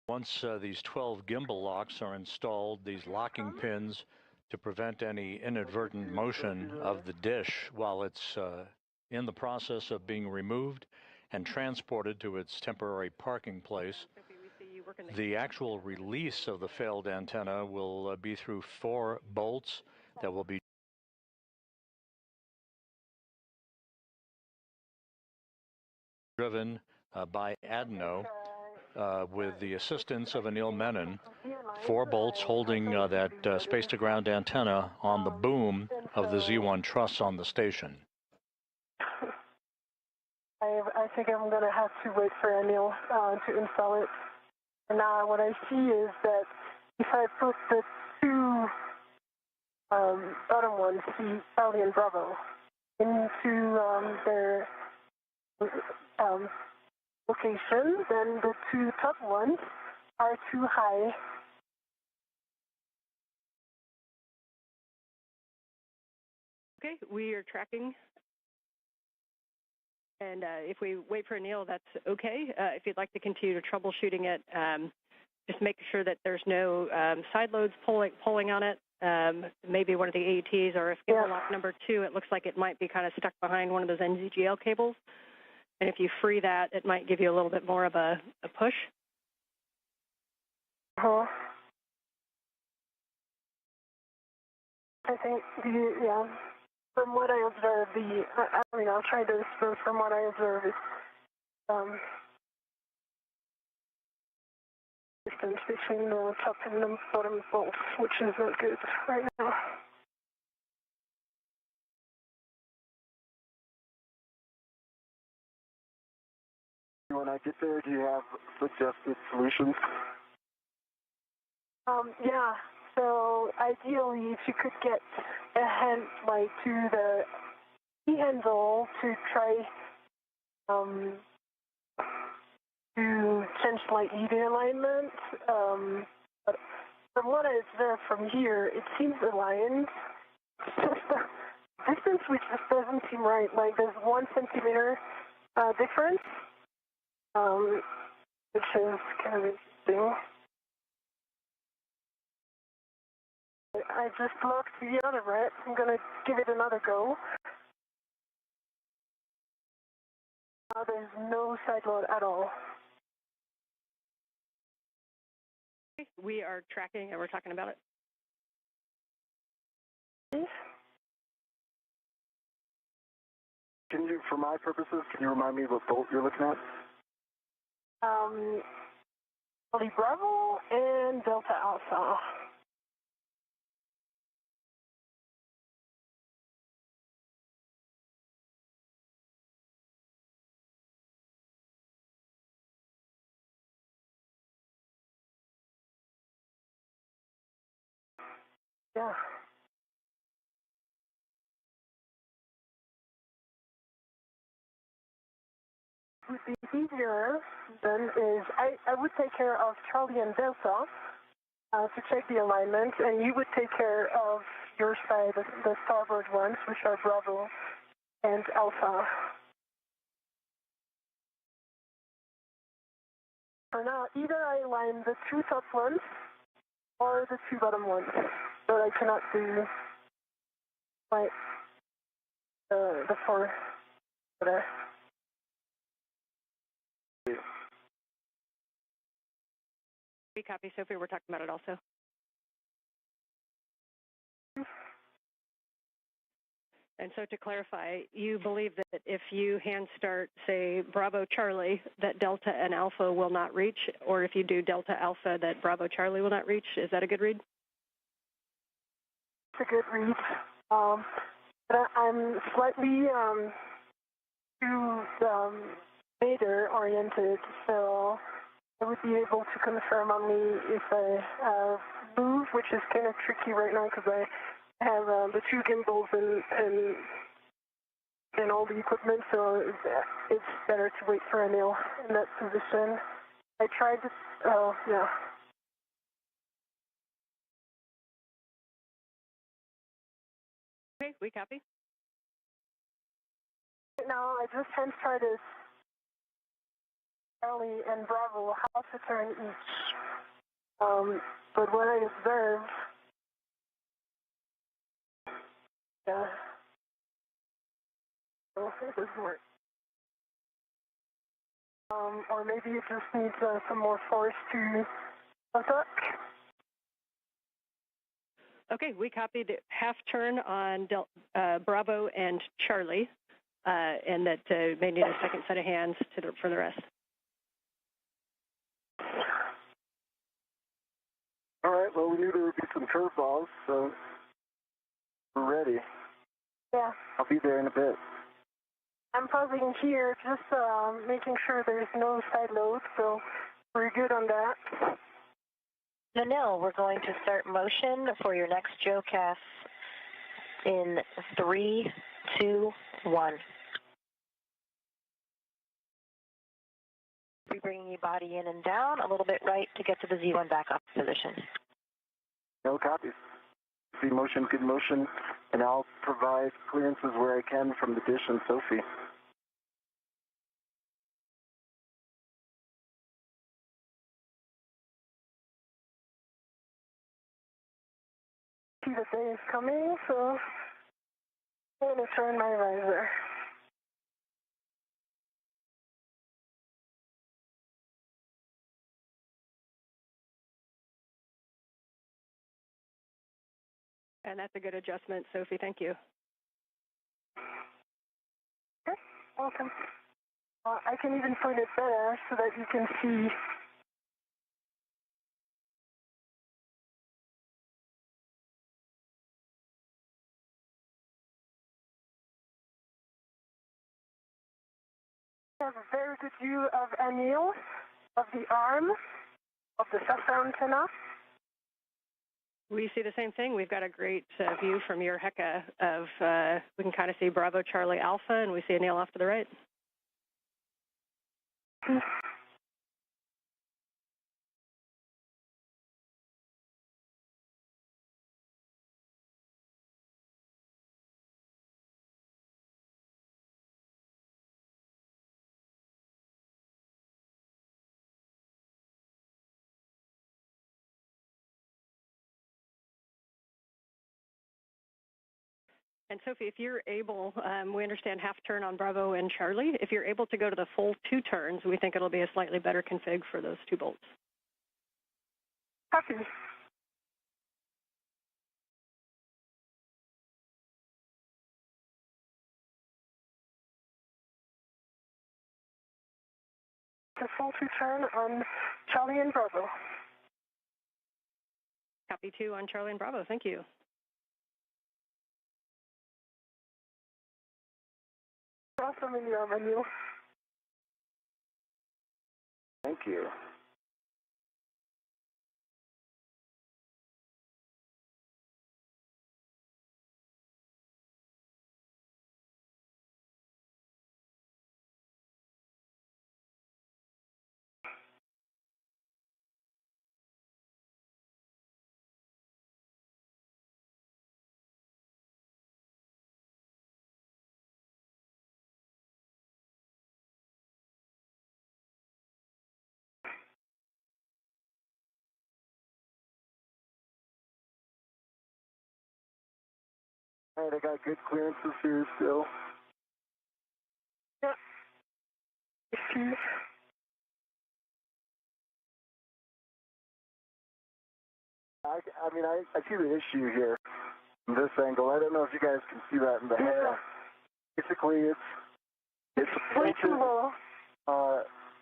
Once these 12 gimbal locks are installed, these locking pins to prevent any inadvertent motion of the dish while it's in the process of being removed and transported to its temporary parking place. The actual release of the failed antenna will be through 4 bolts that will be driven by Adenot with the assistance of Anil Menon, 4 bolts holding that space-to-ground antenna on the boom of the Z1 truss on the station. I think I'm going to have to wait for Anil to install it. And now what I see is that if I put the 2 bottom ones, C, Charlie and Bravo, into their location, then the 2 top ones are too high. Okay, we are tracking. And if we wait for Anil, that's okay. If you'd like to continue troubleshooting it, just make sure that there's no side loads pulling on it. Maybe one of the AETs, or if gimbal lock number 2, it looks like it might be kind of stuck behind one of those NZGL cables. And if you free that, it might give you a little bit more of a push. I think yeah. From what I observe, I mean, I'll try this, but from what I observe, it's distance between the top and the bottom both, which is not good right now. When I get there, do you have suggested solutions? Yeah. So ideally, if you could get a hand, like to the E-handle to try to change like EV alignment. But from what I observe from here, it seems aligned. Just the distance, which just doesn't seem right. Like there's 1 centimeter difference, which is kind of interesting. I just looked the other way. I'm gonna give it another go. There's no side load at all. We are tracking and we're talking about it. Can you, for my purposes, can you remind me what bolt you're looking at? Charlie Bravo and Delta Alpha. Yeah. Would be easier then is I would take care of Charlie and Delta to check the alignment, and you would take care of your side, the starboard ones, which are Bravo and Alpha. For now, either I align the 2 top ones or the 2 bottom ones, but I cannot do like the 4 there. We copy, Sophie. We're talking about it also. And so to clarify, you believe that if you hand start, say, Bravo Charlie, that Delta and Alpha will not reach, or if you do Delta Alpha, that Bravo Charlie will not reach? Is that a good read? It's a good read. But I'm slightly too beta oriented, so I would be able to confirm only if I move, which is kind of tricky right now because I have the 2 gimbals and all the equipment, so it's better to wait for Anil in that position. I tried to, yeah. Okay, we copy. Now I just hand started Charlie and Bravo half a turn each. But what I observed, yeah, so it doesn't work. Or maybe it just needs some more force to attack. Okay, we copied half turn on Bravo and Charlie, and that may need a second set of hands for the rest. All right, well, we knew there would be some curveballs, so we're ready. Yeah. I'll be there in a bit. I'm pausing here, just making sure there's no side load, so we're good on that. Anil, we're going to start motion for your next JoeCast in 3, 2, 1. We're bringing your body in and down a little bit right to get to the Z1 backup position. No copies. See motion, good motion, and I'll provide clearances where I can from the dish and Sophie. See the day is coming, so I'm going to turn my visor. And that's a good adjustment, Sophie. Thank you. Okay, welcome. I can even point it better so that you can see. We have a very good view of Anil, of the arm, of the Selasa antenna. We see the same thing. We've got a great view from your Heka of, we can kind of see Bravo Charlie Alpha, and we see Anil off to the right. And Sophie, if you're able, we understand half turn on Bravo and Charlie. If you're able to go to the full 2 turns, we think it'll be a slightly better config for those 2 bolts. Copy. The full 2 turn on Charlie and Bravo. Copy 2 on Charlie and Bravo. Thank you. Awesome in your menu. Thank you. All right, I got good clearances here still. Yeah. I mean, I see the issue here from this angle. I don't know if you guys can see that in the head. Yeah. Basically, it's way too low.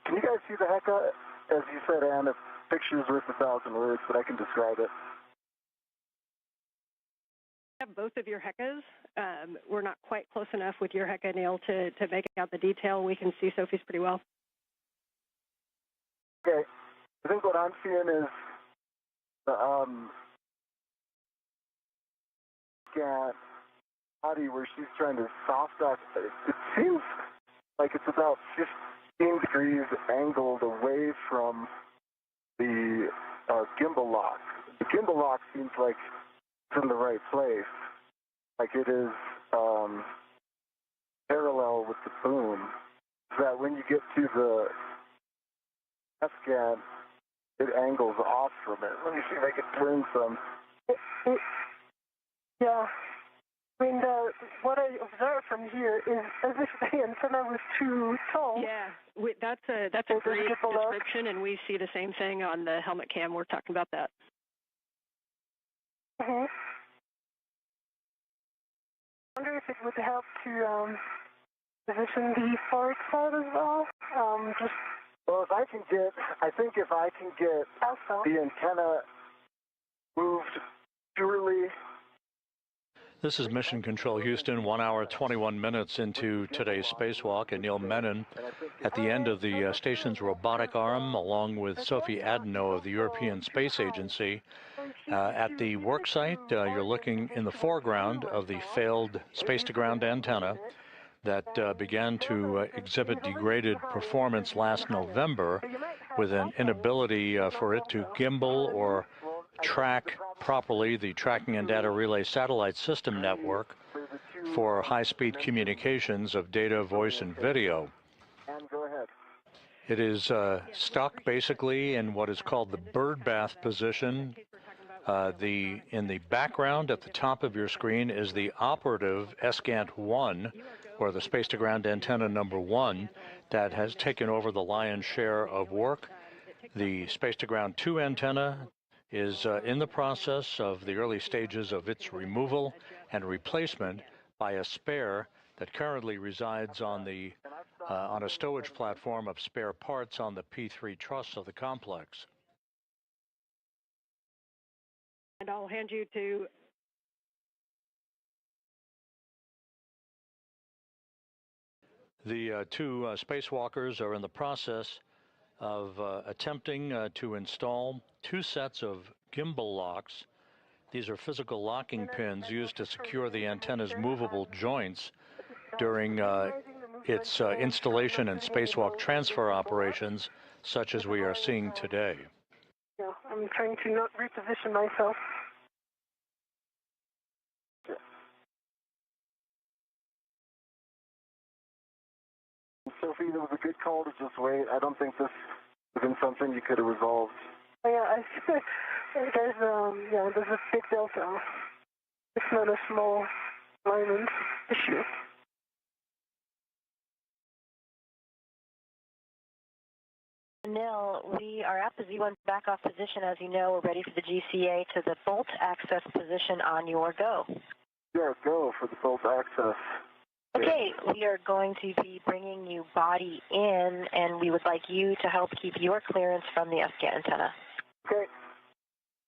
Can you guys see the Heka? As you said, Ann, a picture's worth 1,000 words, but I can describe it. Have both of your Hekas. We're not quite close enough with your Heka, Neil, to make out the detail. We can see Sophie's pretty well. Okay. I think what I'm seeing is the scan body where she's trying to soft dock. It seems like it's about 15 degrees angled away from the gimbal lock. The gimbal lock seems like it's in the right place. Like it is parallel with the boom. So that when you get to the F-scan, it angles off from it. Let me see if I can turn some. Yeah. I mean, what I observe from here is as if the antenna was too tall. Yeah, that's a great description, and we see the same thing on the helmet cam. We're talking about that. I wonder if it would help to position the forward side as well. Well, I think if I can get also the antenna moved purely. This is Mission Control Houston, 1 hour, 21 minutes into today's spacewalk. Anil Menon at the end of the station's robotic arm, along with Sophie Adenot of the European Space Agency. At the work site, you're looking in the foreground of the failed space-to-ground antenna that began to exhibit degraded performance last November with an inability for it to gimbal or track properly the tracking and data relay satellite system network for high-speed communications of data, voice, and video. It is stuck basically in what is called the birdbath position. In the background at the top of your screen is the operative SGANT-1, or the space-to-ground antenna number 1, that has taken over the lion's share of work. The space-to-ground 2 antenna is in the process of the early stages of its removal and replacement by a spare that currently resides on a stowage platform of spare parts on the P3 truss of the complex. And I'll hand you to the two spacewalkers are in the process of attempting to install two sets of gimbal locks. These are physical locking pins used to secure the antenna's movable joints during its installation and spacewalk transfer operations, such as we are seeing today. Yeah, I'm trying to not reposition myself. Sophie, that was a good call to just wait. I don't think this has been something you could have resolved. Oh, yeah, there's a big delta. It's not a small alignment issue. Anil, we are at the Z1 back-off position. As you know, we're ready for the GCA to the bolt access position on your go. Yeah, go for the bolt access. Okay, we are going to be bringing you body in, and we would like you to help keep your clearance from the ESA antenna. Okay,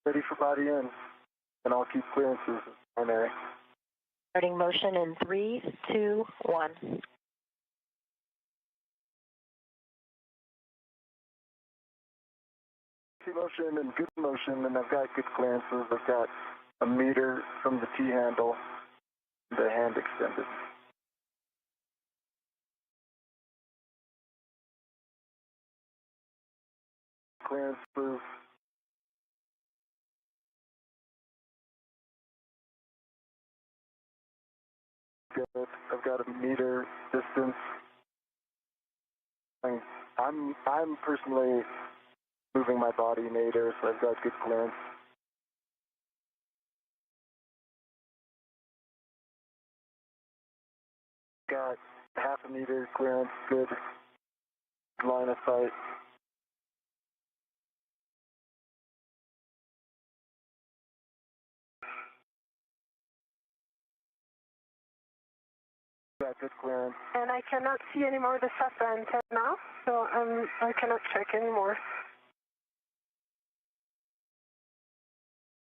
ready for body in, and I'll keep clearances primary. Starting motion in 3, 2, 1. Motion and good motion, and I've got good clearances. I've got a meter from the T-handle, the hand extended. Clearances. Good. I've got a meter distance. I'm personally moving my body nadir, so I've got good clearance. Got half a meter clearance, good line of sight. Got good clearance. And I cannot see anymore the SATA antenna, so I cannot check anymore.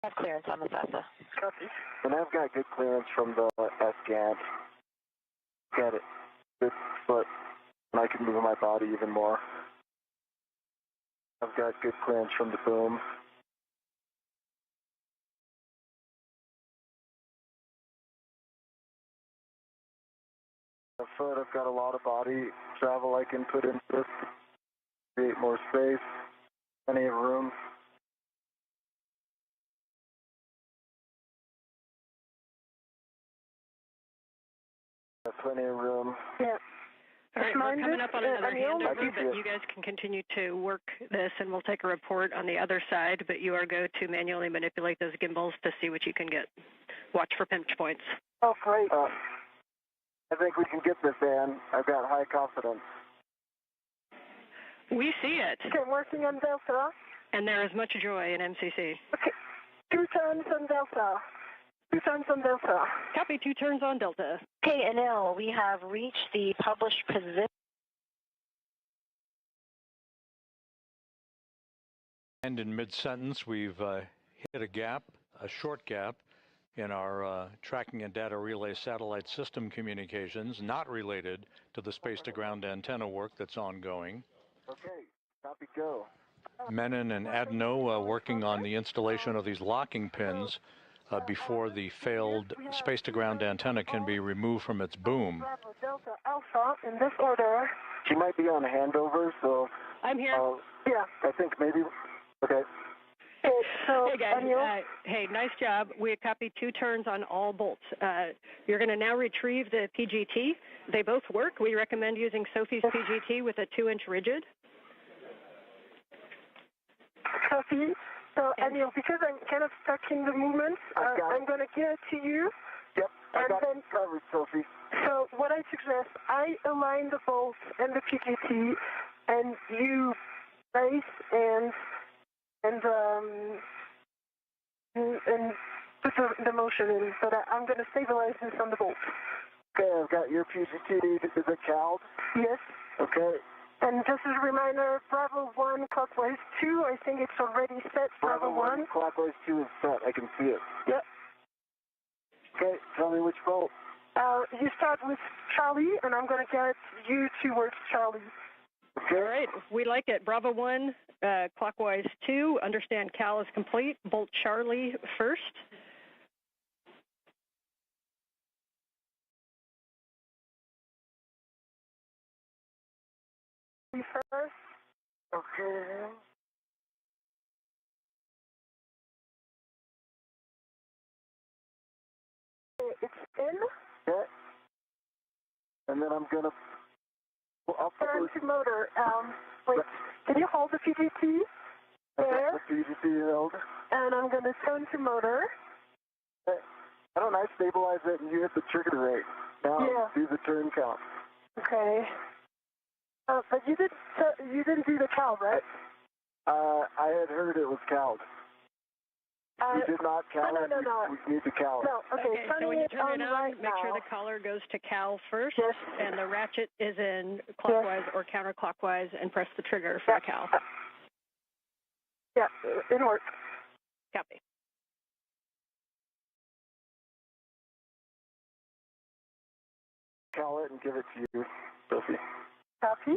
Have clearance on the SATA. Copy. And I've got good clearance from the S-GANT. Got it. Good foot. And I can move my body even more. I've got good clearance from the boom. The foot, I've got a lot of body travel I can put into this. Create more space. Plenty of room. Plenty of room. Yeah. All right, we're coming up on another handover, but you guys can continue to work this, and we'll take a report on the other side, but you are going to manually manipulate those gimbals to see what you can get. Watch for pinch points. Oh, great. I think we can get this, Ann. I've got high confidence. We see it. Okay, I'm working on Delta. And there is much joy in MCC. Okay, 2 turns on Delta. 2 turns on Delta. Copy, 2 turns on Delta. Okay, Anil, we have reached the published position. And in mid-sentence, we've hit a gap, a short gap, in our tracking and data relay satellite system communications, not related to the space-to-ground antenna work that's ongoing. Okay, copy, go. Menon and Adenot working on the installation of these locking pins before the failed space-to-ground antenna can be removed from its boom. Delta Alpha in this order. She might be on a handover, so... I'm here. Yeah. I think maybe... Okay. So, hey, guys. Hey, nice job. We copied 2 turns on all bolts. You're going to now retrieve the PGT. They both work. We recommend using Sophie's PGT with a 2-inch rigid. Sophie, so, Anil, because I'm kind of stuck in the movement, I'm going to give it to you. Yep, I got then, it covered, Sophie. So what I suggest, I align the bolts and the PGT, and you brace and and put the motion in, but I'm going to stabilize this on the bolt. Okay, I've got your PGT. Is it CALD? Yes. Okay. And just as a reminder, Bravo 1, clockwise 2, I think it's already set. Bravo 1. Clockwise 2 is set. I can see it. Yep. Okay, tell me which bolt. You start with Charlie, and I'm going to get you towards Charlie. Okay. All right, we like it. Bravo 1, clockwise 2. Understand CAL is complete. Bolt Charlie first. First. Okay. It's in. Okay. And then I'm going to... Turn to motor. Wait, can you hold the PGT? There. The PGT held. And I'm going to turn to motor. Okay. I don't know, I stabilize it and you hit the trigger rate. Now do the turn count. Okay. But you didn't do the CAL, right? I had heard it was CAL'd. We did not CAL it. No. We need to CAL it. No, okay. So when you turn it on, right make sure now. the collar goes to CAL first. Yes. And the ratchet is in clockwise or counterclockwise, and press the trigger for the CAL. Yeah, it worked. Copy. CAL it and give it to you, Sophie. Copy.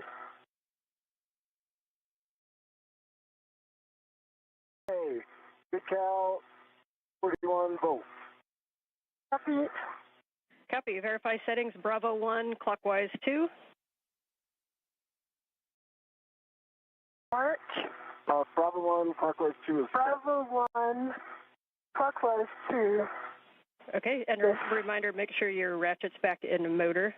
Hey, good CAL, 41 volts. Copy. Copy. Verify settings. Bravo 1, clockwise 2. March. Bravo 1, clockwise 2 is Bravo 1, clockwise 2. Okay, and a reminder, make sure your ratchet's back in the motor.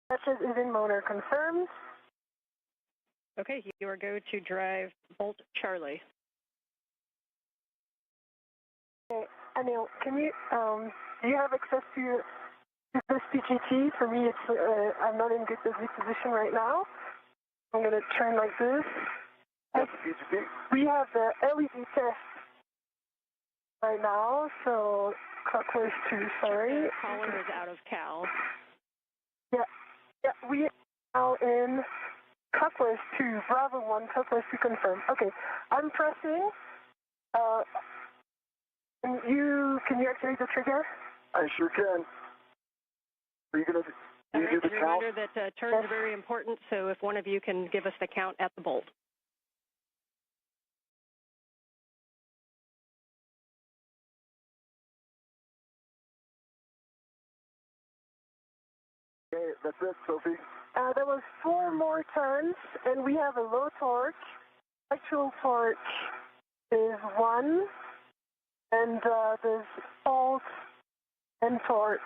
Ratchet is in motor, confirmed. Okay, you are go to drive Bolt Charlie. Okay, Anil, can you, do you have access to this PGT? For me, it's, I'm not in good position right now. I'm going to turn like this. That's the PGT. We have the LED test right now, so clockwise 2, sorry. The collar is out of CAL. Yeah, we are now in clockwise 2, Bravo 1, clockwise 2 confirmed. Okay, I'm pressing. Can you activate the trigger? I sure can. Are you going to do the count? Reminder that turns are very important, so if one of you can give us the count at the bolt. Okay, that's it, Sophie. There was 4 more turns, and we have a low torque. Actual torque is 1, and there's false and torque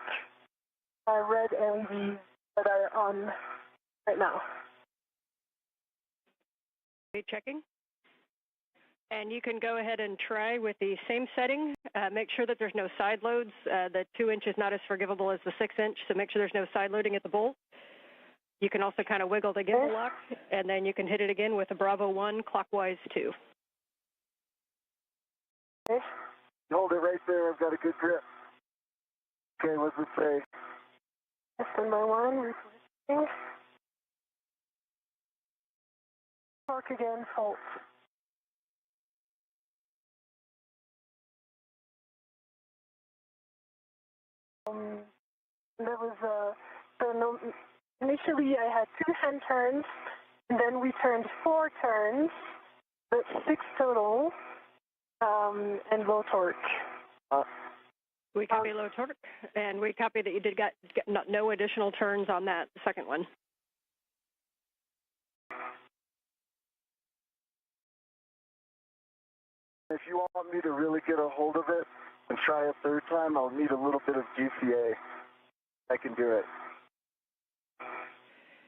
red LEDs that are on right now. Okay, checking. And you can go ahead and try with the same setting. Make sure that there's no side loads. The 2-inch is not as forgivable as the 6-inch, so make sure there's no side loading at the bolt. You can also kind of wiggle the gimbal lock, and then you can hit it again with a Bravo 1, clockwise 2. Okay. Hold it right there. I've got a good grip. Okay, what's it say? Number 1, repositioning. Torque again, fault. There was initially I had 2 hand turns, and then we turned 4 turns, but 6 total, and low torque. We copy low torque, and we copy that you did got no additional turns on that second one. If you want me to really get a hold of it and try a third time, I'll need a little bit of GCA. I can do it.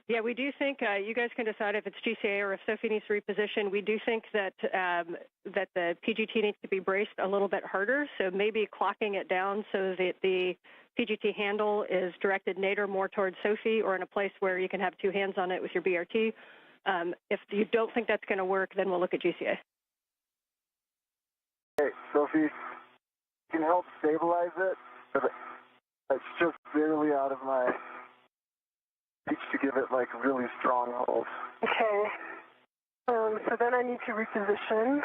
Yeah, we do think you guys can decide if it's GCA or if Sophie needs to reposition. We do think that that the PGT needs to be braced a little bit harder, so maybe clocking it down so that the PGT handle is directed nadir more towards Sophie or in a place where you can have 2 hands on it with your BRT. If you don't think that's going to work, then we'll look at GCA. Hey, Sophie, you can help stabilize it, but it's just barely out of my reach to give it like really strong hold. Okay. So then I need to reposition.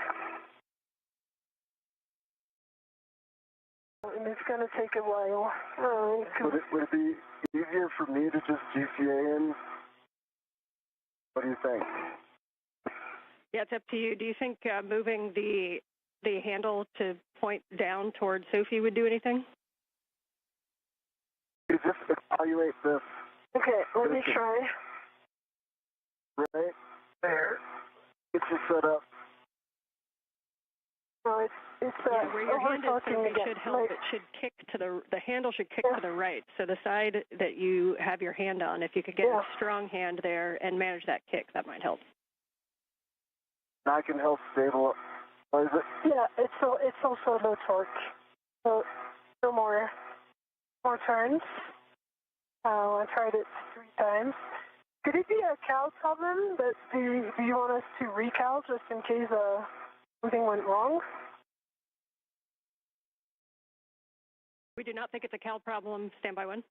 And it's going to take a while. Would it be easier for me to just GCA in? What do you think? Yeah, it's up to you. Do you think moving the handle to point down towards Sophie would do anything? You just evaluate this. Okay, let me try. Right there. Get you set up. No, it's where your hand is, Sophie, again. should help. It should kick to the handle should kick to the right. So the side that you have your hand on, if you could get a strong hand there and manage that kick, that might help. I can help stabilize it. Yeah, it's also low torque. So no more turns. I tried it 3 times. Could it be a cal problem? But do you want us to recal just in case something went wrong? We do not think it's a cal problem. Standby 1.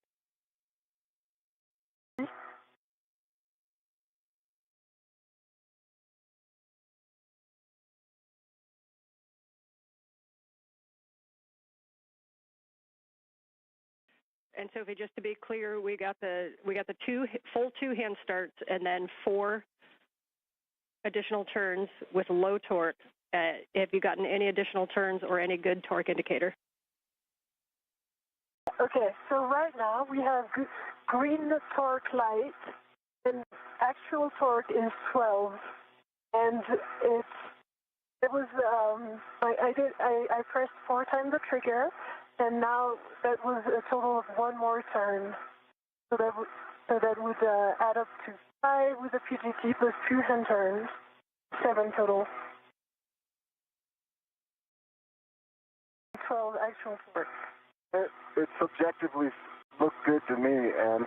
And Sophie, just to be clear, we got the full two hand starts and then 4 additional turns with low torque. Have you gotten any additional turns or any good torque indicator? Okay, so right now we have green torque light, and actual torque is 12, and it was I pressed 4 times the trigger, and now that was a total of 1 more turn, so that would add up to 5 with the PGT plus 2 hand turns, 7 total. 12 actual torque. It subjectively looked good to me, and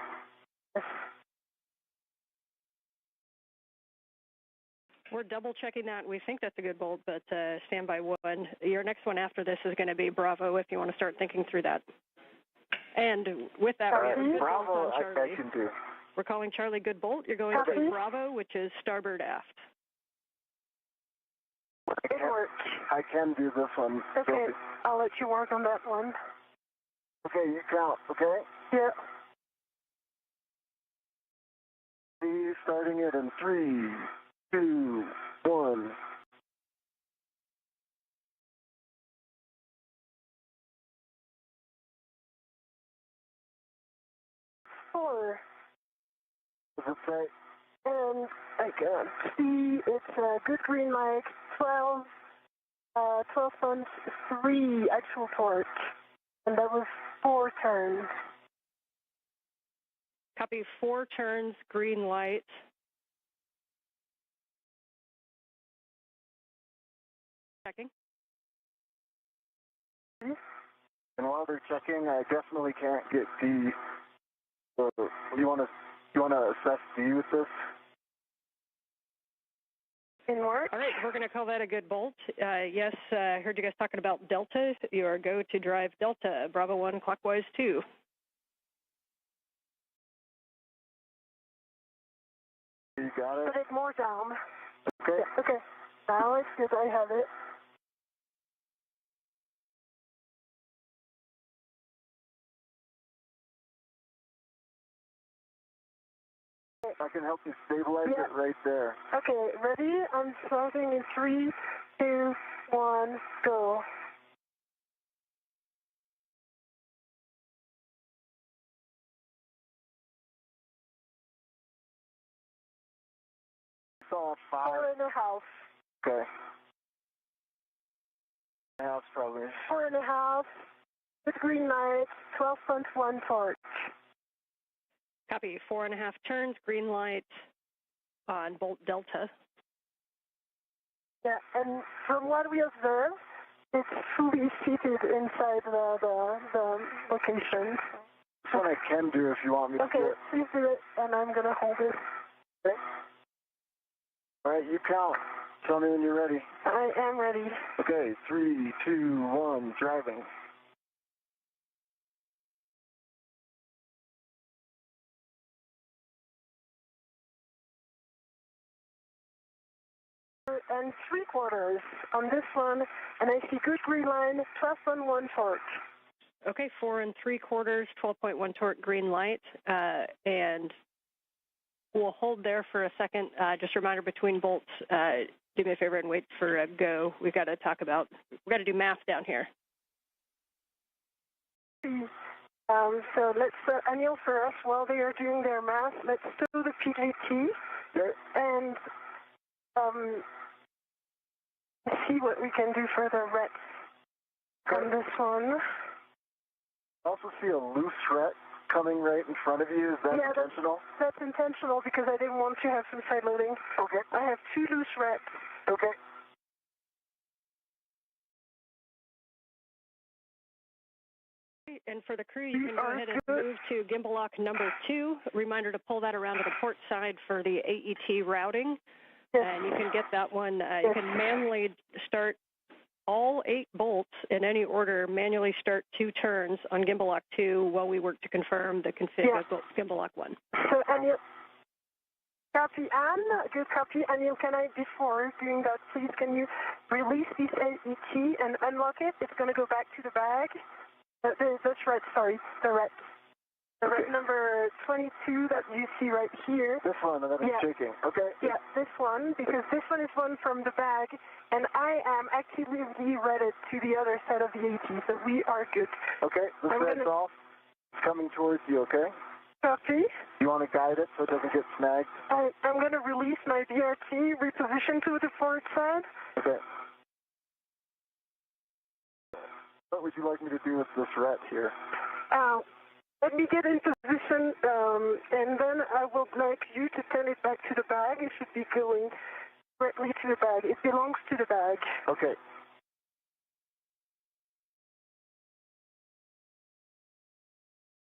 we're double checking that. We think that's a good bolt, but standby 1. Your next one after this is going to be Bravo if you want to start thinking through that. And with that, we have a good Bravo, bolt on Charlie. I can do. We're calling Charlie good bolt. You're going to Bravo, which is starboard aft. I can do this one. Okay, I'll let you work on that one. Okay, you count, okay? Yeah. See, starting it in 3, 2, 1. Four. Does it say? And I can see it's a good green light, 12 tons, 3 actual torque. And that was 4 turns. Copy 4 turns, green light. Checking. And while they're checking, I definitely can't get D. So you want to assess D with this? In work? All right, we're going to call that a good bolt. Yes, I heard you guys talking about Delta. You are go to drive Delta, Bravo 1, clockwise 2. You got it? Put it more down. Okay. Yeah, okay. Now it's good. I have it. I can help you stabilize it right there. Okay, ready? I'm starting in 3, 2, 1, go. Saw 5. 4.5. Okay. House probably. 4.5. With green light, 12.1 torque. Copy 4.5 turns, green light on bolt Delta. Yeah, and from what we observed, it's fully seated inside the location. That's what I can do if you want me to do Okay, it. please do it, and I'm going to hold it. Okay. All right, you count. tell me when you're ready. I am ready. Okay, 3, 2, 1, driving. And 3/4 on this one, and I see good green line, 12.1 torque. Okay, 4 3/4, 12.1 torque, green light, and we'll hold there for a second. Just a reminder between bolts, do me a favor and wait for a go. We've got to do math down here. So let's, Anil first, while they are doing their math, let's do the PJT and see what we can do for the rets on this one. I also see a loose ret coming right in front of you. Is that intentional? That's intentional because I didn't want to have some side loading. Okay. I have 2 loose rets. Okay. And for the crew, you can go ahead and move to gimbal lock number 2. Reminder to pull that around to the port side for the AET routing. Yes. And you can get that one. You can manually start all 8 bolts in any order, manually start 2 turns on gimbal lock 2 while we work to confirm the config of gimbal lock 1. So, Anil, copy, Anne. Good copy. Anil, can I, before doing that, please, can you release this AET and unlock it? It's going to go back to the bag. That's right, sorry, the ret. The ret number 22 that you see right here. This one that is shaking. Okay. Yeah, this one, because this one is one from the bag, and I am actively redded to the other side of the AT, so we are good. Okay, this red's off. It's coming towards you, okay? Copy. You want to guide it so it doesn't get snagged? I'm going to release my BRT, reposition to the forward side. Okay. What would you like me to do with this ret here? Let me get in position, and then I would like you to turn it back to the bag. It should be going directly to the bag. It belongs to the bag. Okay.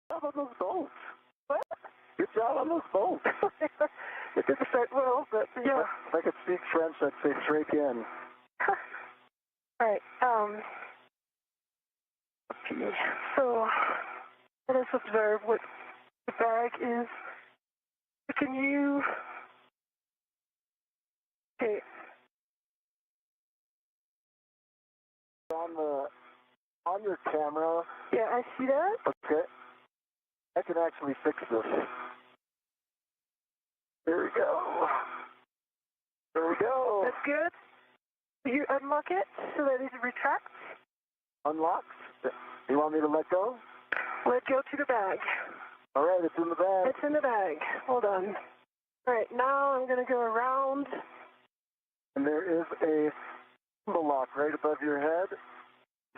Good job on those bolts. What? Good job on those bolts. It didn't start well, but yeah. If I could speak French, I'd say straight in. All right. So let us observe what the bag is. Can you? Okay. On your camera. Yeah, I see that. Okay. I can actually fix this. There we go. There we go. That's good. You unlock it so that it retracts. Unlocked. You want me to let go? Let go to the bag. All right, it's in the bag. It's in the bag. Hold on. All right, now I'm going to go around. And there is a gimbal lock right above your head.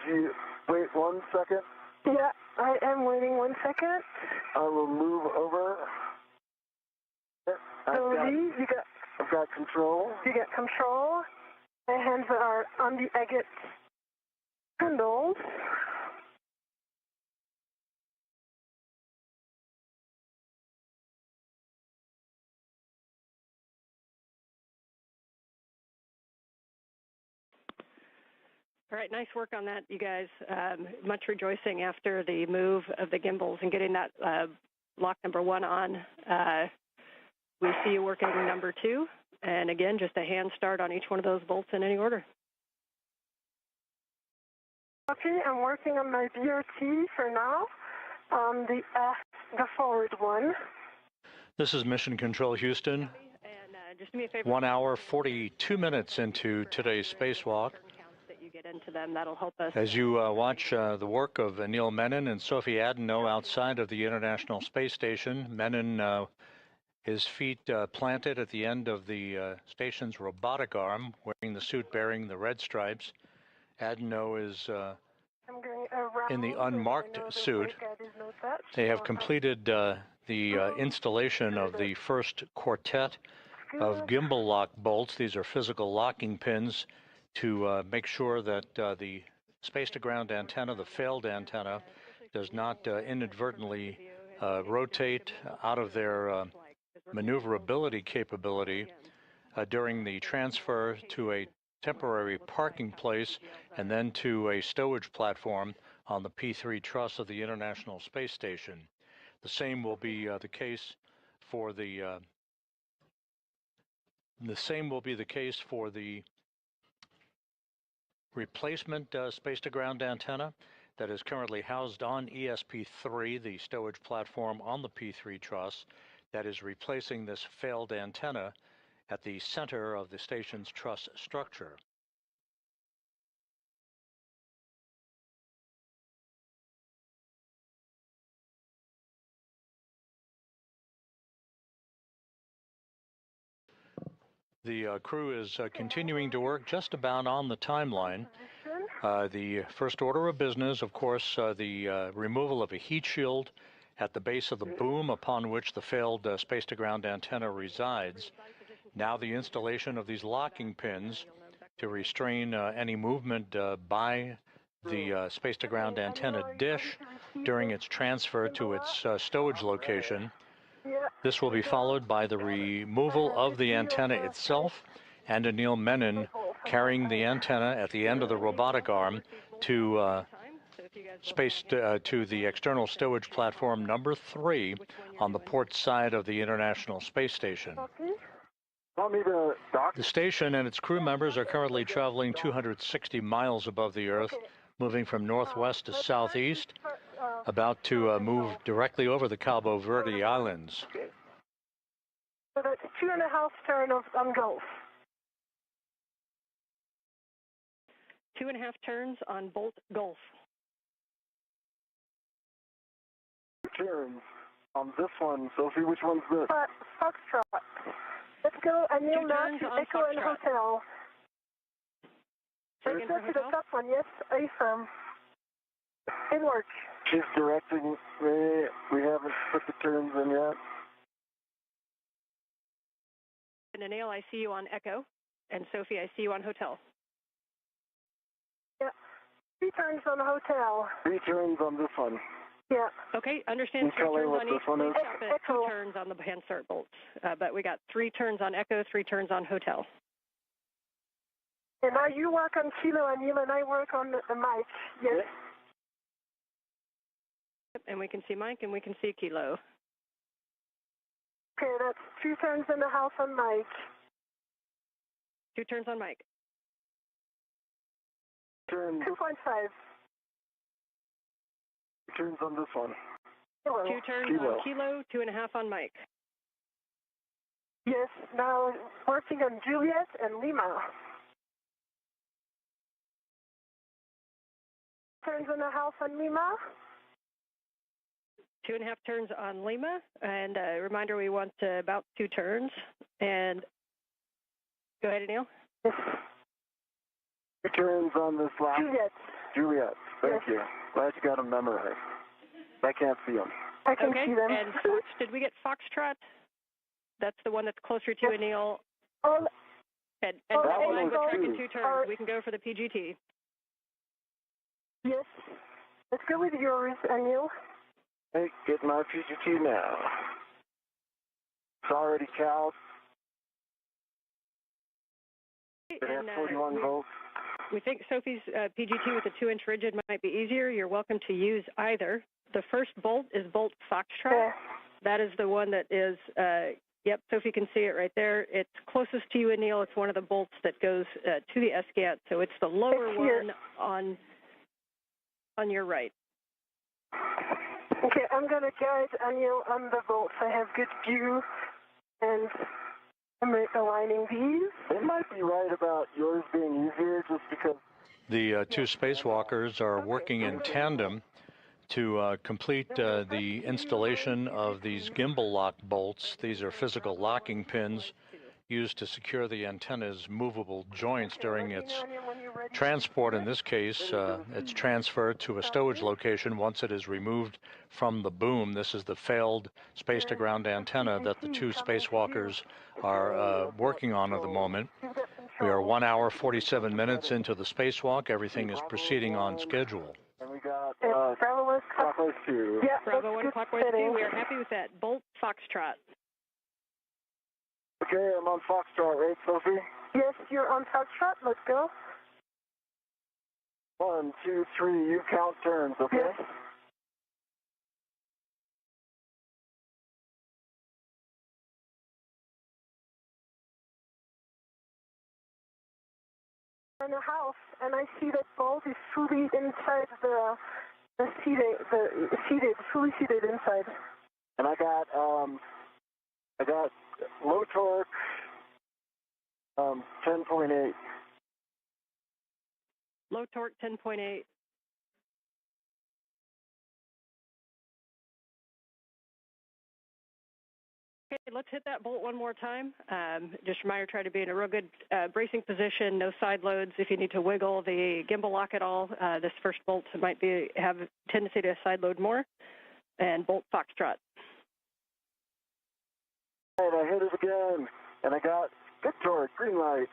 You wait 1 second. Yeah, I am waiting 1 second. I will move over. I've got control. You got control. My hands are on the agate handles. All right, nice work on that, you guys. Much rejoicing after the move of the gimbals and getting that lock number 1 on. We see you working number 2. And again, just a hand start on each one of those bolts in any order. Okay, I'm working on my BRT for now on the forward one. This is Mission Control Houston. And just do me a favor. 1 hour, 42 minutes into today's spacewalk. Get into them. That'll help us. As you watch the work of Anil Menon and Sophie Adenot outside of the International Space Station, Menon, his feet planted at the end of the station's robotic arm, wearing the suit bearing the red stripes. Adenot is in the unmarked suit. They have completed the installation of the first quartet of gimbal lock bolts. These are physical locking pins to make sure that the space-to-ground antenna, the failed antenna, does not inadvertently rotate out of their maneuverability capability. during the transfer to a temporary parking place and then to a stowage platform on the P3 truss of the International Space Station. The same will be the case for the replacement space-to-ground antenna that is currently housed on ESP3, the stowage platform on the P3 truss, that is replacing this failed antenna at the center of the station's truss structure. The crew is continuing to work just about on the timeline. The first order of business, of course, the removal of a heat shield at the base of the boom upon which the failed space-to-ground antenna resides. Now the installation of these locking pins to restrain any movement by the space-to-ground antenna dish during its transfer to its stowage location. This will be followed by the removal of the antenna itself and Anil Menon carrying the antenna at the end of the robotic arm to to the external stowage platform number 3 on the port side of the International Space Station. The station and its crew members are currently traveling 260 miles above the Earth, moving from northwest to southeast, about to move directly over the Cabo Verde Islands. So that's 2.5 turns on Gulf. 2.5 turns on Bolt Gulf. Turns on this one, Sophie. Which one's this? Foxtrot. Let's go, Anil, turns on Echo and Foxtrot. Hotel. Let's Second go for to the hotel. top one, yes, affirm. It works. She's directing me. We haven't put the turns in yet. And Anil, I see you on Echo. And Sophie, I see you on Hotel. Yeah. 3 turns on the hotel. 3 turns on this one. Yeah. Okay, understand. Can you 3 tell me turns what on this each. one Please is? stop at 2 turns on the hand start bolts. But we got 3 turns on Echo, 3 turns on Hotel. And now you work on Kilo, Anil, and I work on the mic. Yes. And we can see Mike and we can see Kilo. Okay, that's 2 turns in the house on Mike. 2 turns on Mike. Turn. 2.5. Turns on this one. Hello. 2 turns on Kilo, 2.5 on Mike. Yes, now working on Juliet and Lima. Turns in the house on Lima. 2.5 turns on Lima. And a reminder, we want about 2 turns. And go ahead, Anil. Yes. 2 turns on this last. Juliet. Juliet. Thank Yes. you. Glad you got them memorized. I can't see them. I can Okay, see them. and Fox, did we get Foxtrot? That's the one that's closer to Yes. Anil. All, And Oh, that that one was we're tracking 2 two. turns. We can go for the PGT. yes. Let's go with yours, Anil. Hey, get my PGT now. It's already cowed. It has And 41 volts. we think Sophie's PGT with a 2-inch rigid might be easier. You're welcome to use either. The first bolt is bolt Foxtrot. Yeah. That is the one that is, yep, Sophie can see it right there. It's closest to you, Anil. It's one of the bolts that goes to the SCAT, so it's the lower It's here. one on your right. Okay, I'm going to guide Anil on the bolts. I have good view, and I'm aligning these. It might be right about yours being easier just because. The 2 spacewalkers are working in tandem to complete the installation of these gimbal lock bolts. These are physical locking pins used to secure the antenna's movable joints during its transport. In this case, it's transferred to a stowage location once it is removed from the boom. This is the failed space-to-ground antenna that the 2 spacewalkers are working on at the moment. We are 1 hour, 47 minutes into the spacewalk. Everything is proceeding on schedule. And we got Bravo was clockwise 2. Yeah, Bravo that's 1 good clockwise 2. setting. We are happy with that. Bolt Foxtrot. Okay, I'm on Foxtrot, right, Sophie? Yes, you're on Foxtrot. Let's go. 1, 2, 3, you count turns, okay? Yes. In a house, and I see that Bolt is fully inside fully seated inside. And I got low torque, 10.8. Low torque 10.8. Okay, let's hit that bolt one more time. Just a reminder, try to be in a real good bracing position, no side loads. If you need to wiggle the gimbal lock at all, this first bolt might have a tendency to side load more. And bolt Foxtrot. And I hit it again, and I got good torque, green light.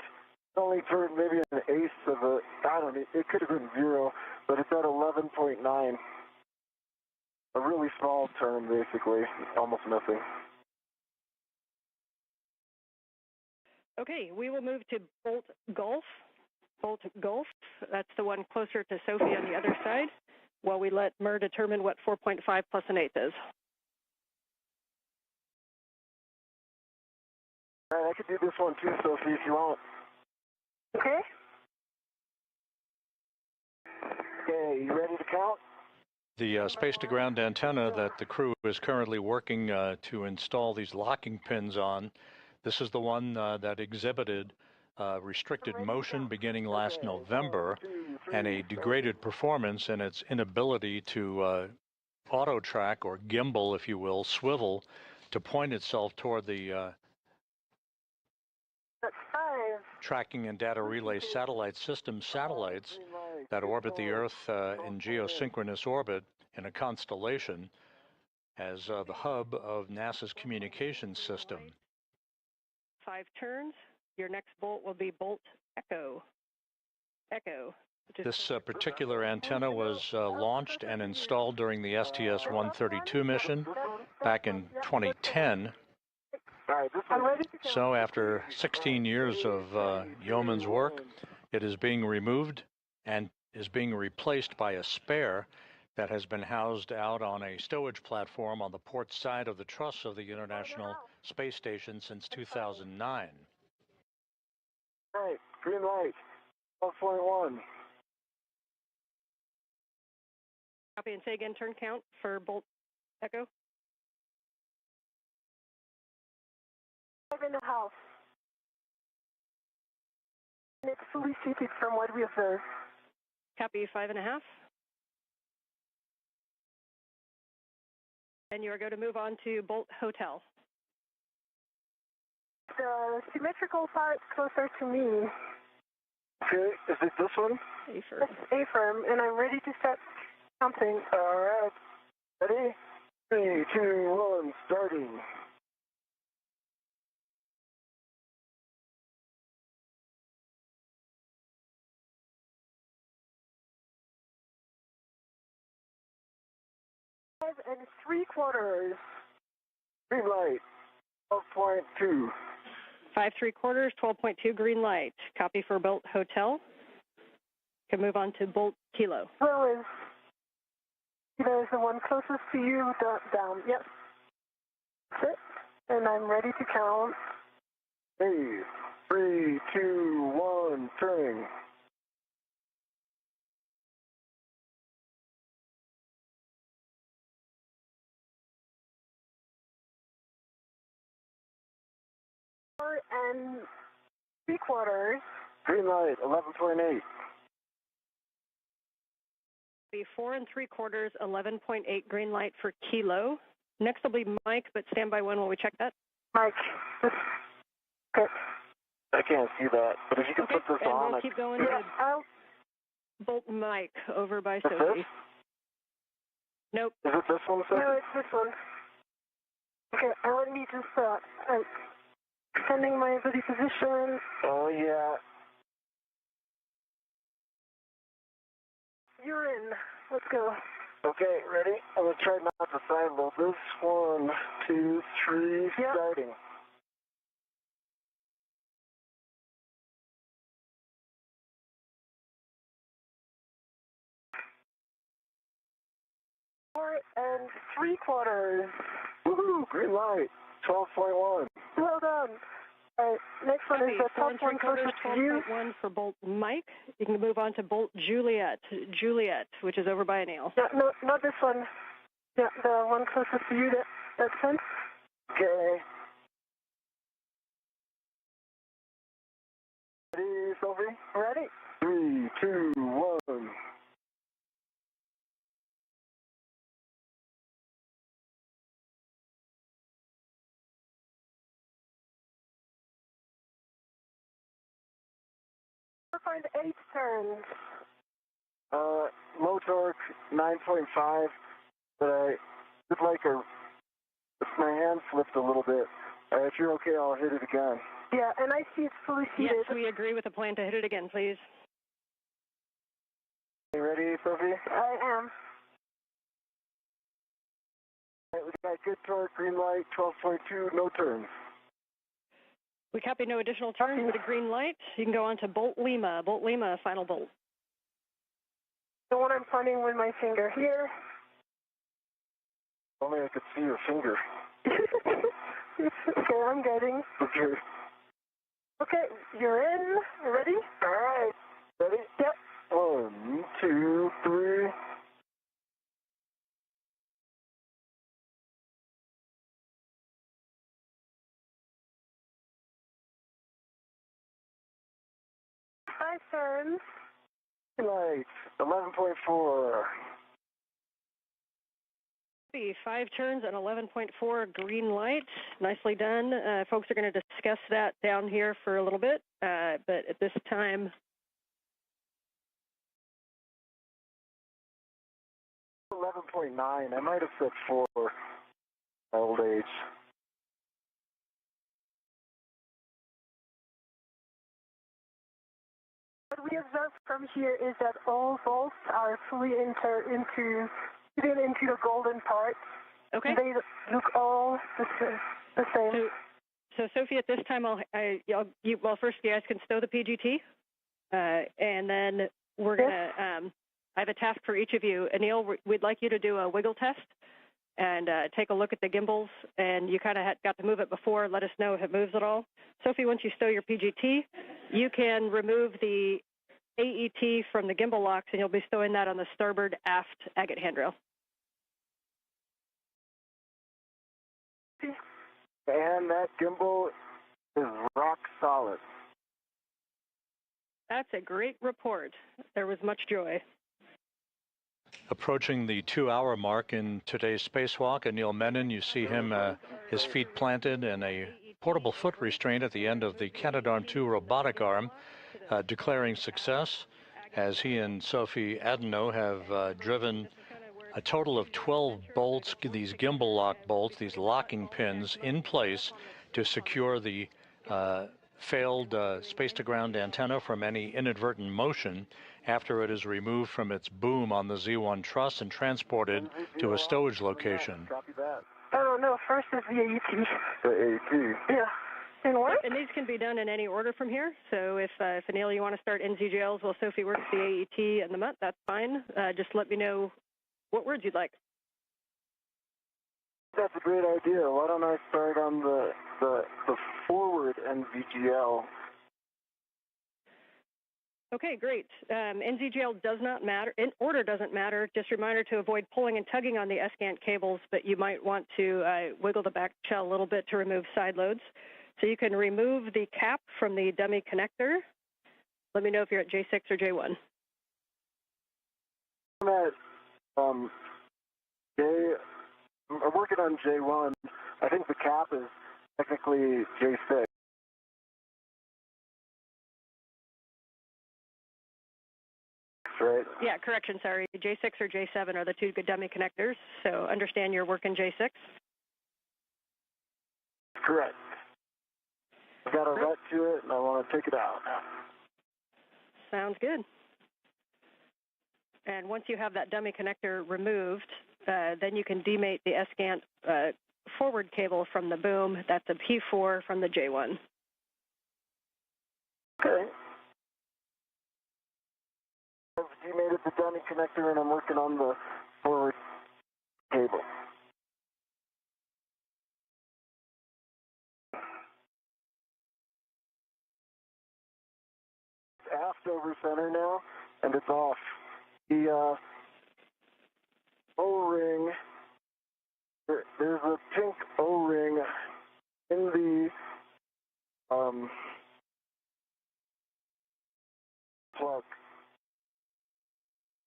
Only turned maybe an eighth of a, I don't know, it could have been 0, but it's at 11.9. A really small turn, basically, almost nothing. Okay, we will move to bolt Golf. Bolt Golf, that's the one closer to Sophie on the other side, while we let Mer determine what 4.5 plus an eighth is. All right, I could do this one too, Sophie, if you want. Okay. Okay, you ready to count? The space-to-ground antenna that the crew is currently working to install these locking pins on, this is the one that exhibited restricted motion beginning last November and a degraded performance in its inability to auto-track or gimbal, if you will, swivel to point itself toward the tracking and data relay satellite system satellites that orbit the Earth in geosynchronous orbit in a constellation as the hub of NASA's communications system. 5 turns. Your next bolt will be bolt Echo. Echo. This particular antenna was launched and installed during the STS-132 mission back in 2010. So after 16 years of yeoman's work, it is being removed and is being replaced by a spare that has been housed out on a stowage platform on the port side of the truss of the International Space Station since 2009. Right, green light, 12.1. Copy and say again, turn count for bolt Echo. 5.5. And it's fully seated from what we observed. Copy 5.5. And you are going to move on to bolt Hotel. The symmetrical part closer to me. Okay, is it this one? A-firm. It's A-firm, and I'm ready to start counting. All right, ready? 3, 2, 1, starting. And 3/4. Green light, 12.2. 5 3/4, 12.2 green light. Copy for bolt Hotel. Can move on to bolt Kilo. Well, is the one closest to you down. Yep. That's it. And I'm ready to count. Hey, 3, 2, 1, turning. And 3/4. Green light, 11.8. Be 4 3/4, 11.8 green light for Kilo. Next will be Mike, but stand by one while we check that. Mike. Okay. I can't see that, but if you can Okay, put this and on. we'll keep going Yeah, to I'll. bolt Mike over by Is Sophie. this? Nope. Is it this one, sir? No, it's this one. Okay, let me just I'm extending my ready position. Oh, yeah. You're in. Let's go. Okay, ready? I'm going to try not to side load this. 1, 2, 3, Yep. starting. 4 3/4. Woohoo! Green light. 12.1. Well done. All right, next one is the top one closest to you. 12.1 for Bolt Mike. You can move on to Bolt Juliet, which is over by Anil. Yeah, no, not this one. Yeah, the one closest to you, that sense. Okay. Ready, Sophie? Ready? 3, 2, 1. Find 8 turns. Low torque, 9.5, but I just like my hand slipped a little bit. If you're okay, I'll hit it again. Yeah, and I see it's fully seated. Yes, we agree with the plan to hit it again, please. You ready, Sophie? I am. All right, we got good torque, green light, 12.2, no turns. We copy no additional turns with a green light. You can go on to Bolt Lima. Bolt Lima, final bolt. The one I'm pointing with my finger here. Only I could see your finger. Okay, I'm getting. Okay. Okay, you're in. Ready? All right. Ready? Yep. 1, 2, 3. Five turns. Lights, 11.4. 5 turns and 11.4 green light. Nicely done. Folks are going to discuss that down here for a little bit, but at this time... 11.9. I might have said 4. Old age. What we observe from here is that all bolts are fully into the golden part. Okay. They look all the same. So Sophie, at this time, first you guys can stow the PGT, and then we're gonna. I have a task for each of you. Anil, we'd like you to do a wiggle test and take a look at the gimbals. And you kind of got to move it before. Let us know if it moves at all. Sophie, once you stow your PGT, you can remove the AET from the gimbal locks, and you'll be stowing that on the starboard aft agate handrail. And that gimbal is rock solid. That's a great report. There was much joy. Approaching the 2-hour mark in today's spacewalk, Anil Menon, you see him, his feet planted in a portable foot restraint at the end of the Canadarm2 robotic arm, declaring success as he and Sophie Adenot have driven a total of 12 bolts, these gimbal lock bolts, these locking pins in place to secure the failed space-to-ground antenna from any inadvertent motion after it is removed from its boom on the Z1 truss and transported to a stowage location. Copy that. Oh, no, first is the AET. The AET? Yeah. And what? And these can be done in any order from here. So if Anil, you want to start NZGLs while Sophie works the AET and the MUT, that's fine. Just let me know what words you'd like. That's a great idea. Why don't I start on the forward NZGL? Okay, great. NZGL does not matter. In order doesn't matter. Just a reminder to avoid pulling and tugging on the ESCANT cables, but you might want to wiggle the back shell a little bit to remove side loads. So you can remove the cap from the dummy connector. Let me know if you're at J6 or J1. I'm working on J1. I think the cap is technically J6. Right? Yeah, correction, sorry. J6 or J7 are the two good dummy connectors, so understand you're working J6. Correct. I've got a vet to it, and I want to take it out now. Sounds good. And once you have that dummy connector removed, then you can demate the ESCANT forward cable from the boom. That's a P4 from the J1. Okay. I've demated the dummy connector, and I'm working on the forward cable. It's aft over center now, and it's off. The O-ring, there's a pink O-ring in the plug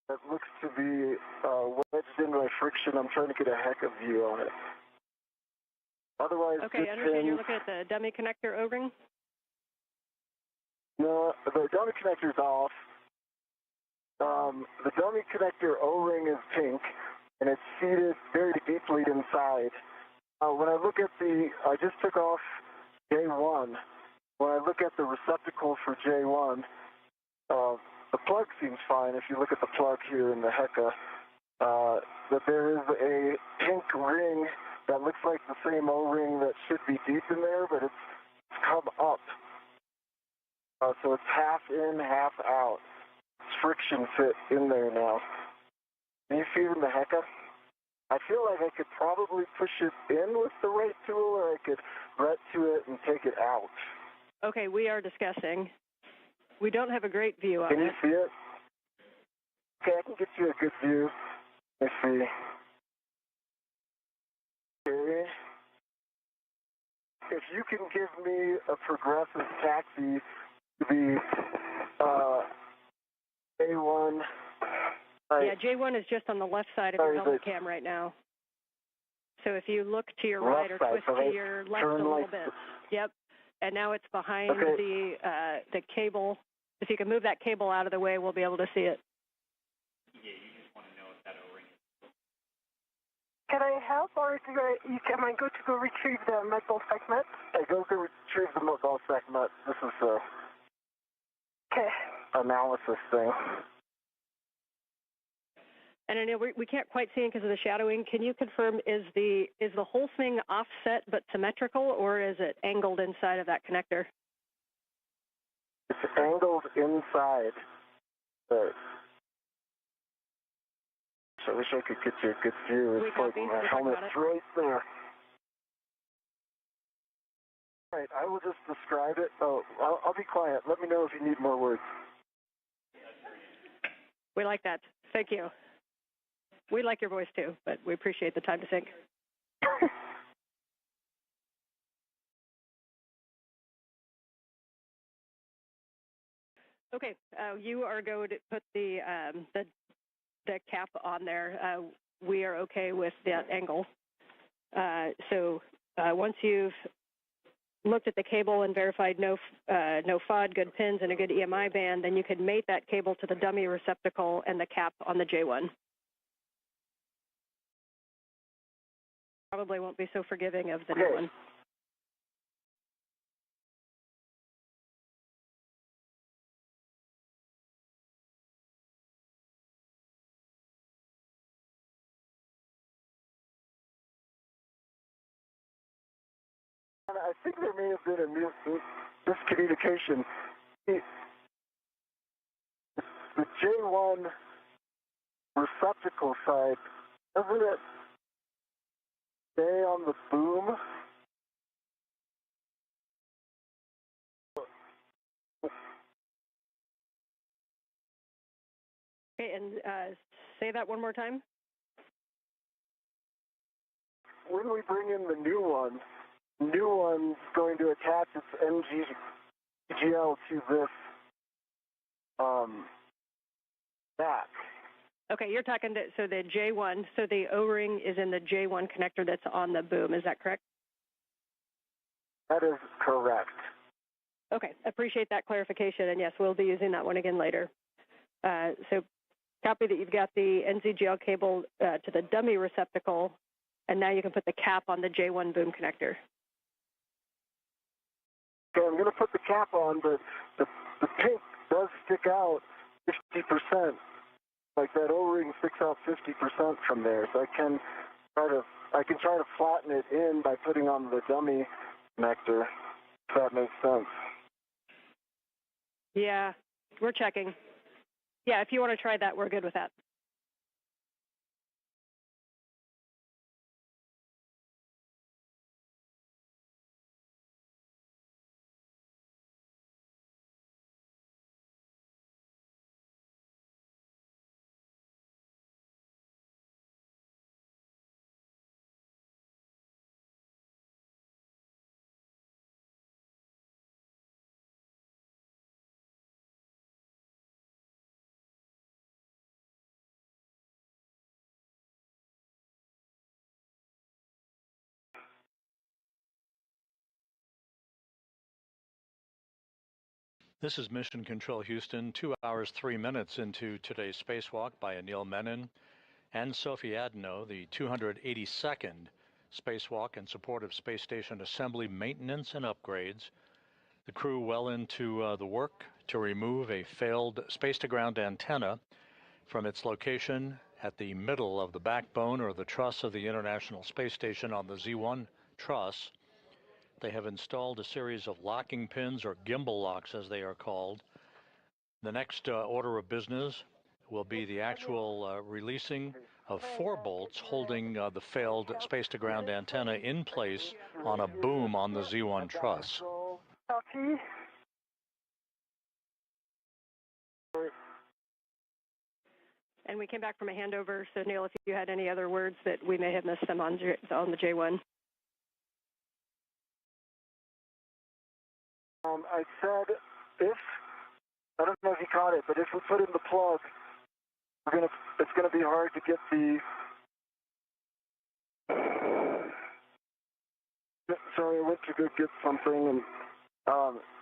that looks to be wedged in by friction. I'm trying to get a heck of view on it. Otherwise, okay, I understand you're looking at the dummy connector O-ring? No, the dummy connector's off. The dummy connector O-ring is pink, and it's seated very deeply inside. When I look at I just took off J1. When I look at the receptacle for J1, the plug seems fine. If you look at the plug here in the HECA, that there is a pink ring that looks like the same O-ring that should be deep in there, but it's come up. So it's half in, half out. It's friction fit in there now. Can you see it in the HECA? I feel like I could probably push it in with the right tool, or I could ret to it and take it out. Okay, we are discussing. We don't have a great view of it. Can you see it? Okay, I can get you a good view. Let's see. Okay. If you can give me a progressive taxi to the A1. Yeah, J1 is just on the left side of your helmet cam right now. So if you look to your right or twist to your left a little bit. Yep. And now it's behind the cable. If you can move that cable out of the way, we'll be able to see it. Yeah, you just want to know if that O-ring is. Can I help, or am I good to go retrieve the metal segment? I go to retrieve the metal segment. This is a analysis thing. And I know we can't quite see it because of the shadowing. Can you confirm, is the whole thing offset but symmetrical, or is it angled inside of that connector? It's angled inside. So I wish I could get you a good view. It's like my helmet's right there. All right, I will just describe it. Oh, I'll be quiet. Let me know if you need more words. We like that. Thank you. We like your voice too, but we appreciate the time to think. Okay, you are going to put the cap on there. We are okay with that angle. So once you've looked at the cable and verified no FOD, good pins, and a good EMI band, then you can mate that cable to the dummy receptacle and the cap on the J1. Probably won't be so forgiving of the new one. I think there may have been a miscommunication. The J1 receptacle side, doesn't it stay on the boom? Okay, and say that one more time. When we bring in the new one's going to attach its NGL to this back. Okay, you're talking so the J1, so the O-ring is in the J1 connector that's on the boom, is that correct? That is correct. Okay, appreciate that clarification, and yes, we'll be using that one again later. So copy that you've got the NZGL cable to the dummy receptacle, and now you can put the cap on the J1 boom connector. Okay, I'm going to put the cap on, but the pink does stick out 50%. Like that O-ring sticks out 50% from there, so I can try to flatten it in by putting on the dummy connector, if that makes sense. Yeah, we're checking. Yeah, if you want to try that, we're good with that. This is Mission Control Houston, 2 hours, 3 minutes into today's spacewalk by Anil Menon and Sophie Adenot, the 282nd spacewalk in support of space station assembly, maintenance, and upgrades. The crew well into the work to remove a failed space-to-ground antenna from its location at the middle of the backbone or the truss of the International Space Station on the Z1 truss. They have installed a series of locking pins, or gimbal locks as they are called. The next order of business will be the actual releasing of 4 bolts holding the failed space-to-ground antenna in place on a boom on the Z1 truss. Copy. And we came back from a handover, so Neil, if you had any other words that we may have missed them on the J1. I said I don't know if you caught it, but if we put in the plug, it's gonna be hard to get the. Sorry, I went to go get something, and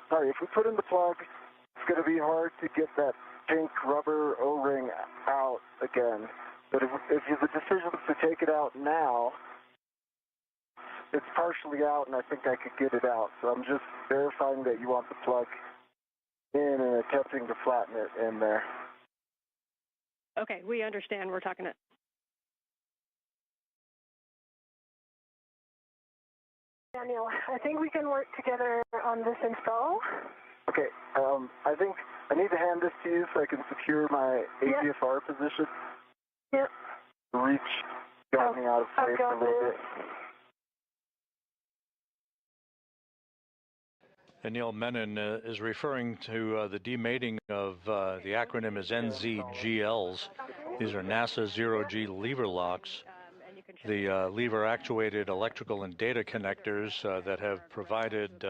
sorry, if we put in the plug, it's gonna be hard to get that pink rubber O-ring out again. But if the decision is to take it out now, it's partially out, and I think I could get it out. So I'm just verifying that you want the plug in and attempting to flatten it in there. Okay, we understand. We're talking it. Daniel, I think we can work together on this install. Okay, I think I need to hand this to you so I can secure my APFR position. Yep. The reach got me out of place a little bit. Anil Menon is referring to the demating of the acronym is NZGLs. These are NASA zero-G lever locks. The lever-actuated electrical and data connectors that have provided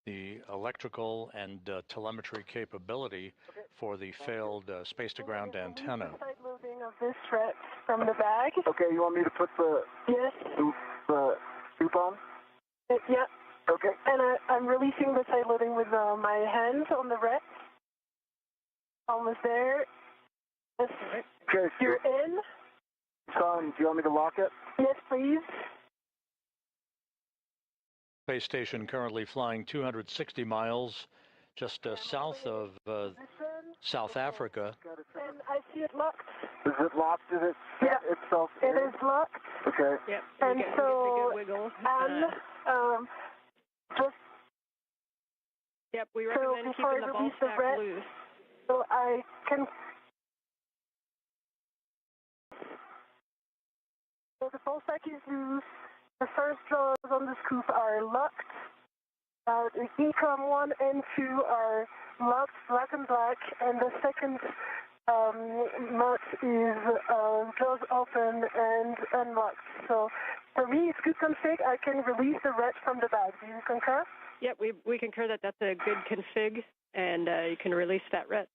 the electrical and telemetry capability for the failed space-to-ground antenna. Side loading of this thread from the bag. Okay, you want me to put the scoop on? Yeah. Okay. And I'm releasing the side loading with my hands on the red. Almost there. Yes. Okay. You're in. Son, do you want me to lock it? Yes, please. Space station currently flying 260 miles just south of South Africa. And I see it locked. Is it locked? Is it itself? It is locked. Okay. Yep. And you so, get a good wiggle. just yep, we recommend keeping the ball stack loose. So I can. So the ball stack is loose. The first jaws on the scoop are locked. The ECOM 1 and 2 are locked, black and black, and the second nut is jaws open and unlocked. So for me, it's good config. I can release the red from the bag. Do you concur? Yep, we concur that that's a good config, and you can release that red.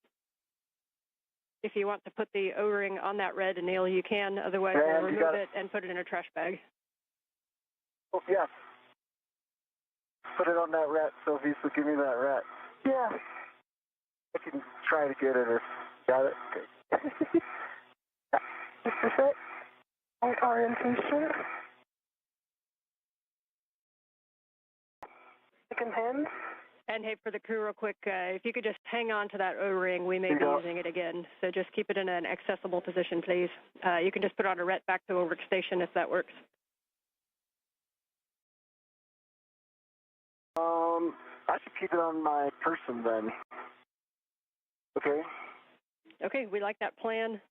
If you want to put the O-ring on that red, Neil, you can. Otherwise, we'll remove it and put it in a trash bag. Oh, yeah. Put it on that rat, Sophie, so give me that rat. Yeah. I can try to get it. Got it? Okay. Just a sec. My orientation. Second hand. And hey, for the crew real quick, if you could just hang on to that O-ring, we may be using it again. So just keep it in an accessible position, please. You can just put on a ret back to a workstation if that works. I should keep it on my person then. Okay. Okay, we like that plan.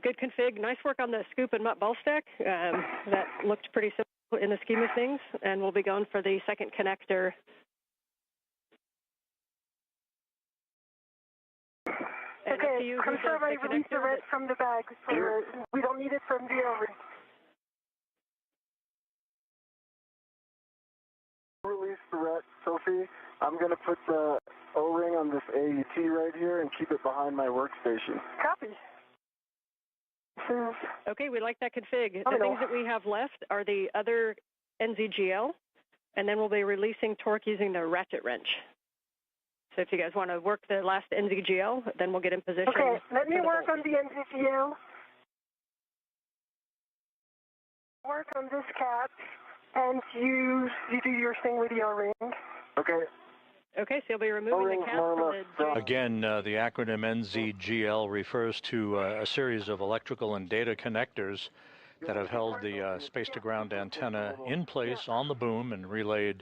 Good config. Nice work on the scoop and mutt ball stack. That looked pretty simple in the scheme of things. And we'll be going for the second connector. And okay, confirm I released the red from the bag. So we don't need it from the O-ring. Release the red, Sophie. I'm going to put the O-ring on this AET right here and keep it behind my workstation. Copy. Okay, we like that config. The things that we have left are the other NZGL, and then we'll be releasing torque using the ratchet wrench. So if you guys want to work the last NZGL, then we'll get in position. Okay, let me work on the NZGL. Work on this cap, and you do your thing with the O-ring. Okay. Okay, so you'll be removing the cap from the... Again, the acronym NZGL refers to a series of electrical and data connectors that have held the space-to-ground antenna in place on the boom and relayed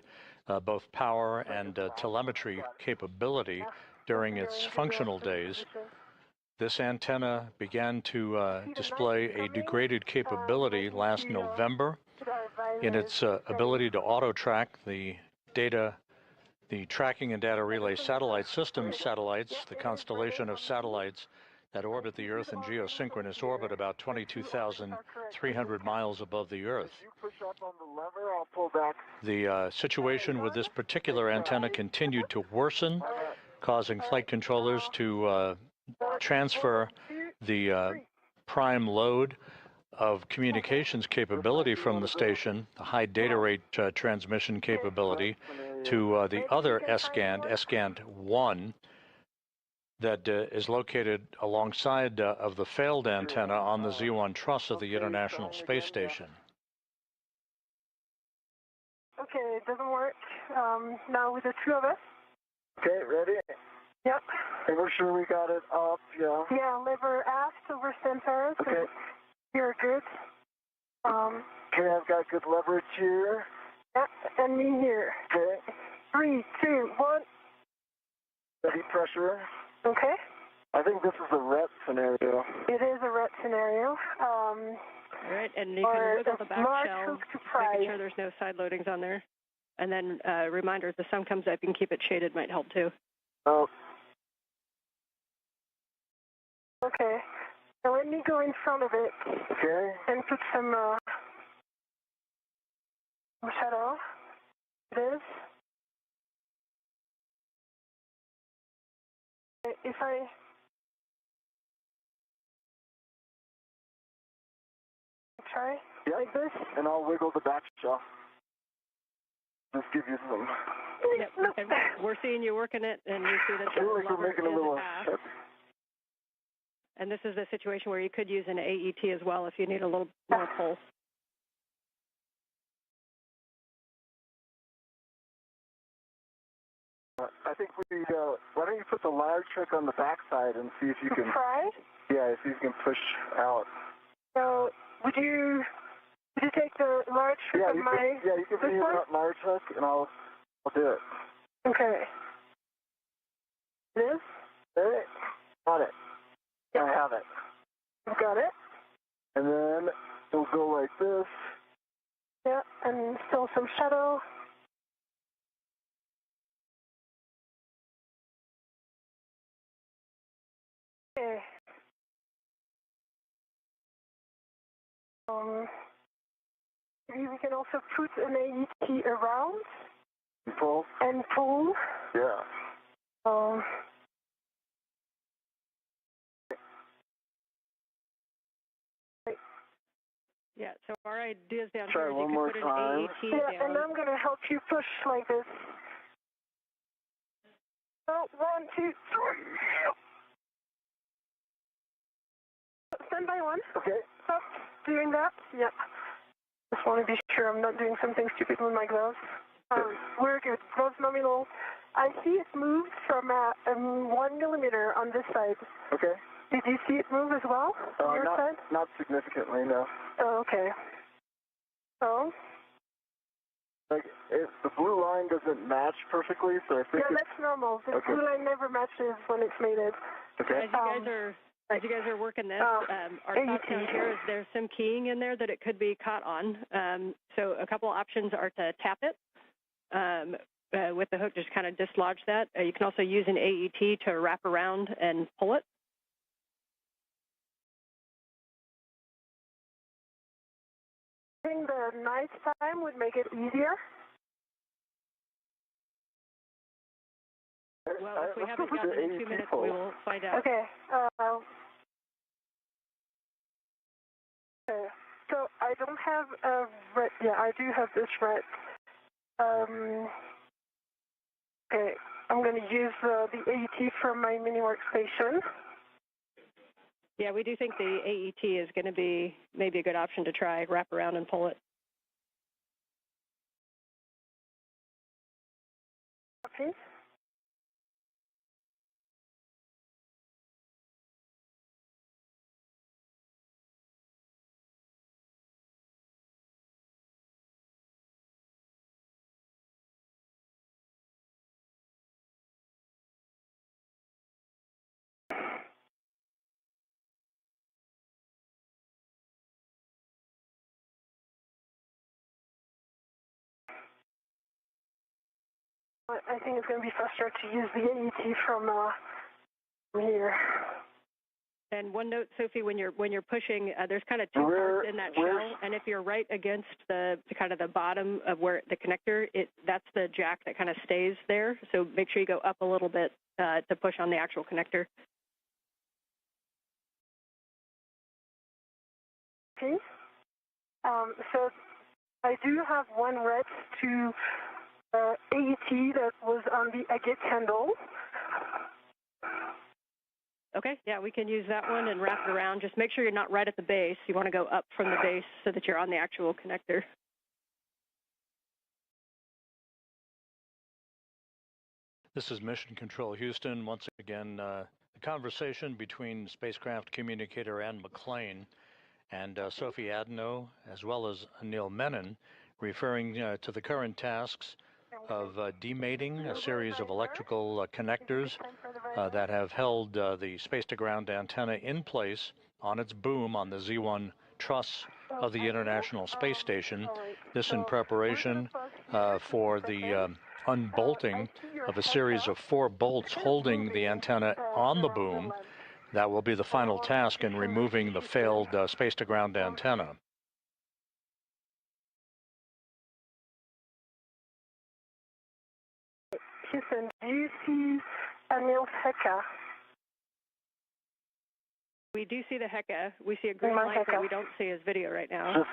both power and telemetry capability during its functional days. This antenna began to display a degraded capability last November in its ability to auto-track the tracking and data relay satellite system satellites, the constellation of satellites that orbit the Earth in geosynchronous orbit about 22,300 miles above the Earth. The situation with this particular antenna continued to worsen, causing flight controllers to transfer the prime load of communications capability from the station, the high data rate transmission capability, to the other S-Gand 1, that is located alongside of the failed antenna on the Z1 truss of the International Space Station. Okay, it doesn't work. Now with the two of us. Okay, ready? Yep. And we're sure we got it up, yeah. Yeah, lever aft over center. So okay. You're good. Okay, I've got good leverage here. Yep, and me here. Okay. 3, 2, 1. Steady pressure. Okay. I think this is a RET scenario. It is a RET scenario. All right, and you can wiggle the back shell, making sure there's no side loadings on there. And then reminder, if the sun comes up, you can keep it shaded, might help too. Oh. Okay. Now let me go in front of it. Okay. And put some shadow. It is. If I try like this, and I'll wiggle the back shell. Just give you some. Yep. And we're seeing you working it, and you see that the like lever we're making a is little. half. And this is the situation where you could use an AET as well if you need a little more pull. I think we why don't you put the large trick on the backside and see if you can. Try? Yeah, see if you can push out. So would you take the large trick of my? Yeah, you can put that large hook, and I'll do it. Okay. This? There. Got it. Yep. I have it. You got it. And then it'll go like this. Yeah, and still some shadow. Okay. Maybe we can also put an AET around. Pull. And pull. Yeah. Yeah, so our ideas down Try here is one you more could put time. an AET Yeah, down. and I'm going to help you push like this. Oh, 1, 2, 3. Stand by 1. Okay. Stop doing that. Yep. Just want to be sure I'm not doing something stupid with my gloves. We're good. Gloves nominal. I see it moved from 1 millimeter on this side. Okay. Did you see it move as well on your side? Not significantly, no. Oh, okay. So? Like, the blue line doesn't match perfectly, so I think yeah, that's normal. The blue line never matches when it's mated. Okay. As you guys are working this, our thought down here is there's some keying in there that it could be caught on. So a couple options are to tap it with the hook, just kind of dislodge that. You can also use an AET to wrap around and pull it. I think the night time would make it easier. Well, if we haven't gotten in 2 minutes, we will find out. Okay. Okay. So I don't have a red. Yeah, I do have this red. Okay. I'm going to use the AET from my mini workstation. Yeah, we do think the AET is going to be maybe a good option to try, wrap around and pull it. Okay. I think it's going to be faster to use the AET from here. And one note, Sophie, when you're pushing, there's kind of two parts in that shell, and if you're right against the kind of the bottom of where the connector, that's the jack that kind of stays there. So make sure you go up a little bit to push on the actual connector. Okay. So I do have one red to AET that was on the agate handle. Okay, yeah, we can use that one and wrap it around. Just make sure you're not right at the base. You want to go up from the base so that you're on the actual connector. This is Mission Control Houston. Once again, the conversation between spacecraft communicator Ann McClain and Sophie Adenot, as well as Anil Menon, referring to the current tasks of demating a series of electrical connectors that have held the space-to-ground antenna in place on its boom on the Z1 truss of the International Space Station. This in preparation for the unbolting of a series of 4 bolts holding the antenna on the boom. That will be the final task in removing the failed space-to-ground antenna. Houston, do you see Anil's Heka? We do see the Heka. We see a green light, but we don't see his video right now.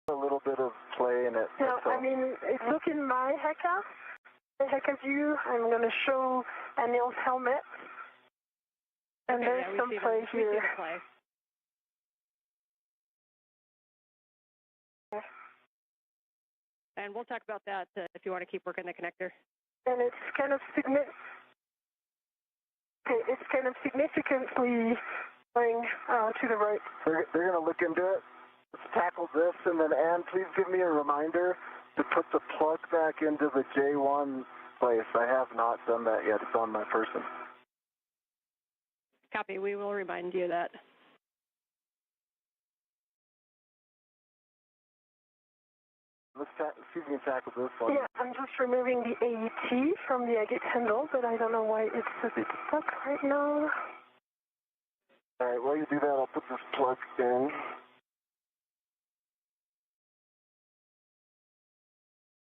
A little bit of play in it. No, I mean, look in my Heka. The Heka view, I'm going to show Anil's helmet. And Okay, there's some play here. We see the play. And we'll talk about that if you want to keep working the connector. And it's kind of significantly going to the right. They're going to look into it. Let's tackle this, and then Ann, please give me a reminder to put the plug back into the J1 place. I have not done that yet. It's on my person. Copy. We will remind you of that. Let's see if we can tackle this one. Yeah, I'm just removing the AET from the agate handle, but I don't know why it's a bit stuck right now. All right, while you do that, I'll put this plug in.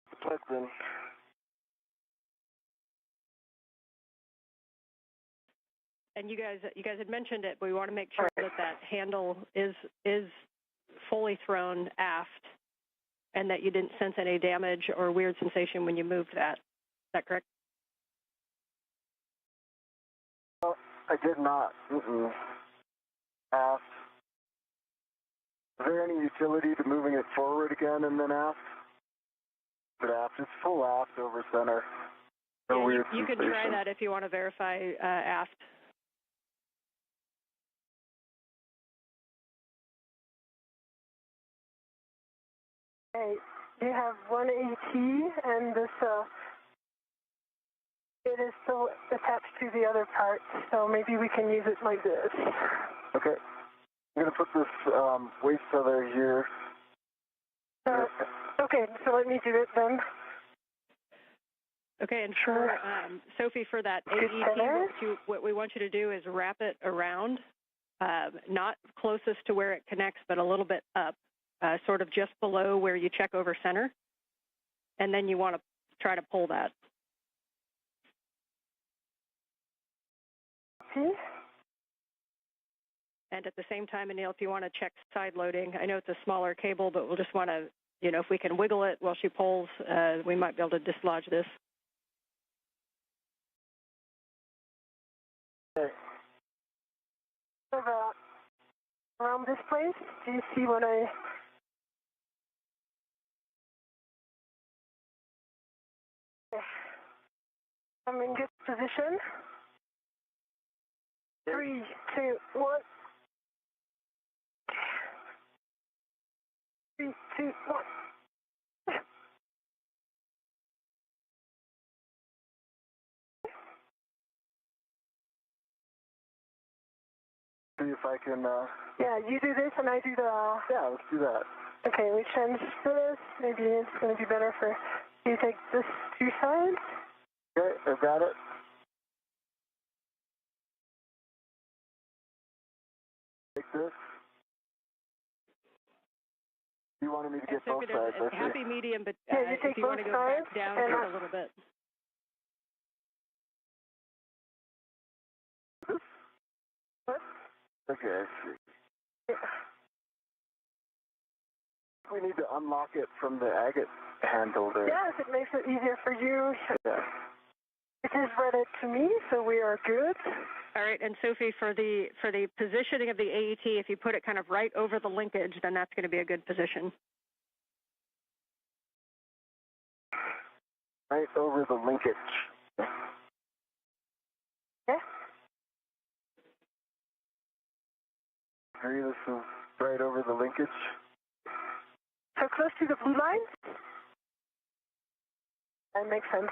The plug's in. And you guys had mentioned it, but we want to make sure that handle is fully thrown aft, and that you didn't sense any damage or weird sensation when you moved that. Is that correct? I did not. Aft. Is there any utility to moving it forward again and then aft? But aft, it's full aft over center. No yeah, weird you can try that if you want to verify aft. Okay, you have one AT, and this it is still attached to the other part, so maybe we can use it like this. Okay. I'm going to put this waste feather here. Okay, so let me do it then. Okay, and for Sophie, for that AET, what we want you to do is wrap it around, not closest to where it connects, but a little bit up, sort of just below where you check over center, and then you want to try to pull that. Okay. And at the same time, Anil, if you want to check side loading, I know it's a smaller cable, but we'll just want to you know, if we can wiggle it while she pulls, we might be able to dislodge this. Okay. So around this place, do you see what I... Okay. I'm in good position. 3, 2, 1. 3, 2, 1. See if I can, Yeah, you do this and I do the... Yeah, let's do that. Okay, we change this. Maybe it's going to be better for you to take this 2 sides. Okay, I've got it. Take this. You wanted me to get both sides, I see. Happy medium, but yeah, you take if you both want to go sides back down and just a little bit. What? Okay, I see. Yeah. We need to unlock it from the agate handle there. Yes, it makes it easier for you. Yeah. It is read it to me, so we are good. All right, and Sophie, for the positioning of the AET, if you put it kind of right over the linkage, then that's going to be a good position. Right over the linkage. Yeah. Agree, this is right over the linkage. So close to the blue line? That makes sense.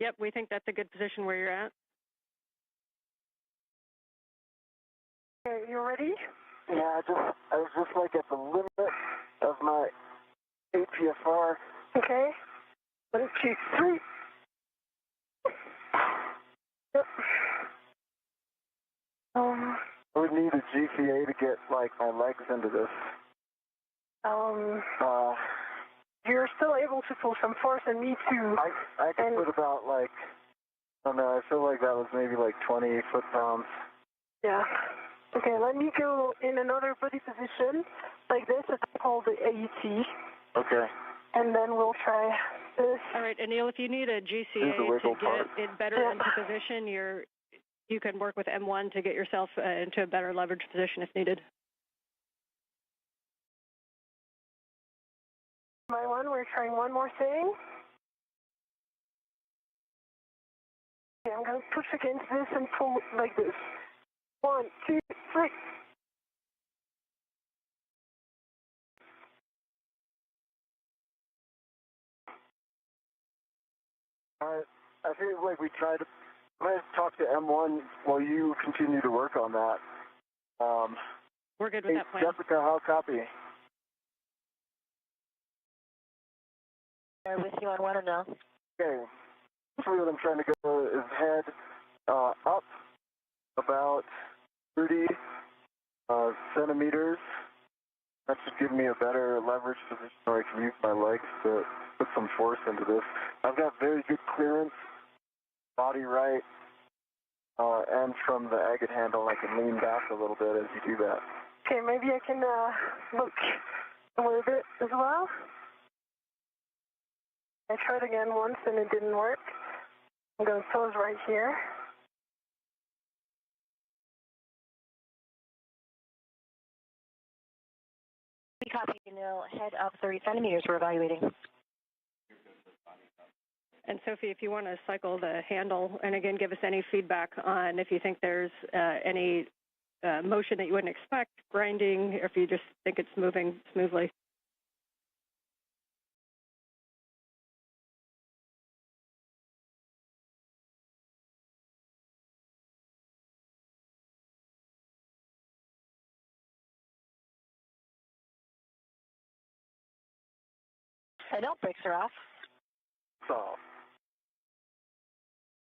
Yep, we think that's a good position where you're at. Okay, you ready? Yeah, I was just like at the limit of my APFR. Okay. 1, 2, 3. Yep. I would need a GCA to get like my legs into this. You're still able to pull some force, and me too. I can put about like, I don't know, I feel like that was maybe like 20 foot-pounds. Yeah. Okay, let me go in another body position, like this, it's called the AET. Okay. And then we'll try this. All right, Anil, if you need a GCA to get it better into position, you can work with M1 to get yourself into a better leverage position if needed. My one, we're trying one more thing. Okay, I'm going to push against this and pull like this. 1, 2, 3. All right, I feel like we tried to... Let's talk to M1 while you continue to work on that. We're good with that plan. Jessica, how copy? With you on 1 or no? Okay. Basically what I'm trying to go is head up about 30 centimeters. That should give me a better leverage position where I can use my legs to put some force into this. I've got very good clearance, body right, and from the agate handle I can lean back a little bit as you do that. Okay, maybe I can look a little bit as well. I tried again once and it didn't work. I'm going to pose right here. We copy, Neil. Head up 30 centimeters. We're evaluating. And Sophie, if you want to cycle the handle, and again, give us any feedback on if you think there's any motion that you wouldn't expect, grinding, or if you just think it's moving smoothly. I know, brakes are off. Off.